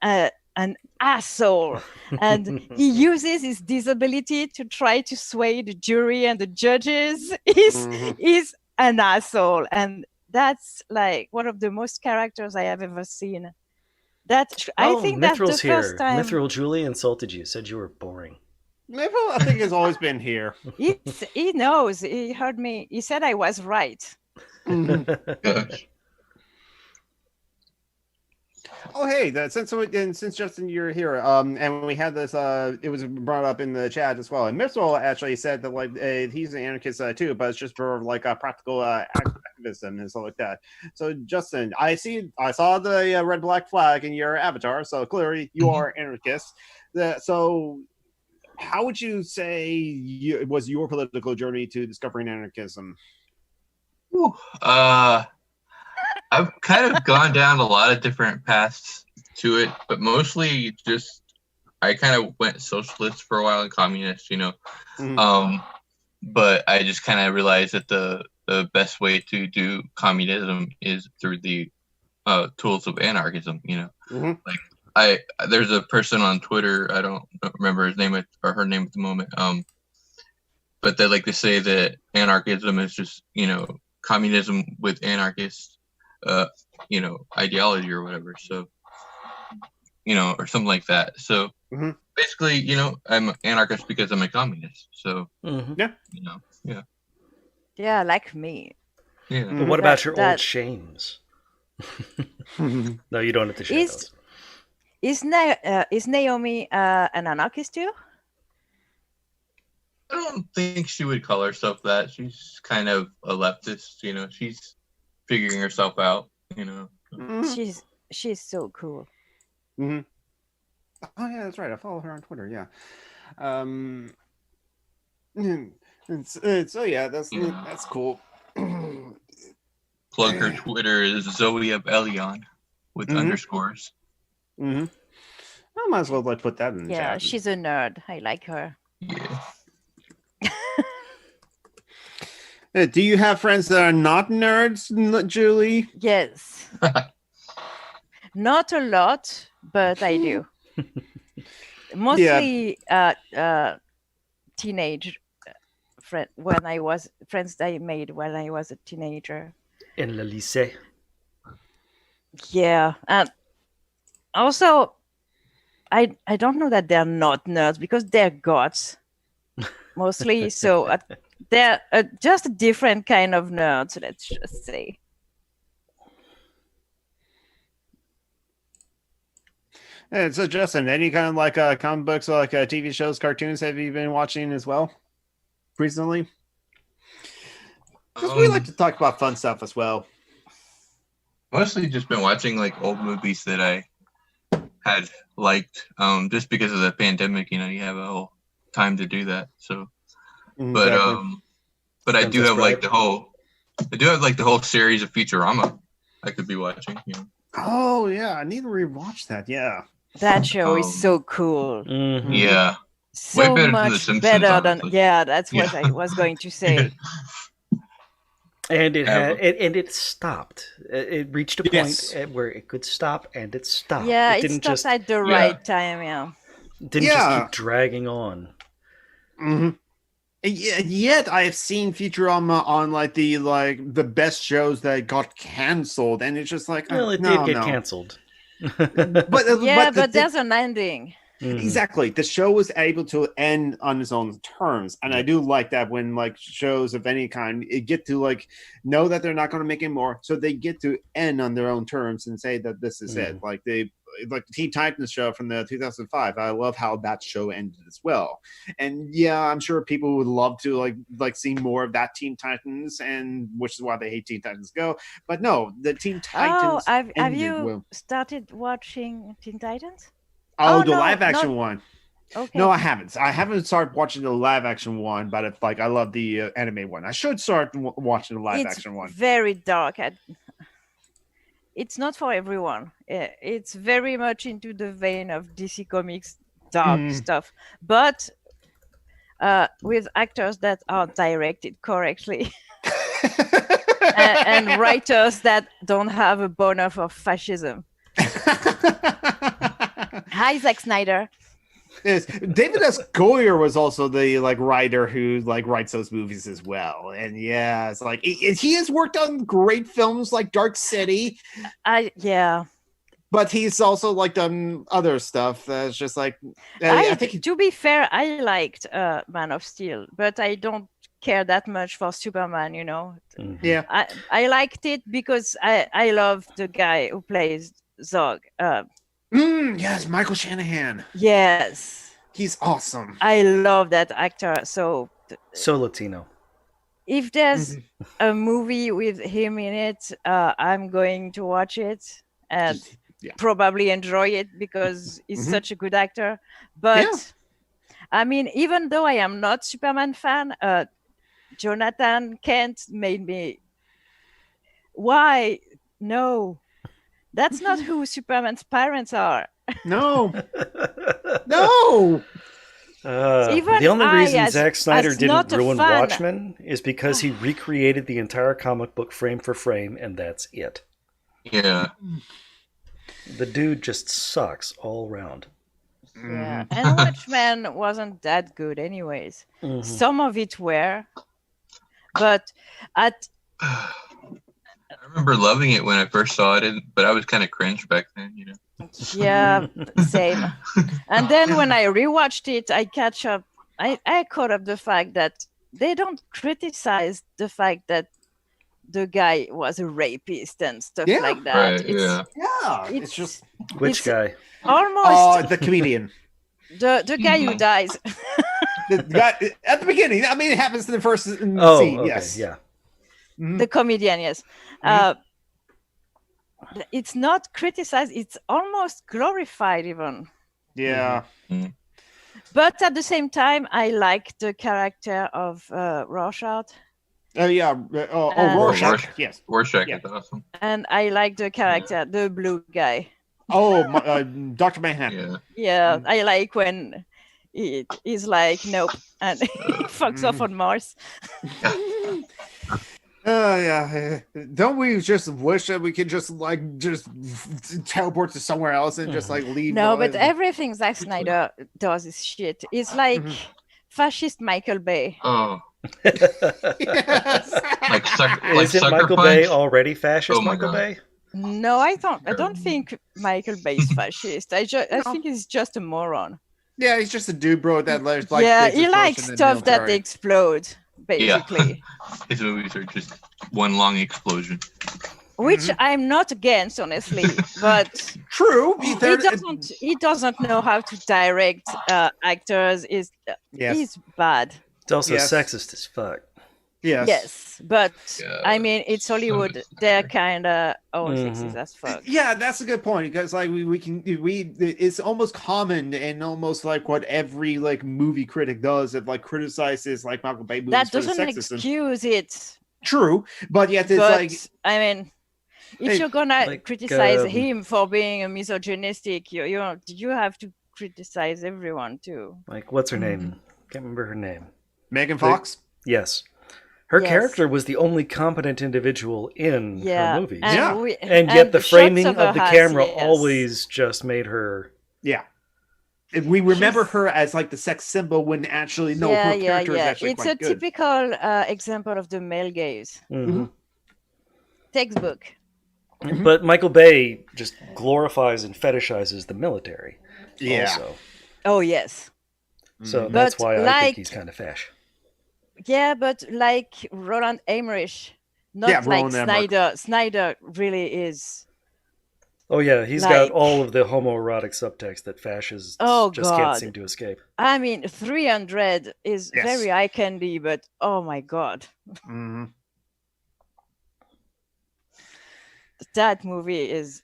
an asshole, and he uses his disability to try to sway the jury and the judges. He's an asshole, and that's like one of the most characters I have ever seen. I think that's the Mithril's first time. Mithril Julie insulted you, said you were boring. Maybe I think it's always been here. He knows. He heard me. He said I was right. Gosh. Oh, hey, since Justin, you're here, and we had this, it was brought up in the chat as well. And Mitchell actually said that like he's an anarchist too, but it's just for like a practical activism and stuff like that. So, Justin, I saw the red black flag in your avatar, so clearly you are anarchist. So, how would you say was your political journey to discovering anarchism? I've kind of gone down a lot of different paths to it, but mostly just I kind of went socialist for a while and communist, you know. But I just kind of realized that the best way to do communism is through the tools of anarchism, you know. Like there's a person on Twitter, I don't remember his name or her name at the moment, but they like to say that anarchism is just, you know, communism with anarchists, you know, ideology or whatever. So, you know, or something like that. So basically, you know, I'm an anarchist because I'm a communist. So, Yeah, you know, yeah. Yeah, like me. Yeah. But what about your that- old shames? No, you don't have to share those. Is Naomi an anarchist too? I don't think she would call herself that. She's kind of a leftist, you know. She's figuring herself out, you know. She's so cool. Oh yeah, that's right. I follow her on Twitter. Yeah. So yeah, that's cool. Plug her Twitter is Zoe of Elion with underscores. I might as well like put that in the Yeah, chat. she's a nerd. I like her. Yeah. Do you have friends that are not nerds, Julie? Yes. Not a lot, but I do. Mostly teenage friends that I made when I was a teenager. In le lycée. Yeah, and also I don't know that they're not nerds because they're goths mostly. So they're just a different kind of nerds. Let's just say. And so, Justin, any kind of like comic books or like TV shows, cartoons have you been watching as well recently? Because we like to talk about fun stuff as well. Mostly just been watching like old movies that I had liked. Just because of the pandemic, you have a whole time to do that. So, but I do have like the whole series of Futurama I could be watching. Oh yeah, I need to rewatch that. Yeah, that show is so cool. Mm-hmm. Yeah, so way much better than that's what I was going to say. And it stopped. It reached a point where it could stop, and it stopped. Yeah, it didn't stopped at the right time. Yeah, it didn't just keep dragging on. Mm-hmm. Yet I have seen Futurama on like the best shows that got canceled, and it's just like, well, it did get canceled. but there's an ending. Mm-hmm. Exactly. The show was able to end on its own terms. And I do like that when like shows of any kind get to like know that they're not going to make any more. So they get to end on their own terms and say that this is it. Like the Teen Titans show from the 2005. I love how that show ended as well. And yeah, I'm sure people would love to like see more of that Teen Titans, and which is why they hate Teen Titans Go. But no, the Teen Titans. Oh, have you started watching Teen Titans? Oh, the live action one. Okay. No, I haven't. I haven't started watching the live action one, but it's like I love the anime one. I should start watching the live action one. It's very dark. It's not for everyone. It's very much into the vein of DC Comics dark stuff, but with actors that are directed correctly and writers that don't have a boner for fascism. Hi, Zack Snyder. Yes, David S. Goyer was also the writer who writes those movies as well, and yeah, it's like he has worked on great films like Dark City. But he's also done other stuff that's just like. I think to be fair, I liked Man of Steel, but I don't care that much for Superman. Mm-hmm. Yeah, I liked it because I love the guy who plays Zog. Yes, Michael Shanahan. Yes. He's awesome. I love that actor. So Latino. If there's a movie with him in it, I'm going to watch it and probably enjoy it because he's such a good actor. But I mean, even though I am not Superman fan, Jonathan Kent made me. Why? No. That's not who Superman's parents are. No. No. The only reason Zack Snyder didn't ruin Watchmen is because he recreated the entire comic book frame for frame, and that's it. Yeah. The dude just sucks all around. Yeah, and Watchmen wasn't that good anyways. Some of it were, but I remember loving it when I first saw it, but I was kind of cringe back then, Yeah, same. And then when I rewatched it, I caught up the fact that they don't criticize the fact that the guy was a rapist and stuff like that. Right, it's just which guy? Almost the comedian. The guy who dies. The guy at the beginning. I mean, it happens in the first scene. Okay, yes, yeah. The comedian, yes. It's not criticized, it's almost glorified even. Yeah. But at the same time, I like the character of Rorschach. Oh yeah. Rorschach. Yes. Rorschach is awesome. And I like the character, the blue guy. Oh, Dr. Manhattan. Yeah, I like when he's like, nope, and he fucks off on Mars. Yeah. Don't we just wish that we could just teleport to somewhere else and just leave? No, but everything Zack Snyder does is shit. It's like fascist Michael Bay. Oh, Yes. like Isn't Sucker Michael Punch? Bay already fascist? Oh my Michael God. Bay. No, I don't think Michael Bay is fascist. I think he's just a moron. Yeah, he's just a dude, bro. That like yeah, takes he his likes portion in stuff that military. explode, basically. His movies are just one long explosion. Which I'm not against, honestly, but True. he doesn't know how to direct actors. He's bad. It's also Yes. sexist as fuck. Yes, but Yeah, I mean, it's Hollywood. They're kind of sexist as fuck. Yeah, that's a good point because like it's almost common and almost like what every like movie critic does if like criticizes like Michael Bay movies That for the doesn't sexism. excuse it. True, but yet it's But like I mean, if Hey, you're gonna like, criticize him for being a misogynistic, you have to criticize everyone too. Like, what's her name? Can't remember her name. Megan Fox. Yes. Her Yes. character was the only competent individual in her movies. and Yeah. And yet the shots framing of her the house, camera yes. always just made her... Yeah. And we remember her as like the sex symbol when actually her character is actually It's quite a good. typical example of the male gaze. Mhm. Textbook. But Michael Bay just glorifies and fetishizes the military. Yeah. Also. Oh yes. So that's But why I like- think he's kind of fash. Yeah, but like Roland Emmerich, not Yeah, like Roland Emmerich. Snyder really is. Oh yeah, he's Like- got all of the homoerotic subtext that fascists Oh, just can't God. seem to escape. I mean, 300 is Yes. very eye candy, but oh my god, Mhm. that movie is.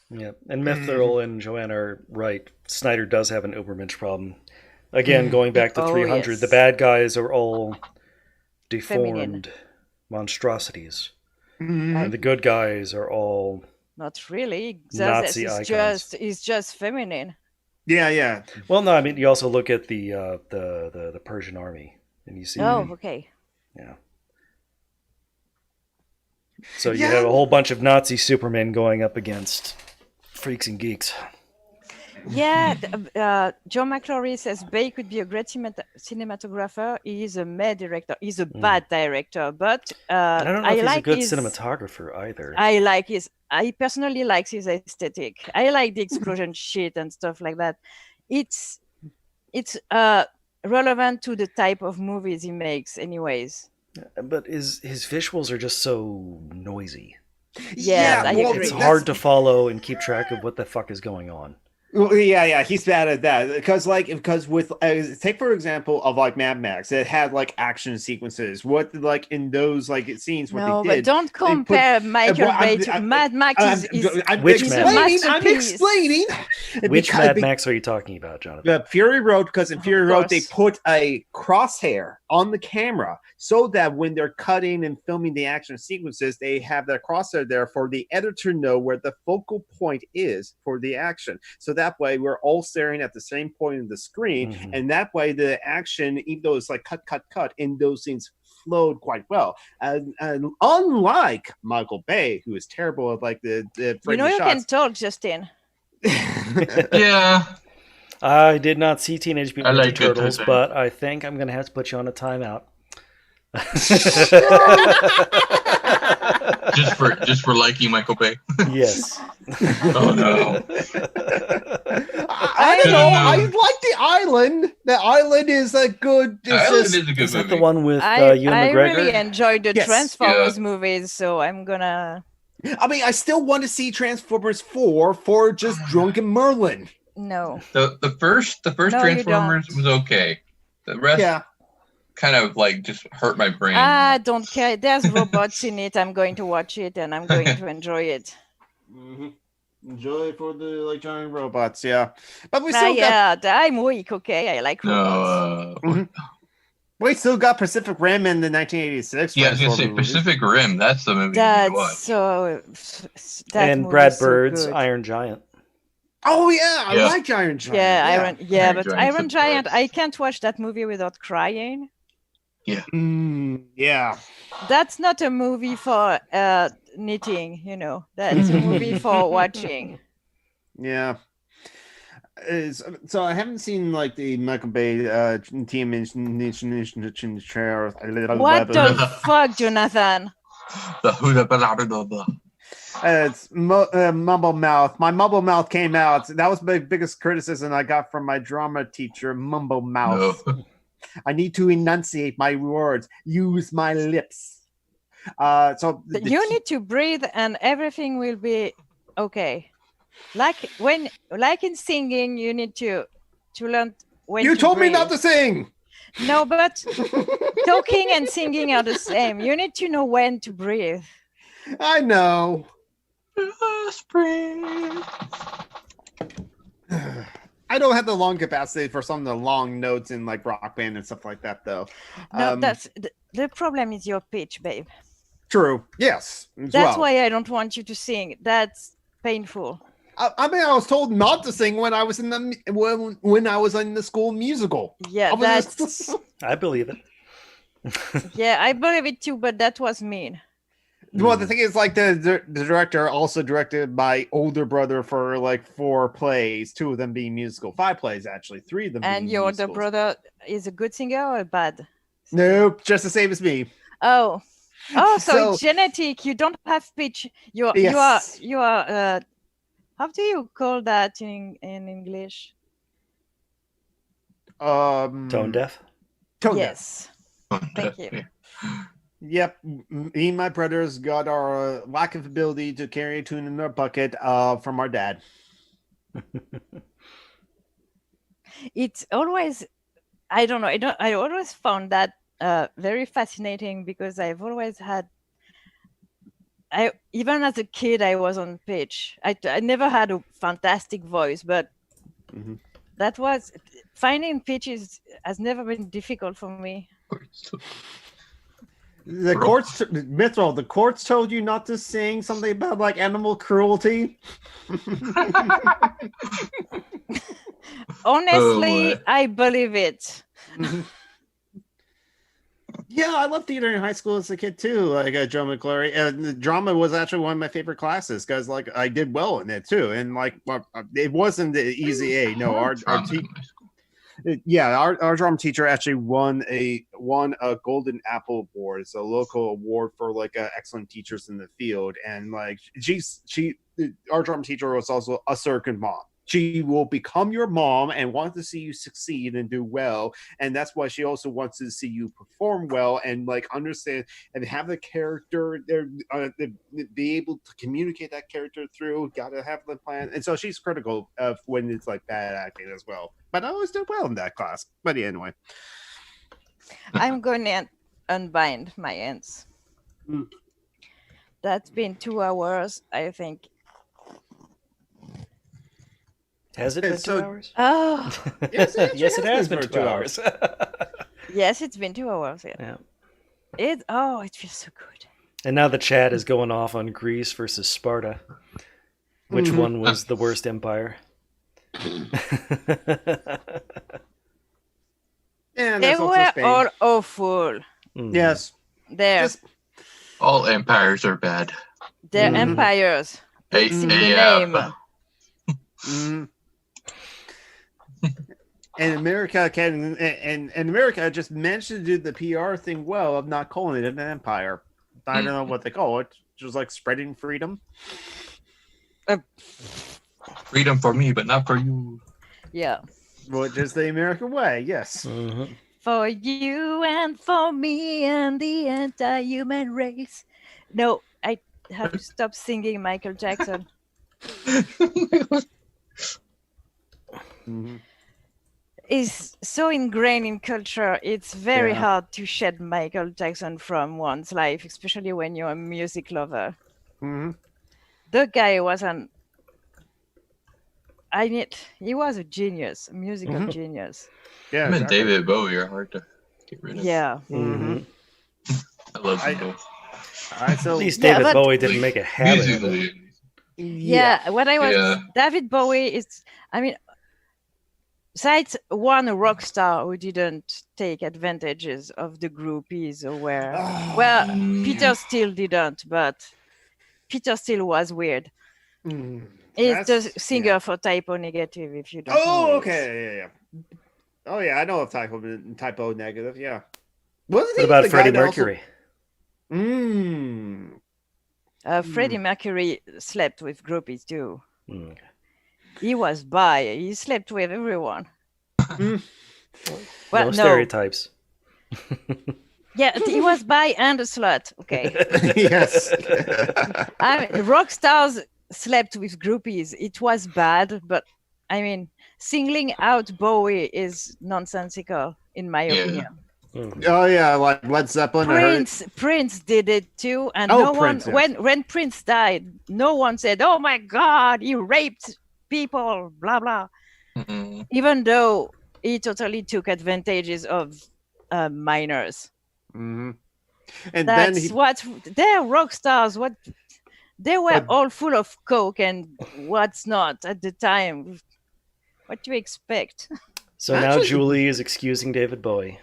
Yeah, and Myth Earl and Joanna are right. Snyder does have an Ubermensch problem. Again, going back to Oh, 300, yes. the bad guys are all deformed Feminine. monstrosities, Mhm. and the good guys are all... Not really. Nazi It's icons. just feminine. Yeah. Well, no, I mean you also look at the Persian army, and you see... Oh, okay. Yeah. So you Yeah. have a whole bunch of Nazi Supermen going up against freaks and geeks. Yeah, Joe McClory says Bay could be a great cinematographer. He is a mad director. He's a bad director, but I don't know if he's like a good his, cinematographer either. I personally like his aesthetic. I like the explosion shit and stuff like that. It's relevant to the type of movies he makes, anyways. But his visuals are just so noisy. Yes, I agree. It's hard to follow and keep track of what the fuck is going on. Well, yeah, he's bad at that because with take for example of like Mad Max, it had like action sequences. What like in those like scenes, what No, they but did. don't compare Michael well, Bay to Mad Max. Which is Mad a Max? I'm masterpiece. explaining. Which Because- Mad Max are you talking about, Jonathan? The Fury Road, because in Fury Road they course. put a crosshair on the camera so that when they're cutting and filming the action sequences, they have that crosshair there for the editor to know where the focal point is for the action. So that way we're all staring at the same point in the screen, Mhm. and that way the action, even though it's like cut, in those scenes flowed quite well. And unlike Michael Bay, who is terrible at like the You framing know you can shots. talk, Justin. Yeah. I did not see Teenage Mutant I Ninja like it, Turtles, Tuzan. but I think I'm going to have to put you on a timeout. just for liking Michael Bay. Yes. Oh no. I don't know. I like the island. The island is a good. It's Island just, is a good Is that movie. the one with I Ewan McGregor? really enjoyed the Yes. Transformers movies, so I'm gonna. I mean, I still want to see Transformers 4 for just drunken Merlin. No. The first No, you Transformers don't. was okay. The rest Yeah. kind of like just hurt my brain. I don't care. There's robots in it. I'm going to watch it and I'm going to enjoy it. Enjoy for the like giant robots, yeah. But we still got Yeah, I'm weak. Okay, I like robots. we still got Pacific Rim in the 1986. Yeah, I was gonna say Transformer movies. Pacific Rim. That's the movie you need to That's watch. so. That And movie Brad is so Bird's good. Iron Giant. Oh yeah, I Yeah. like Iron Giant. Yeah, Iron but Giant's Iron the Giant, best. I can't watch that movie without crying. Yeah. That's not a movie for knitting, you know. That's a movie for watching. Yeah. So I haven't seen like the Michael Bay team. What the fuck, Jonathan? It's mumble mouth. My mumble mouth came out. That was the biggest criticism I got from my drama teacher. Mumble mouth. No. I need to enunciate my words. Use my lips. So You need to breathe, and everything will be okay. Like in singing, you need to learn when. You to told me breathe. not to sing. No, but talking and singing are the same. You need to know when to breathe. I know. I don't have the lung capacity for some of the long notes in like Rock Band and stuff like that, though. No, that's the problem is your pitch, babe. True. Yes. That's why I don't want you to sing. That's painful. I mean, I was told not to sing when I was in the when I was in the school musical. Yeah, that's. I believe it. Yeah, I believe it too, but that was mean. Well, the thing is, like the director also directed my older brother for like 4 plays, 2 of them being musical, 5 plays actually, 3 of them. And being your older musicals. brother is a good singer or bad? Nope, just the same as me. Oh, so it's genetic. You don't have pitch. You are. How do you call that in English? Tone deaf. Tone deaf. Yes. Thank you. Yep, me and my brothers got our lack of ability to carry a tune in our bucket from our dad. It's always, I don't know. I always found that very fascinating because I've always had. Even as a kid, I was on pitch. I never had a fantastic voice, but that was finding pitches has never been difficult for me. The courts, Mithril, the courts told you not to sing something about like animal cruelty. Honestly, I believe it. Yeah, I loved theater in high school as a kid too. Like drama glory, and the drama was actually one of my favorite classes because like I did well in it too. And like it wasn't the easy A. No, our drama teacher actually won a Golden Apple Award. It's a local award for like excellent teachers in the field. And like our drama teacher was also a surrogate mom. She will become your mom and wants to see you succeed and do well, and that's why she also wants to see you perform well and like understand and have the character there, be able to communicate that character through. Got to have the plan, and so she's critical of when it's like bad acting as well. But I always did well in that class. But yeah, anyway, I'm going to unbind my ends. That's been 2 hours, I think. Has it been 2 hours? Oh, yes, It has been 2 hours. yes, it's been 2 hours. Yeah. It feels so good. And now the chat is going off on Greece versus Sparta. Which one was the worst empire? They were all awful. Yes. All empires are bad. They're empires. It's in the name. And America America just managed to do the PR thing well of not calling it an empire. I don't know what they call it. Just like spreading freedom. Freedom for me, but not for you. Yeah. Which is the American way, yes. For you and for me and the anti-human race. No, I have to stop singing Michael Jackson. Is so ingrained in culture. It's very hard to shed Michael Jackson from one's life, especially when you're a music lover. The guy was he was a genius, a musical genius. Yeah, him and David Bowie are hard to get rid of. Yeah. I love them both. At least David Bowie didn't make a habit of it. David Bowie is, I mean, besides one rock star who didn't take advantages of the groupies or where. Well, Peter Steele didn't, but Peter Steele was weird. He's the singer for Typo Negative, if you don't know. Oh, okay. Yeah. Oh, yeah. I know of Typo Negative. Yeah. What about Freddie Mercury? Freddie Mercury slept with groupies too. Okay. He was bi. He slept with everyone. Well, no stereotypes. Yeah, he was bi and a slut. Okay. Yes. Rock stars slept with groupies. It was bad, but I mean, singling out Bowie is nonsensical, in my opinion. Oh yeah, like Led Zeppelin. Prince did it too, and when Prince died, no one said, "Oh my God, he raped people," blah blah. Even though he totally took advantages of minors. And that's what they're rock stars. What they were all full of coke and what's not at the time. What do you expect? So now Julie is excusing David Bowie.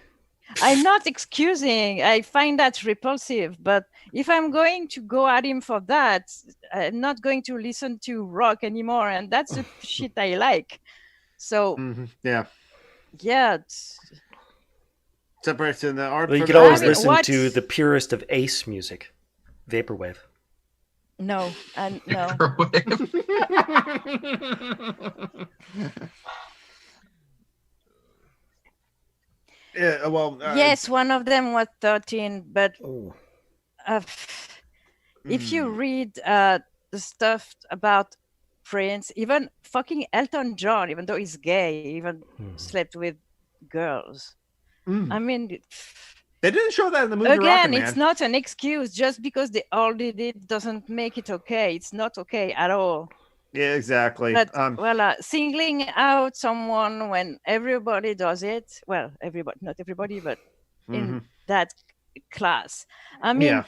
I'm not excusing. I find that repulsive. But if I'm going to go at him for that, I'm not going to listen to rock anymore. And that's the shit I like. So, yeah. Separation the art. Well, you could always listen to the purest of Ace music, Vaporwave. No, and no. Yeah, well, yes, one of them was 13, but if you read the stuff about Prince, even fucking Elton John, even though he's gay, even slept with girls. I mean, they didn't show that in the movie. Again, it's not an excuse. Just because they all did it doesn't make it okay. It's not okay at all. Yeah, exactly. But singling out someone when everybody does it, well, everybody, not everybody, but in that class. I mean,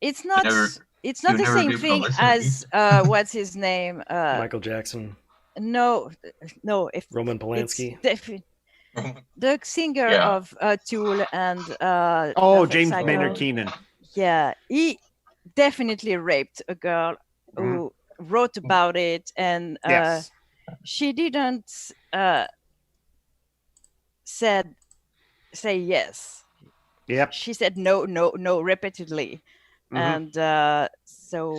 it's not the same thing as what's his name? Michael Jackson. No. If Roman Polanski. The singer of Tool and James Maynard Keenan. Yeah, he definitely raped a girl who wrote about it, and she didn't say yes. Yep. She said no repeatedly, and so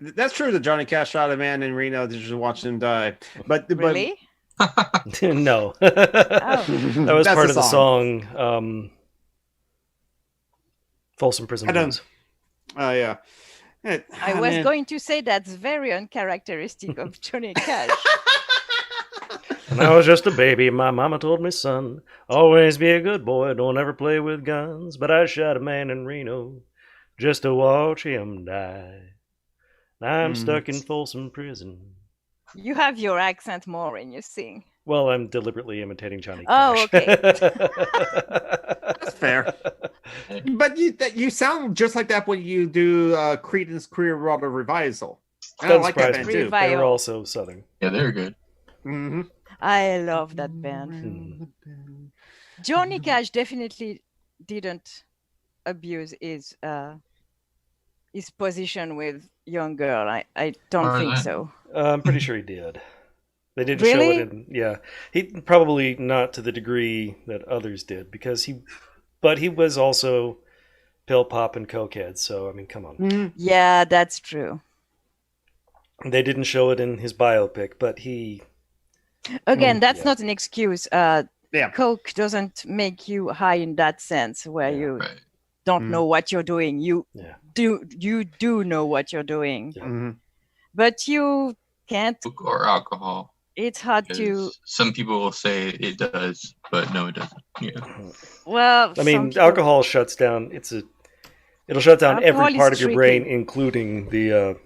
That's true that Johnny Cash shot a man in Reno just watching him die. But really? No. That was part of the song Folsom Prison Blues. Oh, yeah. I was going to say that's very uncharacteristic of Johnny Cash. When I was just a baby, my mama told me, son, always be a good boy, don't ever play with guns. But I shot a man in Reno just to watch him die. I'm stuck in Folsom Prison. You have your accent more when you sing. Well, I'm deliberately imitating Johnny Cash. Oh, okay. That's fair. But you sound just like that when you do Creedence Clearwater Revival. I don't like that band too. They were also Southern. Yeah, they're good. I love that band. Johnny Cash definitely didn't abuse his position with young girl. I don't think so. I'm pretty sure he did. They didn't really? show it in, he probably not to the degree that others did, because he was also pill pop and cokehead. So I mean, come on. Yeah, that's true. They didn't show it in his biopic, but he. Again, that's not an excuse. Coke doesn't make you high in that sense, where you don't know what you're doing. You do know what you're doing, but you can't. Or alcohol. It's hard to. Some people will say it does, but no, it doesn't. Yeah. Well, I mean, alcohol shuts down. It'll shut down every part of your brain, including the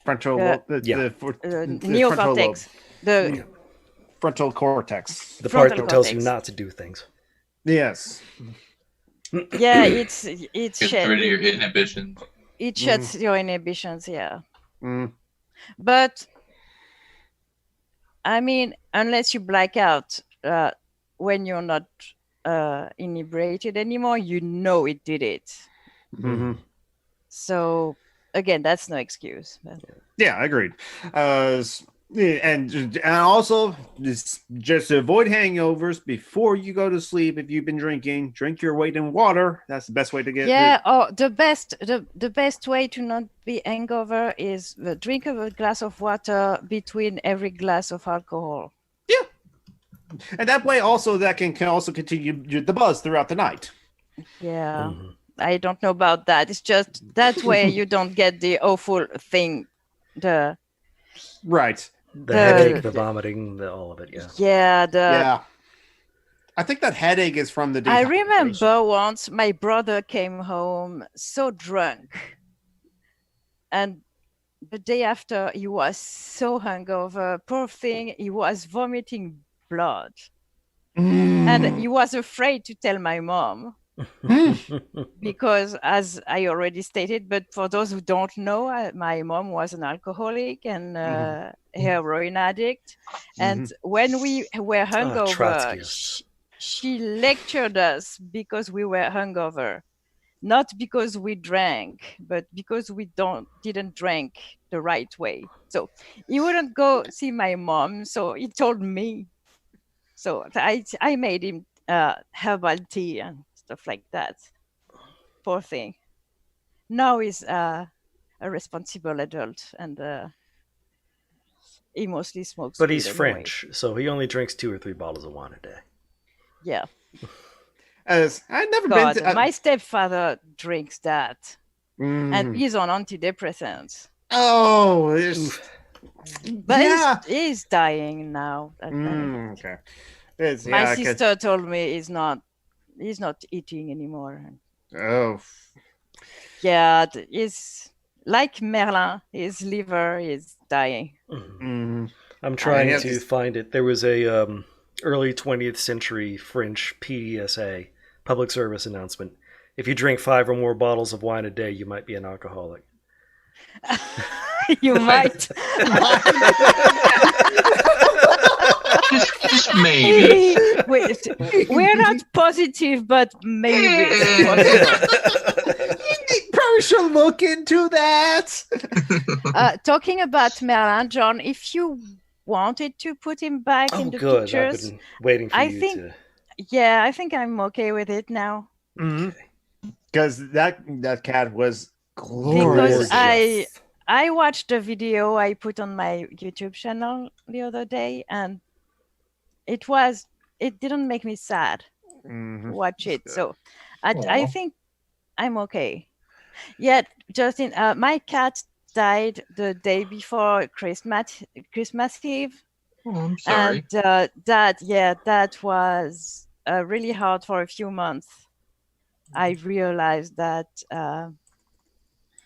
frontal neocortex, the frontal cortex, the part that tells you not to do things. Yes. Yeah, it's rid of your inhibitions. It shuts your inhibitions, yeah. Mm. But I mean, unless you black out when you're not inebriated anymore, you know it did it. Mhm. So again, that's no excuse. But... Yeah, agreed. And also just to avoid hangovers before you go to sleep. If you've been drinking, drink your weight in water. That's the best way to get. The best way to not be hangover is drink a glass of water between every glass of alcohol. Yeah, and that way also that can also continue the buzz throughout the night. Yeah. I don't know about that. It's just that way you don't get the awful thing. The headache, the vomiting, all of it. Yeah. I think that headache is from the. I remember once my brother came home so drunk, and the day after he was so hungover. Poor thing, he was vomiting blood, and he was afraid to tell my mom. Because as I already stated, but for those who don't know, my mom was an alcoholic and heroin addict. And when we were hungover, she lectured us because we were hungover, not because we drank, but because we didn't drink the right way. So he wouldn't go see my mom, so he told me. So I made him herbal tea and stuff like that. Poor thing. Now he's a responsible adult, and he mostly smokes. But he's French, so he only drinks 2 or 3 bottles of wine a day. Yeah. As I've never been to, my stepfather drinks that, and he's on antidepressants. Oh, but he's dying now. Okay. My sister told me he's not eating anymore. Oh. Yeah, it's like Merlin. His liver is dying. I'm trying to find it. There was a early 20th century French PDSA public service announcement. If you drink 5 or more bottles of wine a day, you might be an alcoholic. You might. just maybe. Wait, we're not positive, but maybe it's possible. You probably should look into that. Talking about Merlin, John, if you wanted to put him back in the pictures, I've been waiting for you to. Yeah, I think I'm okay with it now. Because that cat was glorious. Because I watched the video I put on my YouTube channel the other day, and it didn't make me sad to watch it. So I think I'm okay. Yet, Justin, my cat died the day before Christmas Eve. Oh, I'm sorry. And that was really hard for a few months. I realized that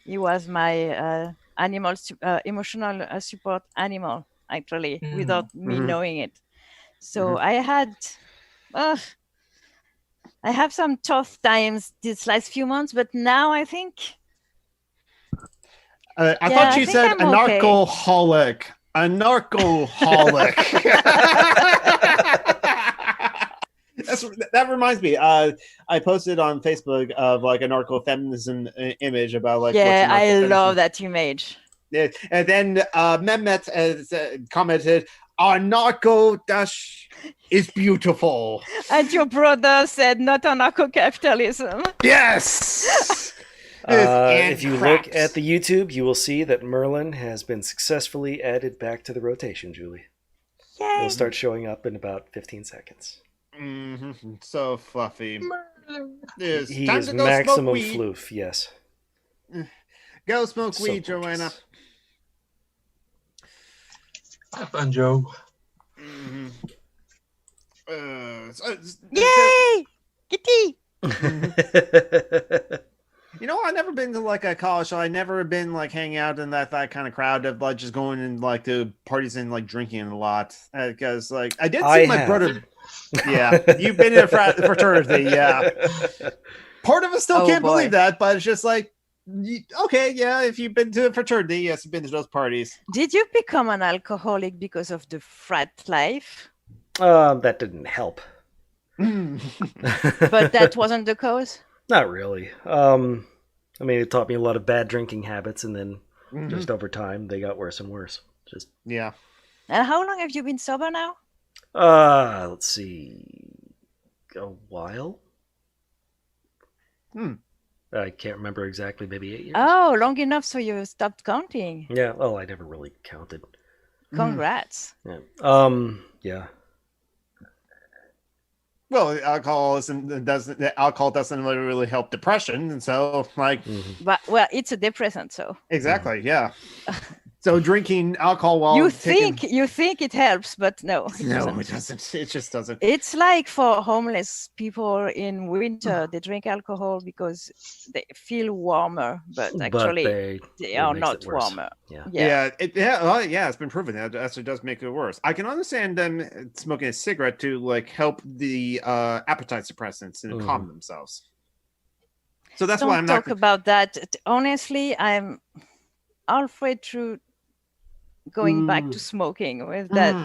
he was my emotional support animal, actually, without me knowing it. So I have some tough times these last few months, but now I think. I thought you said anarcho-holic. Anarcho-holic. That reminds me. I posted on Facebook of like a anarcho-feminism image about like. Yeah, I love that image. Yeah, and then Mehmet commented, "Anarcho dash is beautiful." And your brother said, "Not anarcho-capitalism." Yes. If you look at the YouTube, you will see that Merlin has been successfully added back to the rotation, Julie. Yay. It'll start showing up in about 15 seconds. So fluffy. He is maximum floof, yes. Go smoke weed, Joanna. Have fun, Joe. Yay! Kitty! You know, I've never been to like a college show. I've never been like hanging out in that kind of crowd of like just going and like to parties and like drinking a lot. Because like I did see my brother. Yeah, you've been in a fraternity. Yeah, part of us still can't believe that, but it's just like Okay, yeah. If you've been to a fraternity, yes, you've been to those parties. Did you become an alcoholic because of the frat life? That didn't help. But that wasn't the cause? Not really. I mean, it taught me a lot of bad drinking habits, and then just over time, they got worse and worse. Just Yeah. And how long have you been sober now? let's see, a while. I can't remember exactly. Maybe 8 years. Oh, long enough so you stopped counting. Yeah. Oh, I never really counted. Congrats. Yeah. Yeah. Well, alcohol doesn't really help depression, and so like But well, it's a depressant, so exactly, yeah. So drinking alcohol while you think it helps, but no, it no, doesn't. it doesn't. It just doesn't. It's like for homeless people in winter, they drink alcohol because they feel warmer, but actually they are not warmer. Yeah. It's been proven that actually does make it worse. I can understand them smoking a cigarette to like help the appetite suppressants and calm themselves. So that's why I'm not talk about that. Honestly, I'm halfway through going back to smoking with that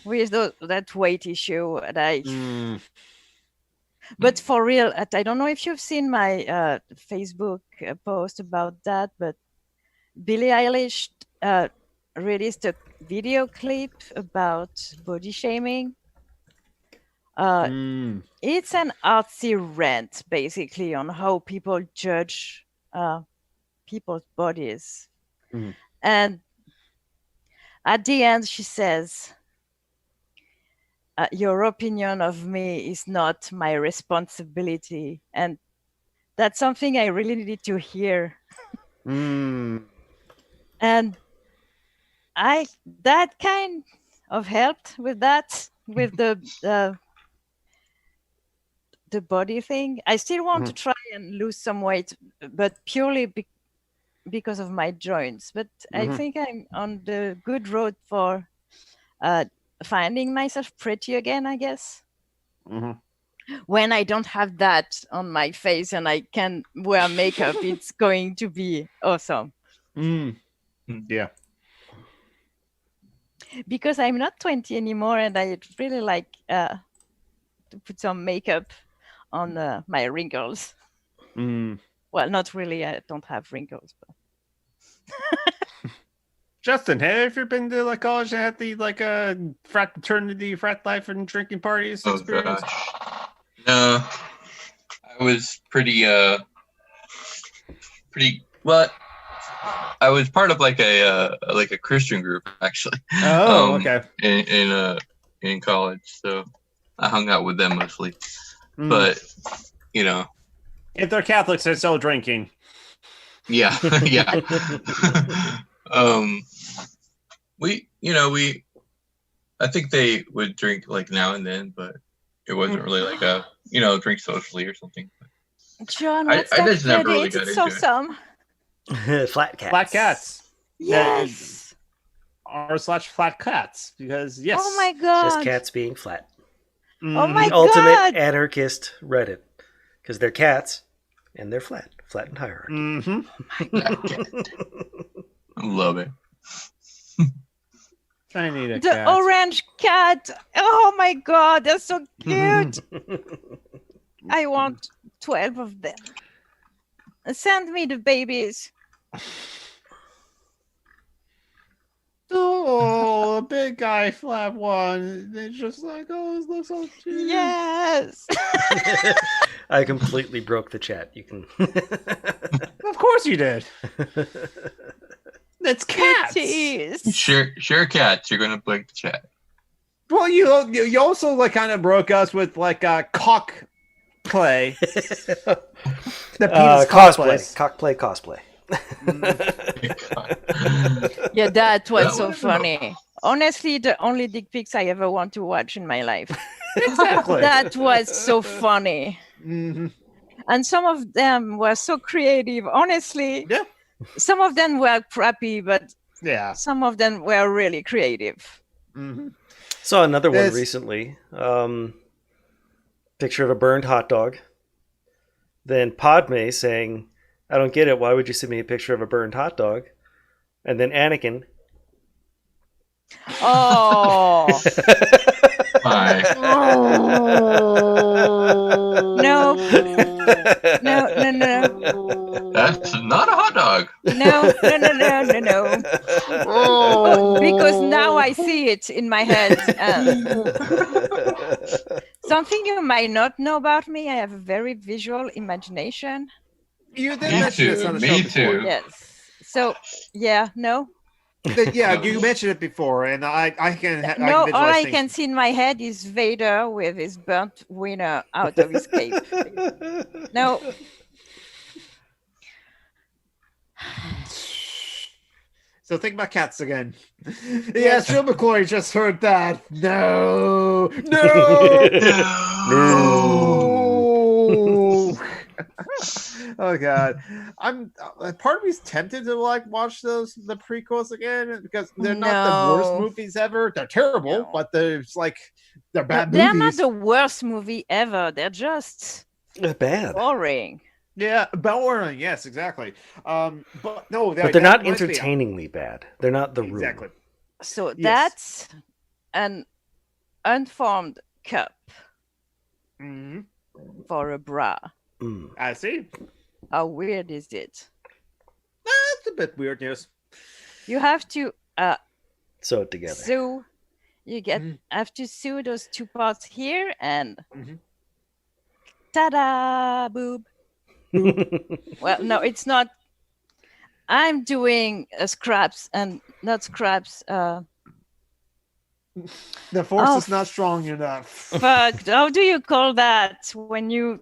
that weight issue. But for real, I don't know if you've seen my Facebook post about that, but Billie Eilish released a video clip about body shaming. It's an artsy rant, basically, on how people judge people's bodies. And at the end, she says, your opinion of me is not my responsibility. And that's something I really needed to hear. And that kind of helped with that, with the body thing. I still want to try and lose some weight, but purely because of my joints. But I think I'm on the good road for finding myself pretty again, I guess. When I don't have that on my face and I can wear makeup, it's going to be awesome. Yeah. Because I'm not 20 anymore, and I really like to put some makeup on my wrinkles. Well, not really. I don't have wrinkles. But... Justin, have you been to like college and had the like fraternity, frat life, and drinking parties experience? Gosh. No, I was pretty well. I was part of like a Christian group actually. Oh, okay. In college, so I hung out with them mostly. But you know, if they're Catholics, they're still drinking. Yeah, yeah. I think they would drink like now and then, but it wasn't really like a drink socially or something. John, what's that just never really credit? got It's into it. awesome. Flat cats. Flat cats. Yes. r/flat cats, because yes. Oh my god. Just cats being flat. Oh my The ultimate god. anarchist Reddit, because they're cats and they're flattened hierarchy. I love it. I need a The cat. orange cat. Oh my god, they're so cute. I want 12 of them. Send me the babies. Oh, a big guy flat one. They're just like, oh, this looks so cute. Yes. I completely broke the chat. You can. Of course you did. That's cats. Kitties. Share cats. You're gonna break the chat. Well, you also like kind of broke us with like cock play. The penis cosplay. Cockplay cosplay. Yeah, that was That so was- funny. Honestly, the only dick pics I ever want to watch in my life. Exactly. That was so funny. And some of them were so creative. Honestly, Yeah. Some of them were crappy, but Yeah. some of them were really creative. Saw another one There's- recently. Picture of a burned hot dog. Then Padme saying, I don't get it. Why would you send me a picture of a burned hot dog? And then Anakin. Oh. Why? No. No. That's not a hot dog. No. Because now I see it in my head. Something you might not know about me, I have a very visual imagination. You did Me mention this too. on the show Me before. too. Yes. So, yeah, no. Yeah, you mentioned it before, and I can. No, all visualize I things. can see in my head is Vader with his burnt wiener out of his cape. No. So think about cats again. Yes, Jill McCoy just heard that. No. Oh God, I'm part of me's tempted to like watch the prequels again because they're not the worst No. movies ever. They're terrible, No. but they're bad They're movies. not the worst movie ever. They're just They're bad. boring. Yeah, boring. Yes, exactly. But no, But they're not entertainingly bad. They're not the Exactly. room. So Yes. that's an unformed cup hmm for a bra. Mm. I see. How weird is it? That's a bit weird, yes. You have to Sew it together. sew. You get Mhm. have to sew those two parts here and Mhm. ta-da, boob. Well, no, it's not. I'm doing scraps and not scraps. The force Oh, is not strong enough. Fuck. How do you call that when you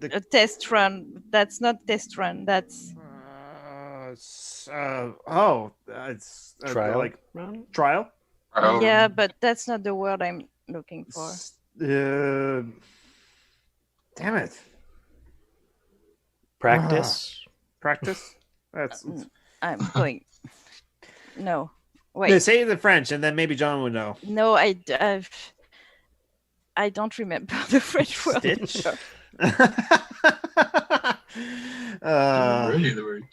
The- a test run? That's not test run. That's It's Trial. like Run? trial. yeah, but that's not the word I'm looking for. Damn it. Practice. Practice. That's. I'm going. No, Yeah, wait. say it in French, and then maybe John would know. No, I don't remember the French word. Stitch? Really the word.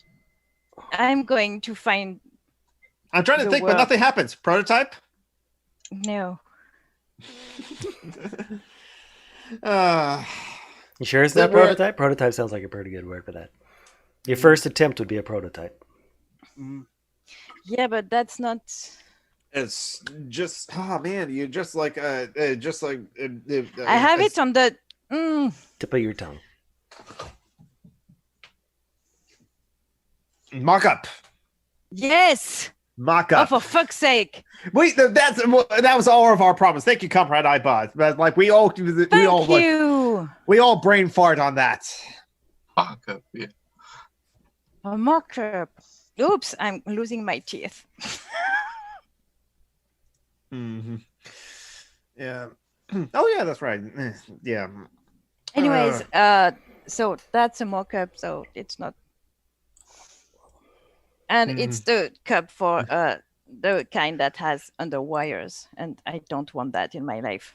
I'm going to find I'm trying to The think, but word. nothing happens. Prototype. no. You sure it's The not word- prototype? Prototype sounds like a pretty good word for that. Your first attempt would be a prototype. Yeah, but that's not. It's just man, you just like I have it on the. Tip of your tongue. mock up. Yes. Mock Oh, up. for fuck's sake! Wait, that was all of our problems. Thank you, Comrade iPod. But like we all Thank like, you. we all brain fart on that. Fuck up, yeah. A mock-up. Oops, I'm losing my teeth. Mm-hmm. Yeah. Oh yeah, that's right. Yeah. Anyways, so that's a mock-up, so it's not. And it's the cup for the kind that has under wires, and I don't want that in my life.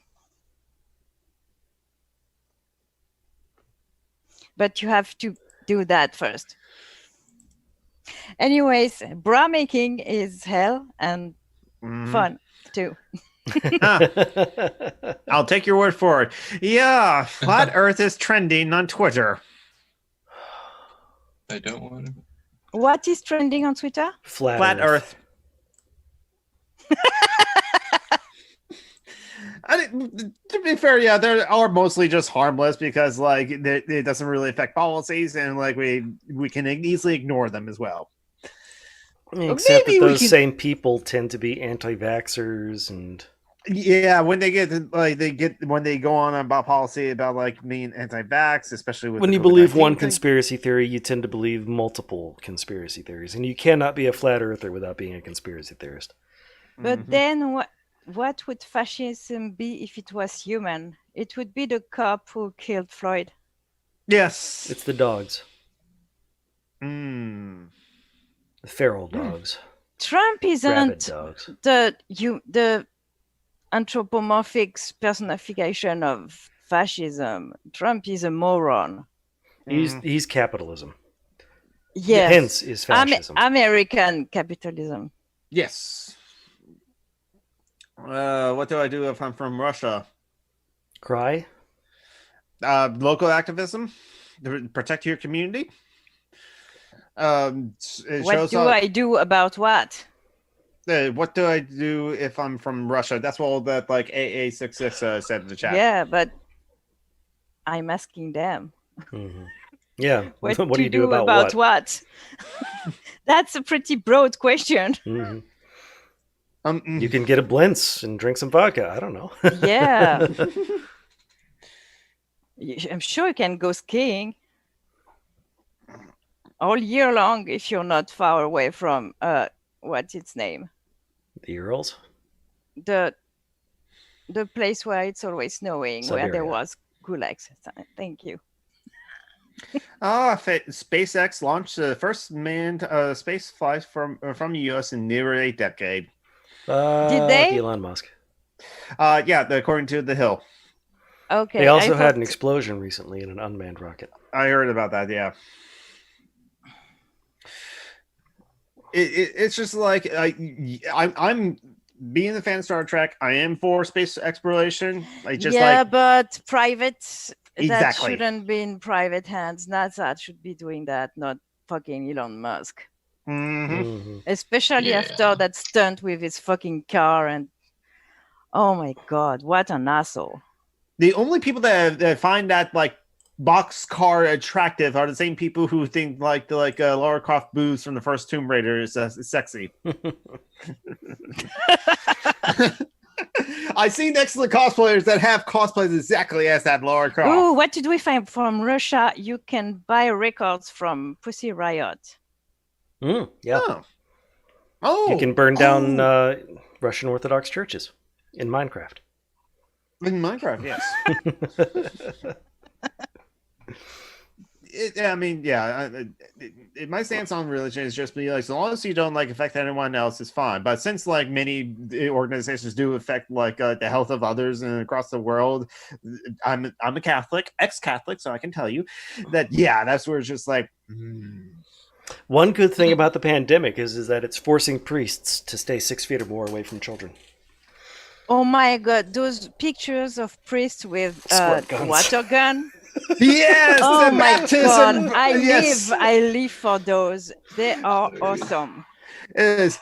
But you have to do that first. Anyways, bra making is hell and fun too. I'll take your word for it. Yeah, flat Earth is trending on Twitter. I don't want to. What is trending on Twitter? Flat Earth. To be fair, yeah, they are mostly just harmless because like it doesn't really affect policies, and like we can easily ignore them as well. Except Maybe that we those can- same people tend to be anti-vaxxers and Yeah, when they when they go on about policy about like being anti-vax, especially with when the you believe COVID-19 one thing. conspiracy theory, you tend to believe multiple conspiracy theories, and you cannot be a flat earther without being a conspiracy theorist. But then what would fascism be if it was human? It would be the cop who killed Floyd. Yes. It's the dogs, Mm. the feral dogs, Trump rabid isn't dogs. the anthropomorphic personification of fascism. Trump is a moron. He's capitalism. Yes. Hence is fascism. American capitalism. Yes. What do I do if I'm from Russia? Cry. Local activism to protect your community. What do I do about what? What do I do if I'm from Russia? That's all that like AA66 said in the chat. Yeah, but I'm asking them. Mm-hmm. Yeah. What do you do about what? That's a pretty broad question. Mm-hmm. You can get a blintz and drink some vodka. I don't know. Yeah. I'm sure you can go skiing all year long if you're not far away from what's its name? The Urals? The place where it's always snowing, Siberia. where there was gulags. Thank you. SpaceX launched the first manned space flight from the U.S. in nearly a decade. Did they? Elon Musk. Yeah, according to The Hill. Okay. They also had an explosion recently in an unmanned rocket. I heard about that. Yeah. It's just like I'm being a fan of Star Trek. I am for space exploration. But private. Exactly. That shouldn't be in private hands. NASA should be doing that, not fucking Elon Musk. Mm-hmm. Especially after that stunt with his fucking car and oh my god, what an asshole. The only people that find that like box car attractive are the same people who think like Lara Croft booze from the first Tomb Raider is sexy. I've seen excellent cosplayers that have cosplays exactly as that Lara Croft. Ooh, what did we find from Russia? You can buy records from Pussy Riot. Yeah. Oh. You can burn down Russian Orthodox churches in Minecraft. In Minecraft, yes. My stance on religion is just be like, so long as you don't like affect anyone else, is fine. But since like many organizations do affect like the health of others and across the world, I'm a Catholic, ex-Catholic, so I can tell you that that's where it's just like. One good thing about the pandemic is that it's forcing priests to stay 6 feet or more away from children. Oh my god, those pictures of priests with water gun. Yes. Oh my baptism. god, I live for those. They are awesome. Is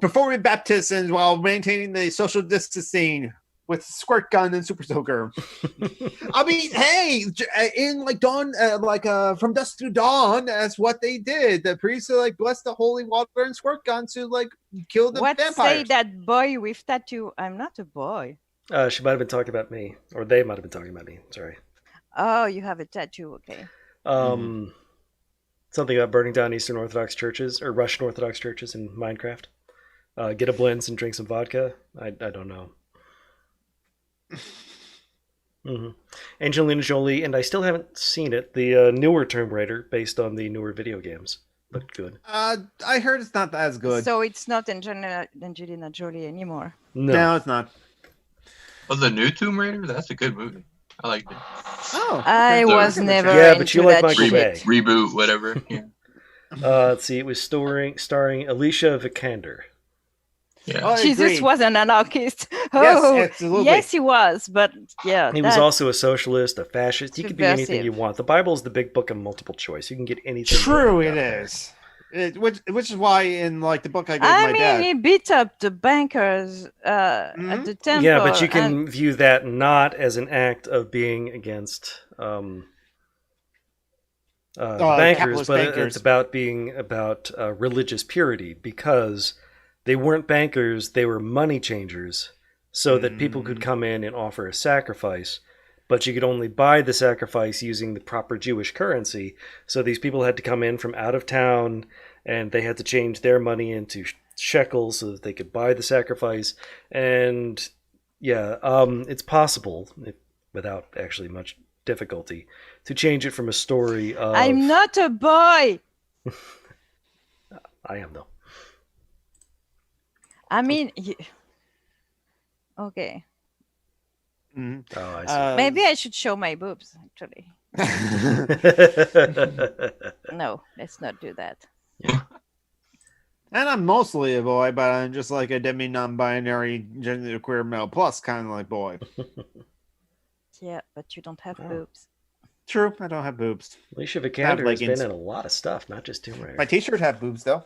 performing baptisms while maintaining the social distancing with squirt gun and super soaker. I mean, hey, in like dawn, from dusk to dawn, that's what they did. The priests like blessed the holy water and squirt gun to like kill the vampires. Say that boy with tattoo? I'm not a boy. She might have been talking about me, or they might have been talking about me. Sorry. Oh, you have a tattoo, okay. Something about burning down Eastern Orthodox churches or Russian Orthodox churches in Minecraft. Get a blintz and drink some vodka. I don't know. Angelina Jolie, and I still haven't seen it. The newer Tomb Raider, based on the newer video games, looked good. I heard it's not as good. So it's not Angelina Jolie anymore. No, it's not. Oh, the new Tomb Raider? That's a good movie. I liked it. Oh, I was never but you like Michael Bay. Reboot, whatever. Yeah. Let's see. It was starring Alicia Vikander. Yeah. Jesus was an anarchist. Yes, absolutely. Yes, he was. But yeah, he was also a socialist, a fascist. You could be anything you want. The Bible is the big book of multiple choice. You can get anything. True, it is. Which is why in like the book I gave my dad. He beat up the bankers at the temple. Yeah, but you can view that not as an act of being against bankers, but it's about being about religious purity, because they weren't bankers, they were money changers, so that people could come in and offer a sacrifice, but you could only buy the sacrifice using the proper Jewish currency. So these people had to come in from out of town, and they had to change their money into shekels so that they could buy the sacrifice. And it's possible, without actually much difficulty, to change it from a story of... I'm not a boy! I am, though. I mean... Okay. Oh, I see. Maybe I should show my boobs, actually. No, let's not do that. And I'm mostly a boy, but I'm just like a demi non-binary gender queer male plus kind of like boy. Yeah, but you don't have boobs. True, I don't have boobs. Alicia Vikander has been leggings. in a lot of stuff, not just Tomb Raider. My t-shirt have boobs though.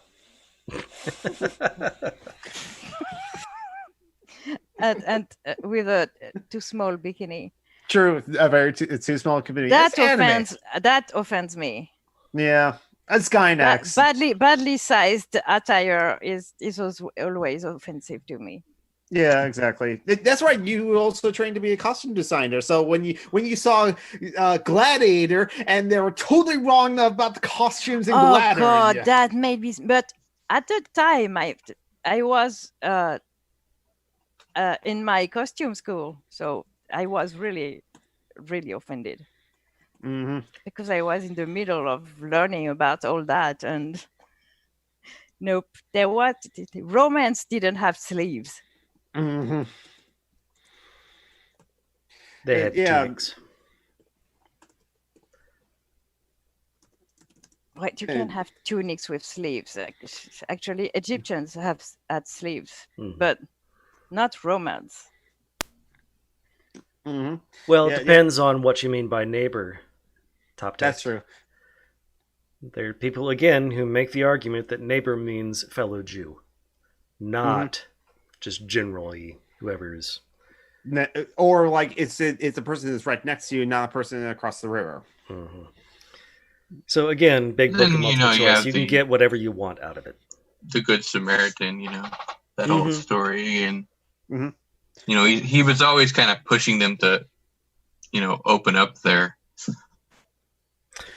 And with a too small bikini. True, a very too small community. That offends me. Yeah, that's Skynex. Badly sized attire is always offensive to me. Yeah, exactly. That's right. You also trained to be a costume designer. So when you saw Gladiator and they were totally wrong about the costumes in Gladiator. Oh God, that made me. But at the time, I was in my costume school, so I was really, really offended. Mm-hmm. Because I was in the middle of learning about all that, and nope, romance didn't have sleeves. Mm-hmm. They had tunics. Right, you can have tunics with sleeves. Actually, Egyptians had sleeves, but not Romans. Mm-hmm. Well, it depends on what you mean by neighbor. Top text. That's true. There are people, again, who make the argument that neighbor means fellow Jew, not just generally whoever's. Or like it's a person that's right next to you, not a person across the river. Mm-hmm. So again, big book of multiple choice. You can get whatever you want out of it. The Good Samaritan, that whole story, and he was always kind of pushing them to, open up their.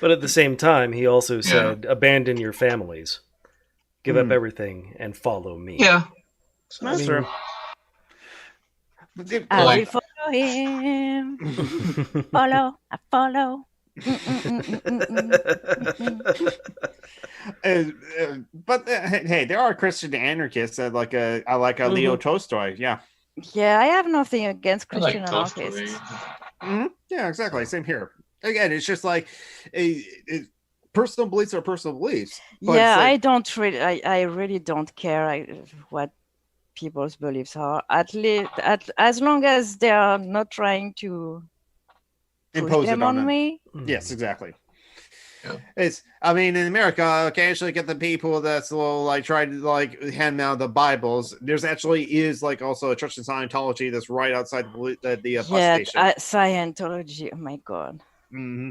But at the same time, he also said, abandon your families, give up everything, and follow me. Yeah. So, that's true. I will follow him. I follow. But hey, there are Christian anarchists that I like a Leo Tolstoy. Yeah. Yeah, I have nothing against Christian anarchists. Yeah, exactly. Same here. Again, it's just like personal beliefs are personal beliefs. Yeah, I really don't care what people's beliefs are. At least, as long as they are not trying to impose them it on me. Yes, exactly. Yeah. In America, occasionally get the people that's try to hand out the Bibles. There's actually is also a church in Scientology that's right outside the bus station. Scientology. Oh my God. Mm-hmm.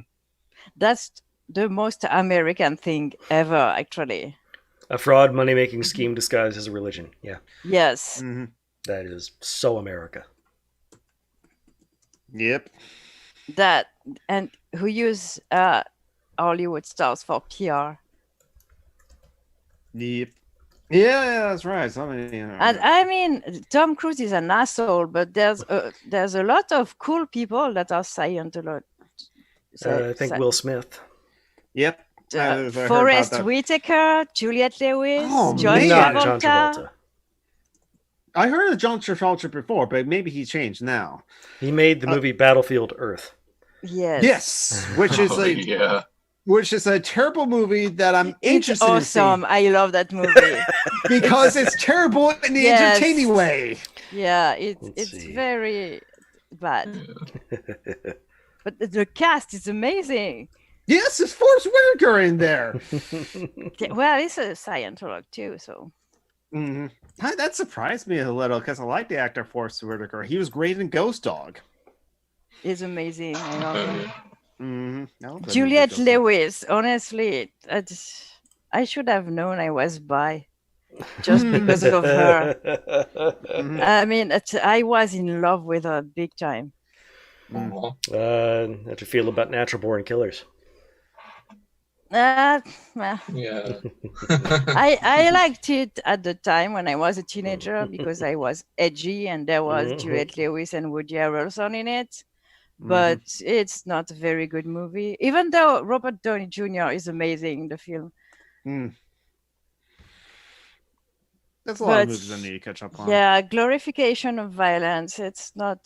That's the most American thing ever, actually. A fraud money-making scheme disguised as a religion. Yeah. Yes. Mm-hmm. That is so America. Yep. That and who use Hollywood stars for PR. Yep. Yeah, that's right. And Tom Cruise is an asshole, but there's a lot of cool people that are Scientology. I think Will Smith. Yep. Forrest Whitaker, Juliette Lewis, John Travolta. I heard of John Travolta before, but maybe he changed now. He made the movie Battlefield Earth. Yes. Which is which is a terrible movie that I'm interested in. It's awesome. I love that movie. Because it's terrible in the entertaining way. Yeah, it's very bad. But the cast is amazing. Yes, it's Forrest Whitaker in there. Well, it's a Scientologist too, so. Mm-hmm. That surprised me a little because I like the actor Forrest Whitaker. He was great in Ghost Dog. He's amazing. I love him. Mm-hmm. Juliette Lewis, honestly, I should have known I was bi just because of her. I was in love with her big time. How do you feel about natural born killers? Yeah. I liked it at the time when I was a teenager because I was edgy and there was Juliette Lewis and Woody Harrelson in it. But it's not a very good movie, even though Robert Downey Jr. is amazing in the film. That's a lot of movies I need to catch up on. Yeah, glorification of violence. It's not.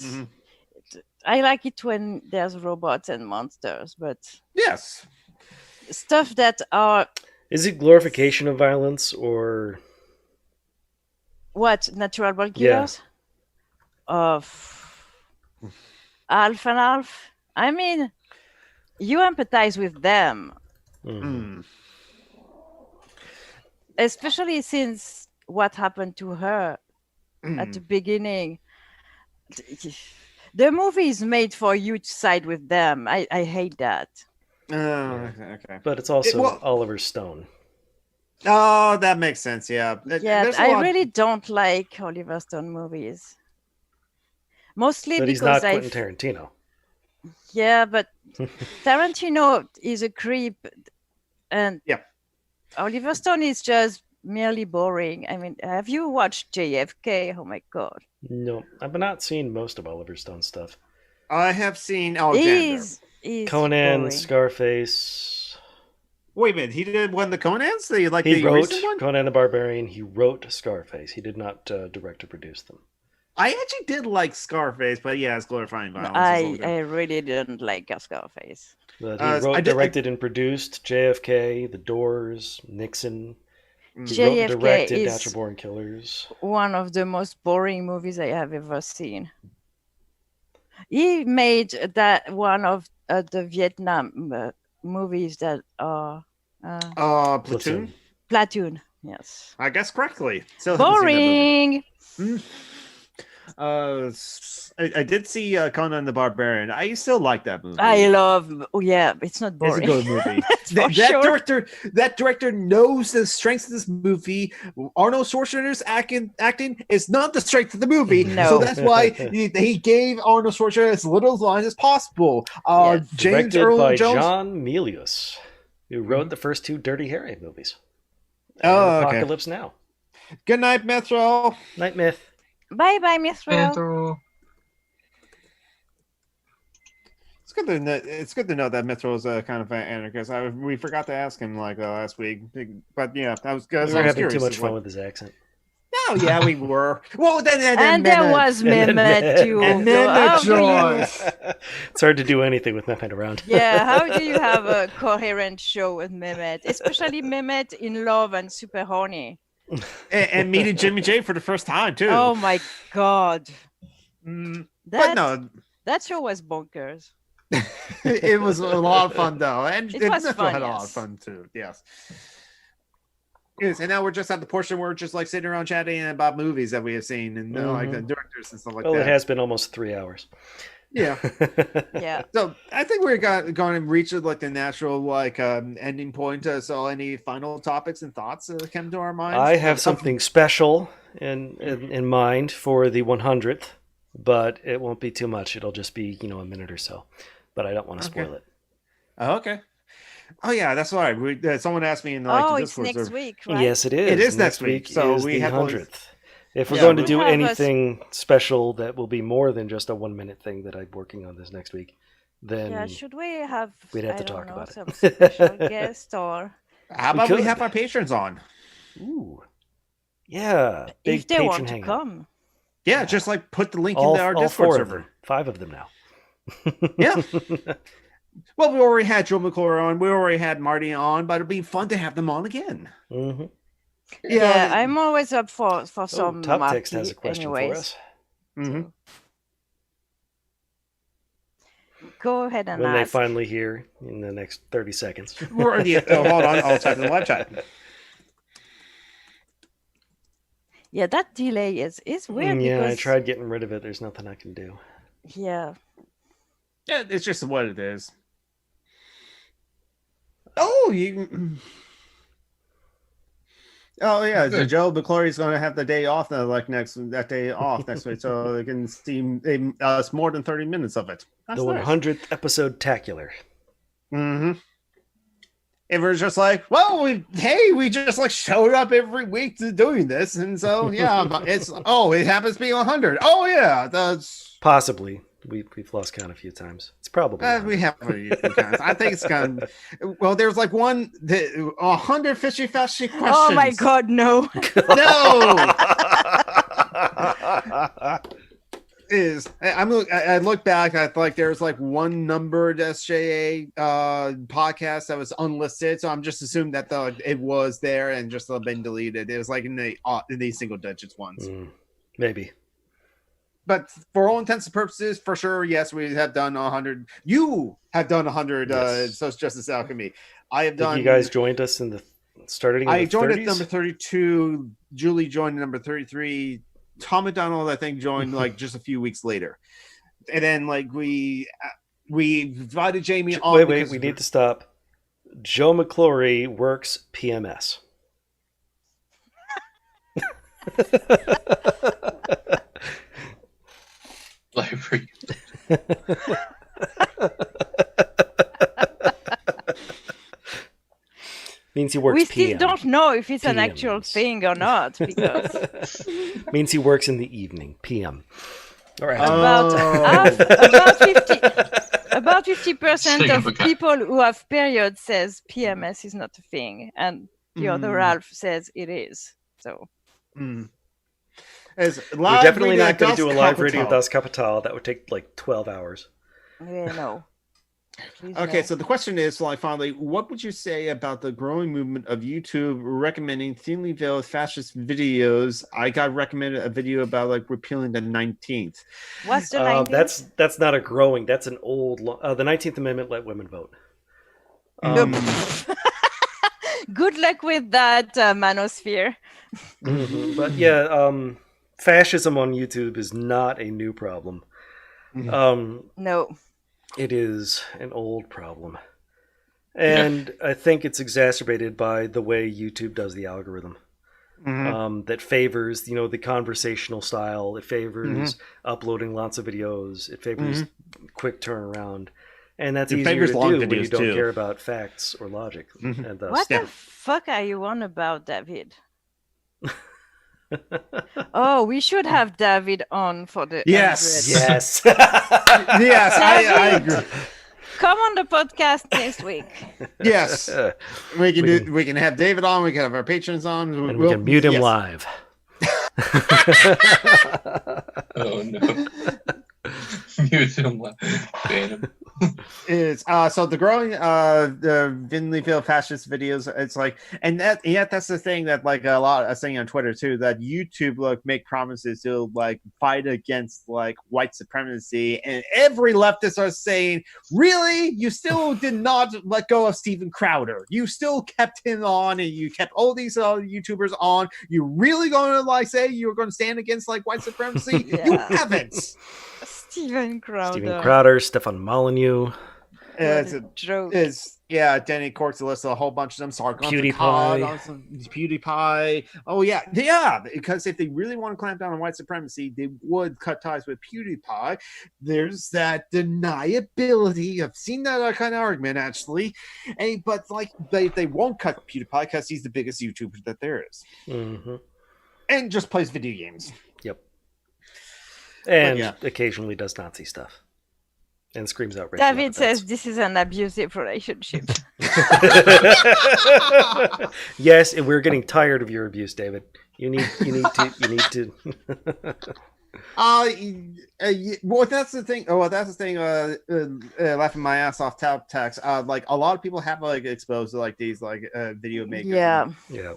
I like it when there's robots and monsters, but Yes. stuff that are Is it glorification of violence or what natural born Yeah. killers of half and half. I mean, you empathize with them, Mm. especially since what happened to her Mm. at the beginning. The movie is made for you to side with them. I hate that. Okay. But it's also well- Oliver Stone. Oh, that makes sense. Yeah. Yeah, There's a I lot- really don't like Oliver Stone movies. Mostly But he's because not Quentin Tarantino. Yeah, but Tarantino is a creep, and Yeah. Oliver Stone is just merely boring. I mean, have you watched JFK? Oh my god, No, I've not seen most of Oliver Stone's stuff. I have seen Alexander. he's Conan, boring. Scarface. Wait a minute. He did one of the Conans? He The wrote recent one? Conan the Barbarian. He wrote Scarface. He did not direct or produce them. I actually did like Scarface, but yeah, it's glorifying violence. It's a little bit- I really didn't like Scarface. But he I wrote, did- directed, and produced JFK, The Doors, Nixon. He wrote and JFK directed is Natural Born Killers. one of the most boring movies I have ever seen. He made that one of the Vietnam movies that are Platoon? Platoon. Yes, I guess correctly. Still haven't seen that movie. boring. I did see Conan the Barbarian. I still like that movie. I love. Oh yeah, it's not It's a boring. good movie. For sure. That director knows the strengths of this movie. Arnold Schwarzenegger's acting is not the strength of the movie, No. so that's why he gave Arnold Schwarzenegger as little lines as possible. Yes. James Directed Earl by Jones. John Milius, who wrote the first two Dirty Harry movies. And Oh, okay. Apocalypse Now. Good night, Metro. Night Myth. Bye bye, Mithrill. Metro. It's good to know that Metro is a kind of an anarchist. We forgot to ask him last week, but yeah, that was good. We were having too much fun with his accent. Oh yeah, we were. Well, then And there Mehmet- was And then Mehmet too. and So Mehmet how do you- joined. It's hard to do anything with Mehmet around. Yeah, how do you have a coherent show with Mehmet? Especially Mehmet in Love and Super Horny. and meeting Jimmy J for the first time too. Oh my god. Mm, That, but no, that show was bonkers. it was a lot of fun though, and It was Metro fun, had a lot of yes. fun too. Yes. Yes, and now we're just at the portion where we're just like sitting around chatting about movies that we have seen and like the directors and stuff like Well, that. it has been almost 3 hours. Yeah. Yeah. So I think we're going to reach like the natural ending point. So any final topics and thoughts come to our minds? I have something special in mind for the 100th, but it won't be too much. It'll just be, a minute or so. But I don't want to spoil it. Oh, okay. Oh yeah, that's right. Someone asked me in the Oh, the it's Discord next server. week, right? Yes, it is. It is next week, so is we the have to- 100th. If we're Yeah, going to we do have a anything special that will be more than just a 1 minute thing that I'm working on this next week, then Yeah, should we have we'd have I to don't talk know, about it. some special guest or How about we could. have our patrons on? Ooh, yeah, big if they patron want to hangout. come? Yeah, just like put the link All, into our all Discord 4 server. of them, 5 of them now. Yeah. Well, we already had Joe McClure on. We already had Marty on, but it'd be fun to have them on again. hmm Yeah, I'm always up for Oh, some Top Marty Text has a question anyways. for us. Mm-hmm. Go ahead and When they ask. finally hear in the next 30 seconds. Hold on, I'll type in the live chat. Yeah, that delay is weird Yeah, I because tried getting rid of it. There's nothing I can do. yeah. Yeah, it's just what it is. Oh, you. Oh yeah, so Joe McClory's going to have the day off now, that day off next week, so they can see us more than 30 minutes of it. That's The nice. 100th episode tacular. Mm-hmm. And we're just like, well, we just like showed up every week to doing this, and so yeah, it happens to be 100. Oh yeah, that's Possibly. We've lost count a few times. It's probably we have a few times. I think it's kind of, well, there's like 100 fishy questions. Oh my god, no. No. I look back. I thought there was like one numbered SJA podcast that was unlisted, so I'm just assuming that it was there and just been deleted. It was like in the single digits ones. Maybe. But for all intents and purposes, for sure, yes, we have done 100. You have done 100 Yes. Social Justice Alchemy. I have done. You guys joined us starting in the 30s? I joined at number 32. Julie joined number 33. Tom McDonald, I think, joined like just a few weeks later. And then like we invited Jamie on. Wait, we need to stop. Joe McClory works PMS. Library. Means he works We still PM. don't know if it's an PMs. actual thing or not because Means he works in the evening, PM. All right. about 50% Sing of of a cat. people who have periods says PMS is not a thing, and the other Ralph says it is. So Mm. We're definitely not going to do a live reading of Das Kapital. That would take like 12 hours. yeah, no. Please Okay, no. so the question is, like, finally, what would you say about the growing movement of YouTube recommending thinly veiled fascist videos? I got recommended a video about like repealing the 19th. What's the 19th? That's not a growing. That's an old. The 19th Amendment let women vote. Good luck with that, manosphere. But yeah, fascism on YouTube is not a new problem. No. It is an old problem. And I think it's exacerbated by the way YouTube does the algorithm. That favors, the conversational style. It favors uploading lots of videos. It favors quick turnaround. And that's easier favors to long do when you videos, don't too. care about facts or logic. And thus, What the fuck are you on about, David? Oh, we should have David on for the Yes. 100. yes. Yes, I agree. Come on the podcast next week. Yes, we can have David on. We can have our patrons on, And we can mute him yes. live. Oh no. Mute him. Ban him. Is so the growing the thinly veiled fascist videos. It's like, and that's the thing that like a lot of saying on Twitter too, that YouTube make promises to like fight against like white supremacy, and every leftist are saying, really, you still did not let go of Steven Crowder. You still kept him on, and you kept all these YouTubers on. You really going to like say you're going to stand against like white supremacy? You Yeah. haven't. Steven Crowder. Stefan Molyneux. It's What a joke. Danny Corks lists a whole bunch of them. PewDiePie. PewDiePie. Oh yeah, because if they really want to clamp down on white supremacy, they would cut ties with PewDiePie. There's that deniability. I've seen that kind of argument actually, but like they won't cut PewDiePie because he's the biggest YouTuber that there is, and just plays video games. Yep. And yeah. occasionally does Nazi stuff. And screams out racial David epithets. says this is an abusive relationship. Yes, and we're getting tired of your abuse, David. You need to Well, that's the thing. Laughing my ass off tap tax. Like a lot of people have like exposed to like these like video makers. Yeah. Yeah.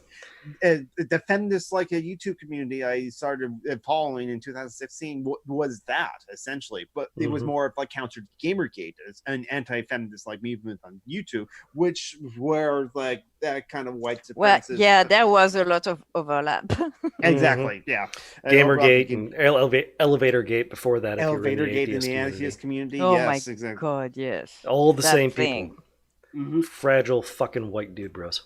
Defend this like a YouTube community I started following in 2016 was that essentially, but it was more of like counter Gamergate, an anti-feminist like movement on YouTube, which were like that kind of white supremacist. Well, yeah, there was a lot of overlap. Exactly. Yeah. Gamergate and Elevator Gate before that. Elevator if Gate you're in the community. atheist community. Oh Yes, my exactly. god, yes. All the That same thing. people. Fragile fucking white dude bros.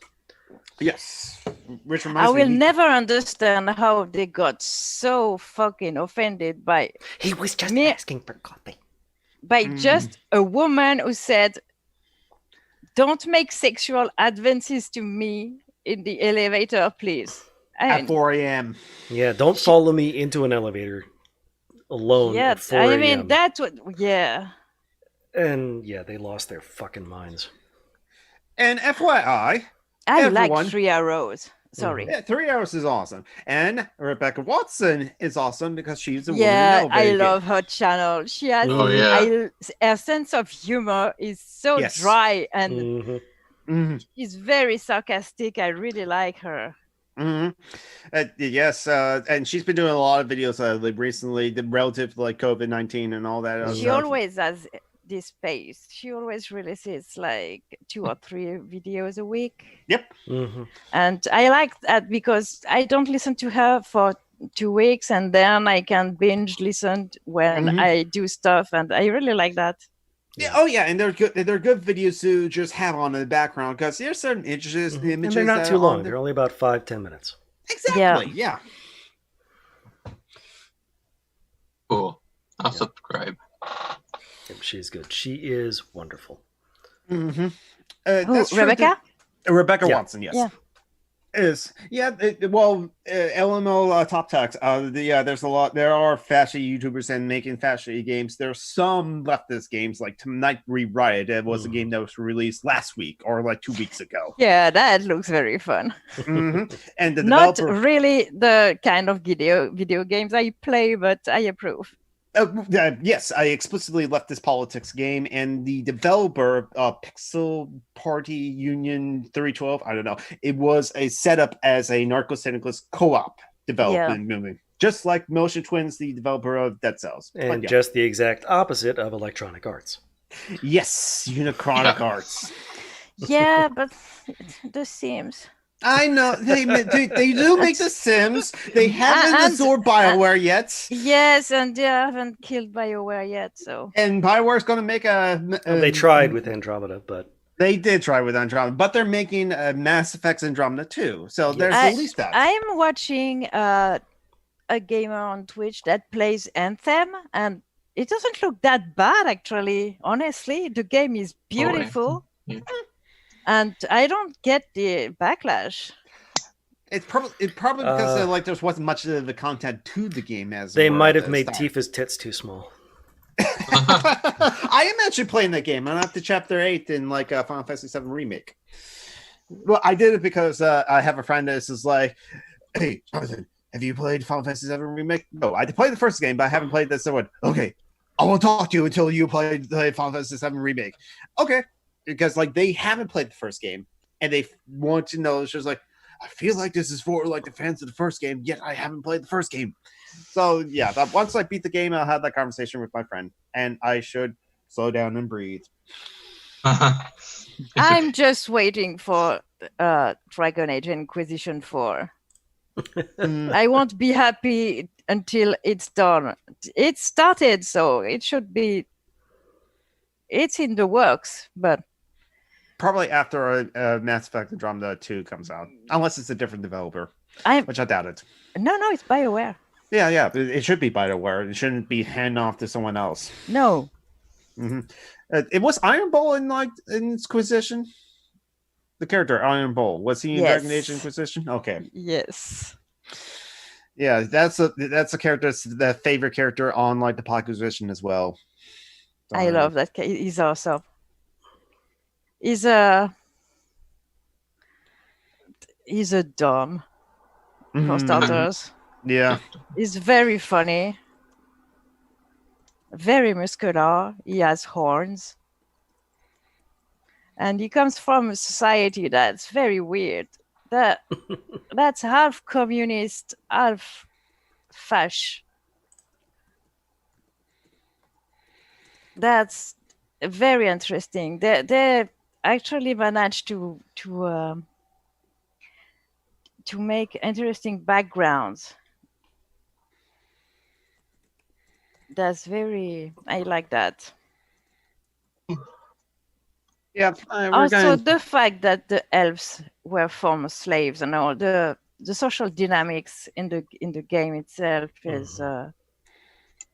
Yes. Which I reminds will me. never understand how they got so fucking offended by He was just Me- asking for coffee. just a woman who said, "Don't make sexual advances to me in the elevator, please." At 4 a.m. Yeah, don't follow me into an elevator alone yeah, at 4 I a.m. mean that's what. Yeah, And yeah, they lost their fucking minds. And FYI, I Everyone- like 3 arrows. Sorry. Yeah, 3 hours is awesome. And Rebecca Watson is awesome because she's a Yeah, woman in I elevator love her channel. She has Oh yeah. her sense of humor is so Yes. dry and Mhm. Mhm, she's very sarcastic. I really like her. mhm. Yes, and she's been doing a lot of videos like recently, relative to like COVID-19 and all that other She stuff. always has this pace. She always releases like 2 or 3 videos a week. Yep. Mhm. And I like that because I don't listen to her for 2 weeks and then I can binge listen when Mhm. I do stuff. And I really like that. Yeah. Oh yeah, and they're good. They're good videos to just have on in the background because there's certain images. Mhm. Images And they're not that too are on long. the- They're only about 5-10 minutes. Exactly. Yeah. Cool. I'll subscribe. Yep, she's good. She is wonderful. Mm-hmm. Who, Rebecca? Rebecca Yeah. Watson. Yes. Yeah. LMO Top Text. There's a lot. There are fashion YouTubers and making fashion games. There's some leftist games like Tonight Rewrite. It was a game that was released last week or like 2 weeks ago. Yeah, that looks very fun. Mm-hmm. And the Not developer. really the kind of video games I play, but I approve. Yes, I explicitly left this politics game, and the developer, Pixel Party Union 312, I don't know, it was a setup as a narco-syndicalist co-op development movie, just like Motion Twins, the developer of Dead Cells. But And yeah. just the exact opposite of Electronic Arts. Yes, Unichronic Arts. Yeah, but The Sims. I know they do make The Sims. They haven't And- absorbed BioWare yet, Yes, and they haven't killed BioWare yet, so. and BioWare's going to make They tried with Andromeda, but They did try with Andromeda, but they're making Mass Effect's Andromeda too. So there's at least that. I'm watching a gamer on Twitch that plays Anthem, and it doesn't look that bad, actually. Honestly, the game is beautiful. Yeah. And I don't get the backlash. It's probably because like there wasn't much of the content to the game as they it were might at have the made start. Tifa's tits too small. I am actually playing that game. I'm up to chapter 8 in like Final Fantasy VII Remake. Well, I did it because I have a friend that is like, "Hey, Jonathan, have you played Final Fantasy VII Remake?" No, I played the first game, but I haven't played this one. Okay, I won't talk to you until you play Final Fantasy VII Remake. Okay, because like they haven't played the first game and they want to know. It's just like, I feel like this is for like the fans of the first game, yet I haven't played the first game. So yeah, once I beat the game, I'll have that conversation with my friend, and I should slow down and breathe. I'm just waiting for Dragon Age Inquisition 4. I won't be happy until it's done. It started, so it should be. It's in the works, but Probably after Mass Effect Andromeda 2 comes out, unless it's a different developer, which I doubt it. No, it's BioWare. Yeah, it should be BioWare. It shouldn't be handed off to someone else. No. Mm-hmm. It was Iron Bull in Inquisition. The character Iron Bull, was he in Yes. Dragon Age Inquisition? Okay, Yes. yeah, that's a character, the favorite character on like the Inquisition as well. I love that. He's awesome. He's a dumb, for Mhm. starters. Yeah. He's very funny, very muscular. He has horns. And he comes from a society that's very weird. That's half communist, half fash. That's very interesting. They actually managed to make interesting backgrounds. That's very. I like that. Yeah. Also, the fact that the elves were former slaves and all the social dynamics in the game itself is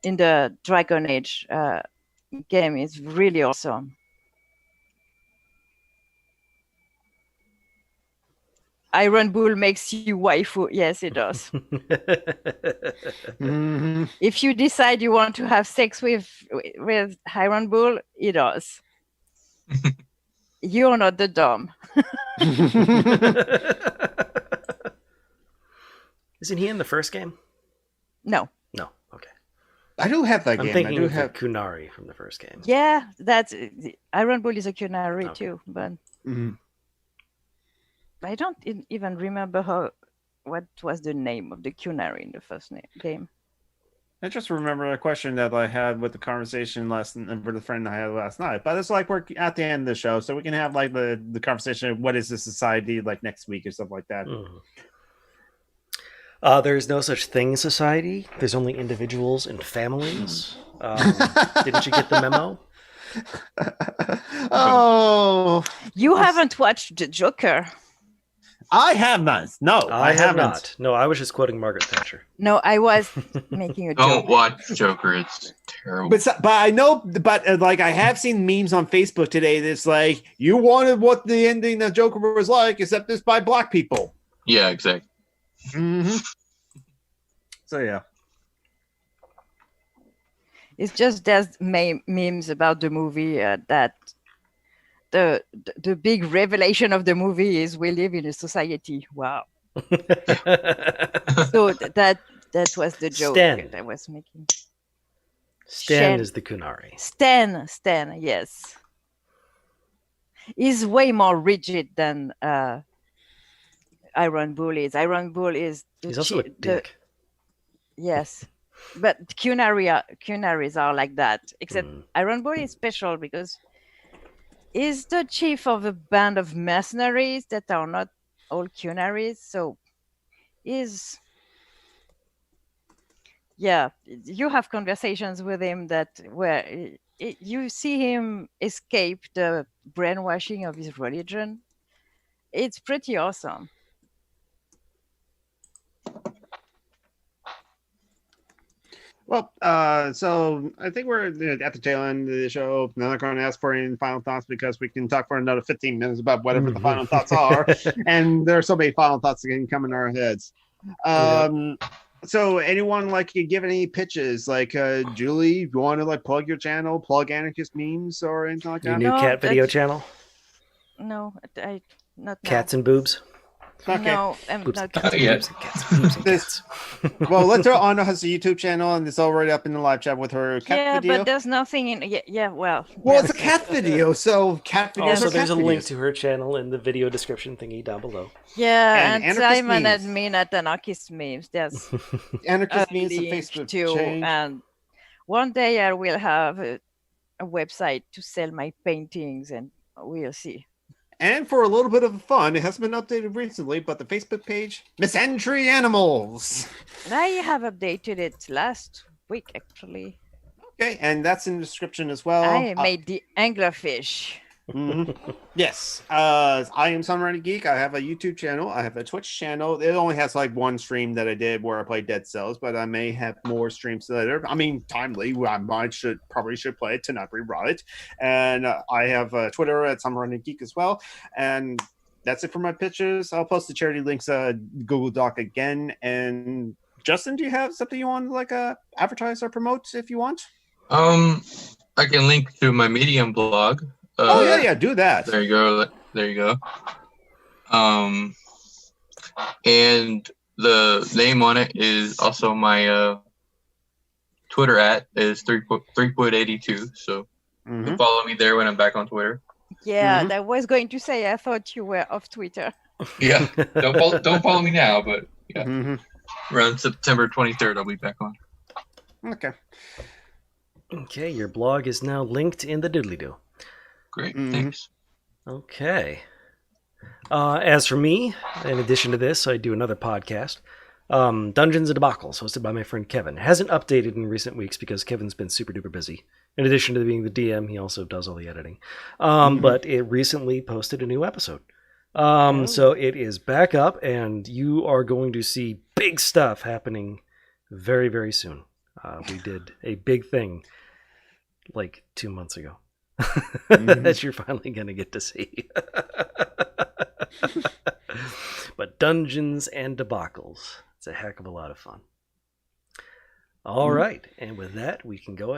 in the Dragon Age game is really awesome. Iron Bull makes you waifu. Yes, it does. Mhm. If you decide you want to have sex with Iron Bull, it does. You're not the dumb. Isn't he in the first game? No. No. Okay. I do have that I'm game. thinking I do of have. the Kunari from the first game. Yeah, that's Iron Bull is a Kunari too, but Mhm. I don't even remember what was the name of the Kunari in the first game. I just remember a question that I had with the conversation with the friend I had last night. But it's like we're at the end of the show, so we can have like the conversation of what is the society like next week or stuff like that. There's no such thing as society. There's only individuals and families. Didn't you get the memo? Oh, You haven't watched the Joker. I have not. No, I have haven't. not. No, I was just quoting Margaret Thatcher. No, I was making a Don't joke. watch Joker. It's terrible. But I know, but like I have seen memes on Facebook today that's like, you wanted what the ending of Joker was like, except it's by black people. Yeah, exactly. Mm-hmm. So yeah. It's just there's memes about the movie that the big revelation of the movie is we live in a society. Wow. So that was the joke Stan. that I was making. Stan Shen. is the Kunari. Stan, yes. He's way more rigid than Iron Bull is. Iron Bull is He's also a dick. Yes. But Kunaris are like that. Except Iron Bull is special because he's the chief of a band of mercenaries that are not all Kunaris. So you have conversations with him where you see him escape the brainwashing of his religion. It's pretty awesome. Well, so I think we're at the tail end of the show. I'm not going to ask for any final thoughts because we can talk for another 15 minutes about whatever the final thoughts are. And there are so many final thoughts that can come in our heads. So anyone like you give any pitches? Like Julie, you want to like plug your channel, plug Anarchist memes or anything like Your that? new No, cat video that's- channel? No, I not now. Cats and boobs? Okay. No, I'm Boobs not. and cats, Yeah. boobs and cats, boobs and This- cats. Well, let her on has a YouTube channel and it's already up in the live chat with her cat Yeah, video. but there's nothing in. Yeah, well. Well, yeah. it's a cat video, so cat videos Also, are there's a cat link videos. to her channel in the video description thingy down below. Yeah, And and Anarchist I'm an memes. admin at Anarchist Memes. There's Anarchist a means the link Facebook too, change. and one day I will have a website to sell my paintings, and we'll see. And for a little bit of fun, it hasn't been updated recently, but the Facebook page, Misandry Animals. I have updated it last week, actually. Okay, and that's in the description as well. I made the anglerfish. Mhm. Yes. I am Sunrise Geek. I have a YouTube channel. I have a Twitch channel. It only has like one stream that I did where I played Dead Cells, but I may have more streams later. I mean, timely. I probably should play it to not rerun it. And I have Twitter at Sunrise Geek as well. And that's it for my pitches. I'll post the charity links Google Doc again. And Justin, do you have something you want to like advertise or promote if you want? I can link to my Medium blog. Yeah, do that. There you go. There you go. And the name on it is also my Twitter is 3.82. So you can follow me there when I'm back on Twitter. Yeah, I was going to say I thought you were off Twitter. Yeah. Don't follow me now, but yeah. Mhm. Around September 23rd, I'll be back on. Okay. Okay, your blog is now linked in the doodly-doo. Great. Mhm. Thanks. Okay. As for me, in addition to this, I do another podcast, Dungeons and Debacles, hosted by my friend Kevin. It hasn't updated in recent weeks because Kevin's been super duper busy. In addition to being the DM, he also does all the editing. But it recently posted a new episode. So it is back up, and you are going to see big stuff happening very, very soon. We did a big thing like 2 months ago. That you're finally going to get to see. But Dungeons and Debacles, it's a heck of a lot of fun. All right, and with that, we can go